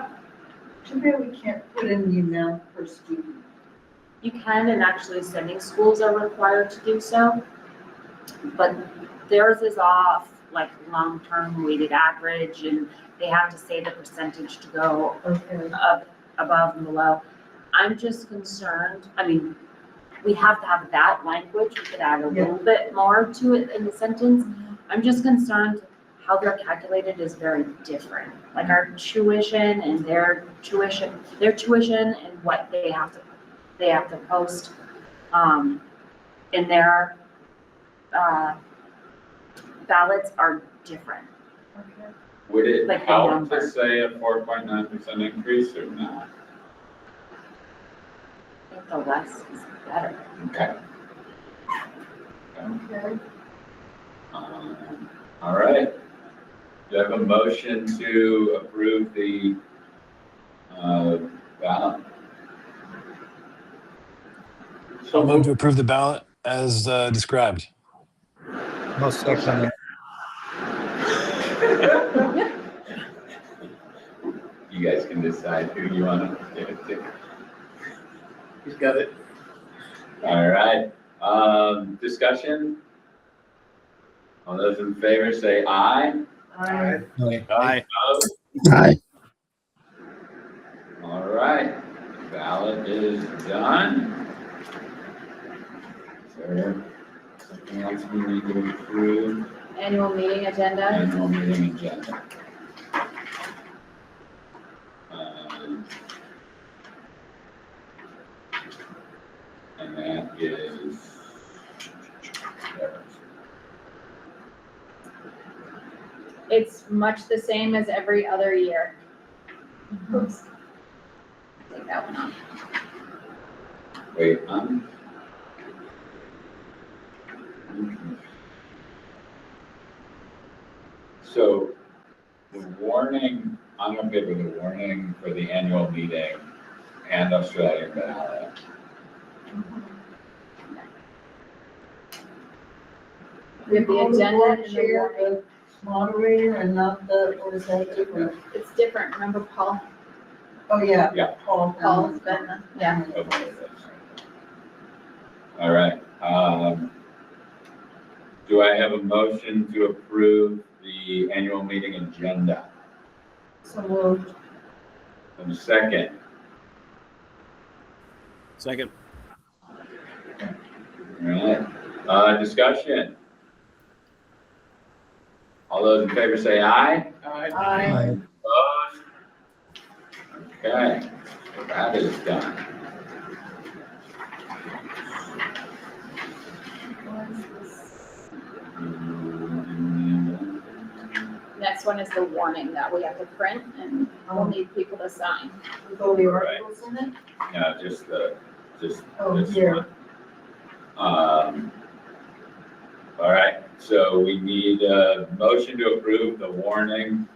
Too bad we can't put in the amount per student. You can, and actually sending schools are required to do so. But theirs is off like long-term weighted average, and they have to say the percentage to go up, above and below. I'm just concerned, I mean, we have to have that language, we could add a little bit more to it in the sentence. I'm just concerned how they're calculated is very different. Like our tuition and their tuition and what they have to post in their ballots are different. Would it Like the help number. to say a 4.9% increase or not? I think the less is better. Okay. All right. Do you have a motion to approve the ballot? I'll move to approve the ballot as described. I'll second it. You guys can decide who you want to give it to. He's got it. All right. Discussion? All those in favor say aye. Aye. Aye. Opposed? Aye. All right. Ballot is done. Is there something else we need to approve? Annual meeting agenda. Annual meeting agenda. And that is. It's much the same as every other year. Oops. Take that one off. Wait, so the warning, I'm okay with the warning for the annual meeting and Australian ballot. We have the agenda and the Chair, warning. the moderator, and not the, or is that different? It's different. Remember Paul? Oh, yeah. Yeah. Paul's been, yeah. Okay. All right. Do I have a motion to approve the annual meeting agenda? So moved. And a second. Second. All right. Discussion. All those in favor say aye. Aye. Opposed? Okay. That is done. Next one is the warning that we have to print and we'll need people to sign. With all the articles in it? No, just this here. one. All right, so we need a motion to approve the warning,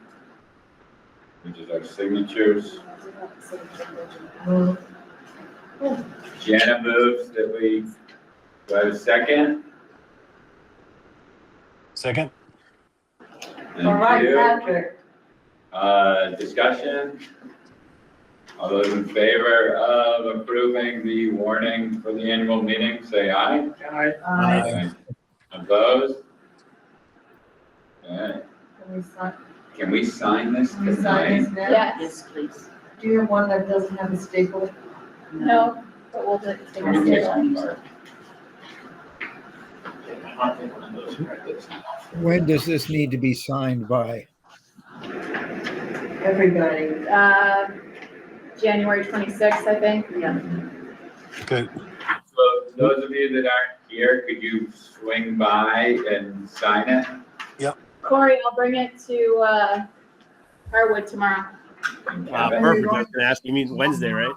which is our signatures. Jana moves that we, do I have a second? Second? Thank All right, you. Patrick. Discussion? All those in favor of approving the warning for the annual meeting, say aye. Aye. Opposed? Okay. Can we sign this Can we sign tonight? this now? Yes, please. Do you have one that doesn't have a staple? no, but we'll just take a staple. When does this need to be signed by? Everybody. January 26th, I think. Yeah. Okay. So those of you that aren't here, could you swing by and sign it? Corey, I'll bring it to, Harwood tomorrow. Kevin? Perfect. I was gonna ask, you mean Wednesday, right?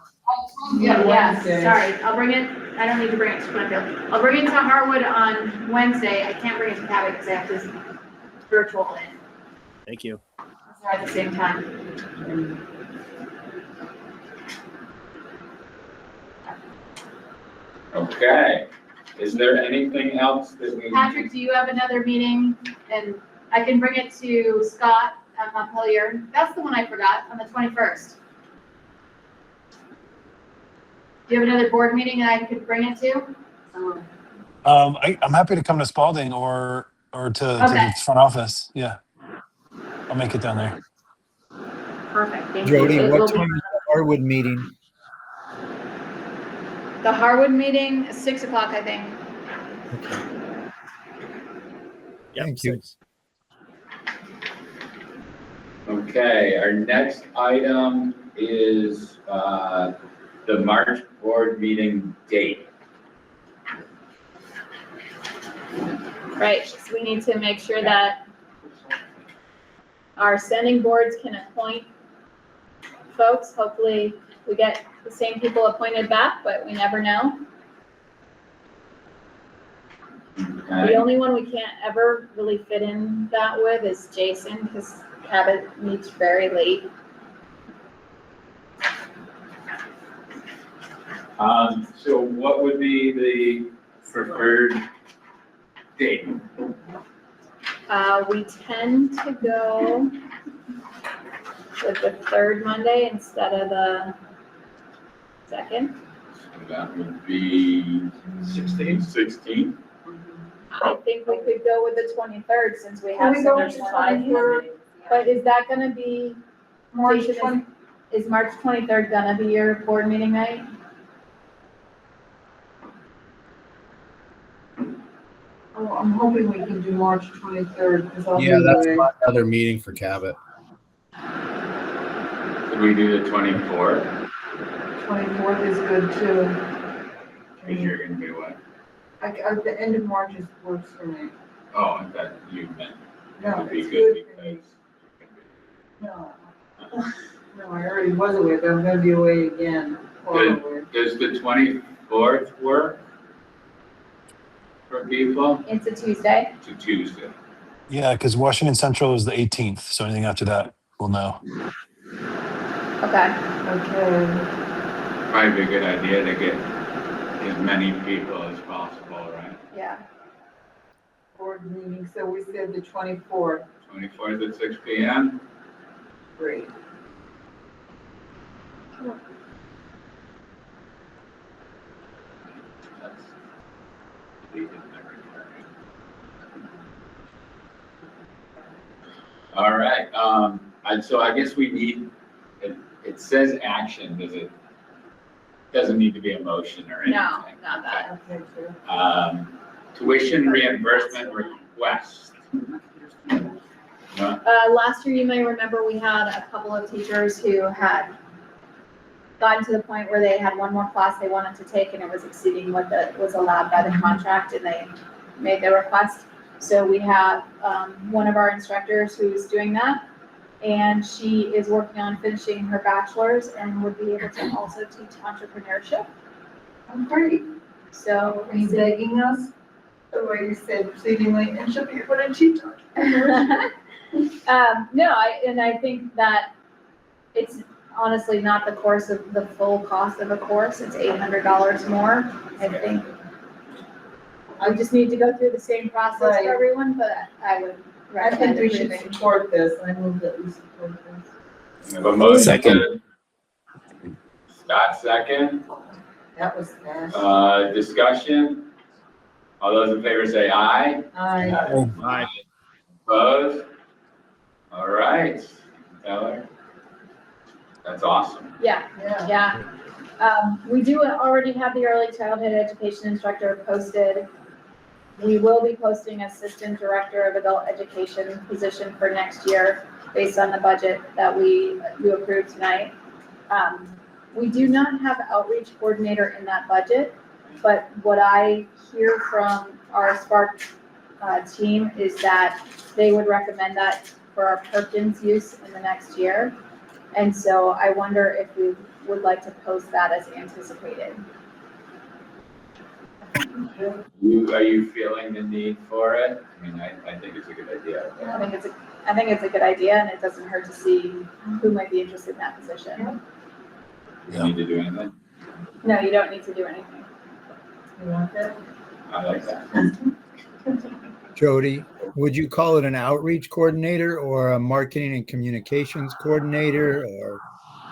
Yeah, Yes, Wednesday. sorry, I'll bring it, I don't need to bring it to Springfield. I'll bring it to Harwood on Wednesday. I can't bring it to Cabot because I have to virtual it. Thank you. At the same time. Okay. Is there anything else that we? Patrick, do you have another meeting? And I can bring it to Scott at Montpelier. That's the one I forgot, on the 21st. Do you have another board meeting that I could bring it to? I'm happy to come to Spalding or to Okay. the front office. Yeah. I'll make it down there. Perfect, thank you. Jody, It what will be- time is the Harwood meeting? The Harwood meeting, 6 o'clock, I think. Yep, Thank you. Okay, our next item is the March board meeting date. Right, so we need to make sure that our sending boards can appoint folks. Hopefully, we get the same people appointed back, but we never know. The Okay. only one we can't ever really fit in that with is Jason, because Cabot meets very late. So what would be the preferred date? We tend to go with the third Monday instead of the second. So that would be 16. I think we could go with the 23rd since we Can have we so go much with the time. 23rd? But is that gonna be, March Jason, 20. is March 23rd gonna be your board meeting night? Oh, I'm hoping we can do March 23rd because I'll be Yeah, that's away. another meeting for Cabot. Could we do the 24th? 24th is good too. Because you're gonna be away. The end of March works for me. Oh, I thought you meant it No, would be it's good good for me. because. No, I already was away, but I'm gonna be away again. Forward. Does the 24th work for people? It's a Tuesday. It's a Tuesday. Yeah, because Washington Central is the 18th. So anything after that, we'll know. Okay. Okay. Probably be a good idea to get as many people as possible, right? Yeah. Board meeting, so we said the 24th. 24th at 6 PM. Great. That's deleted everywhere. All right, so I guess we need, it says action, doesn't need to be a motion or anything. No, not that. Okay, too. Tuition reimbursement request. No? Last year, you may remember we had a couple of teachers who had gotten to the point where they had one more class they wanted to take and it was exceeding what was allowed by the contract, and they made their request. So we have one of our instructors who's doing that, and she is working on finishing her bachelor's and would be able to also teach entrepreneurship. Great. So Are you begging us? The way you said pleadingly, and she'll be able to teach entrepreneurship. no, I think that it's honestly not the course of the full cost of a course. It's $800 more. I think I just need to go through the same process Right. for everyone, but I would I think recommend we should approving. support this. I move that we support this. We have a motion. Second. Scott, second. That was fast. Discussion. All those in favor say aye. Aye. Aye. Opposed? All right, Taylor. That's awesome. Yeah, yeah. We do already have the early childhood education instructor posted. We will be posting assistant director of adult education position for next year based on the budget that you approved tonight. We do not have outreach coordinator in that budget, but what I hear from our Spark team is that they would recommend that for our Perkins use in the next year. And so I wonder if we would like to post that as anticipated. Are you feeling the need for it? I mean, I think it's a good idea. I think it's a good idea, and it doesn't hurt to see who might be interested in that position. You need to do anything? No, you don't need to do anything. You want that? I like that. Jody, would you call it an outreach coordinator or a marketing and communications coordinator, or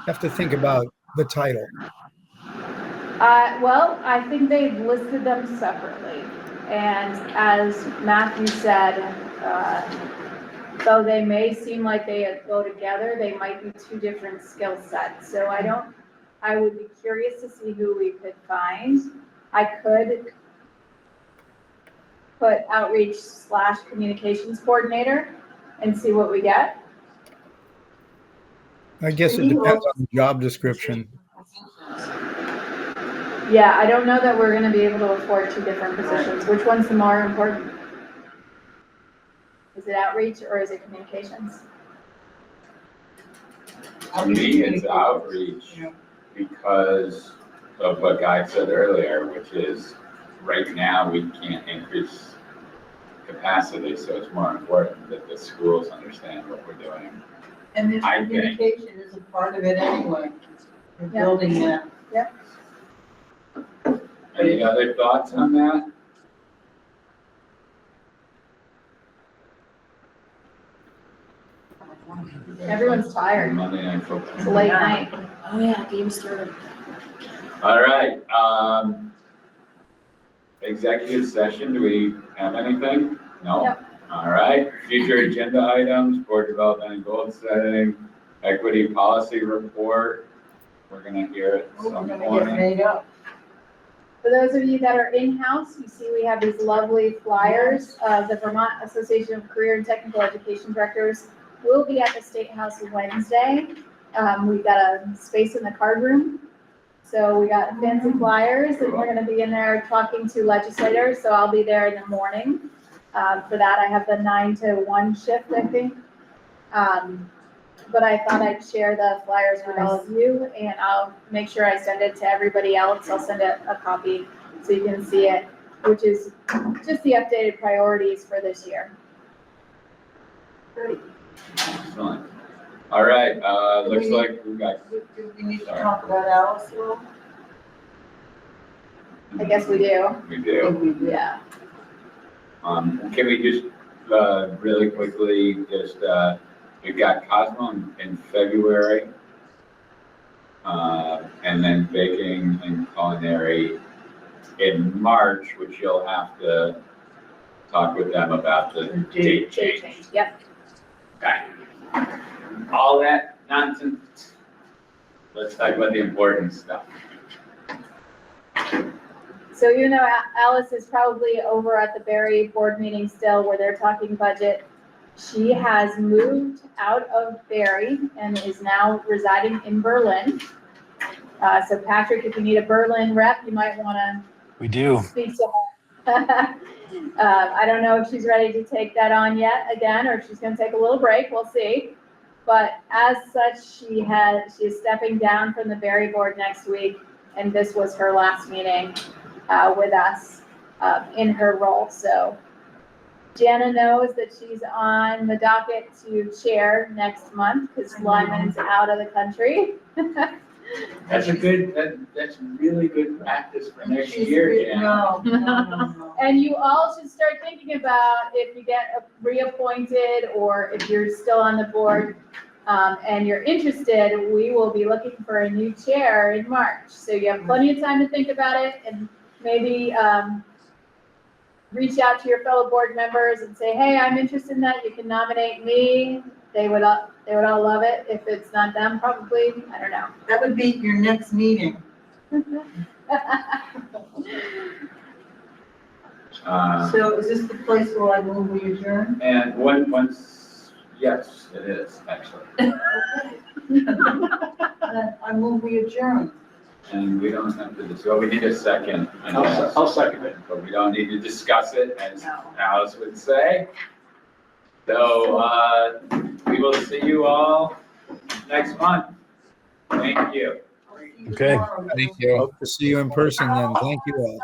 have to think about the title? Well, I think they've listed them separately. And as Matthew said, though they may seem like they go together, they might be two different skill sets. So I would be curious to see who we could find. I could put outreach / communications coordinator and see what we get. I guess it depends on the job description. Yeah, I don't know that we're gonna be able to afford two different positions. Which one's the more important? Is it outreach or is it communications? To me, it's outreach because of what Guy said earlier, which is right now we can't increase capacity, so it's more important that the schools understand what we're doing. And this I think- communication is a part of it anyway. We're Yeah. building that. Yep. Any other thoughts on that? Everyone's tired. Monday night football. It's a late night. Oh yeah, game started. All right, executive session, do we have anything? No? Yep. All right, future agenda items, board development and goal setting, equity policy report. We're gonna hear it at We're some gonna get point. made up. For those of you that are in-house, you see we have these lovely flyers. The Vermont Association of Career and Technical Education Directors will be at the State House Wednesday. We've got a space in the card room. So we got fancy flyers and we're gonna be in there talking to legislators. So I'll be there in the morning. For that, I have the 9 to 1 shift, I think. But I thought I'd share the flyers with all of you, and I'll make sure I send it to everybody else. I'll send a copy so you can see it, which is just the updated priorities for this year. Excellent. All right, looks like we got. Do we need to talk about Alice a little? I guess we do. We do. Yeah. Can we just, really quickly, just, we've got Cosmo in February, and then baking and culinary in March, which you'll have to talk with them about the date change. Yep. Okay. All that nonsense. Let's talk about the important stuff. So you know, Alice is probably over at the Barry board meeting still where they're talking budget. She has moved out of Barry and is now residing in Berlin. So Patrick, if you need a Berlin rep, you might want to We do. speak to her. I don't know if she's ready to take that on yet again, or if she's going to take a little break. We'll see. But as such, she is stepping down from the Berry board next week, and this was her last meeting with us in her role. So Jana knows that she's on the docket to chair next month because Lyman's out of the country. That's that's really good practice for next year, Jan. No. And you all should start thinking about if you get reappointed or if you're still on the board and you're interested, we will be looking for a new chair in March. So you have plenty of time to think about it and maybe reach out to your fellow board members and say, hey, I'm interested in that. You can nominate me. They would all love it. If it's not them, probably, I don't know. That would be your next meeting. So is this the place where I move we adjourn? And once, yes, it is, actually. I move we adjourn. And we don't have to, well, we need a second. I'll second it. But we don't need to discuss it, as Alice would say. So, we will see you all next month. Thank you. Okay. Thank you. Hope to see you in person then. Thank you all.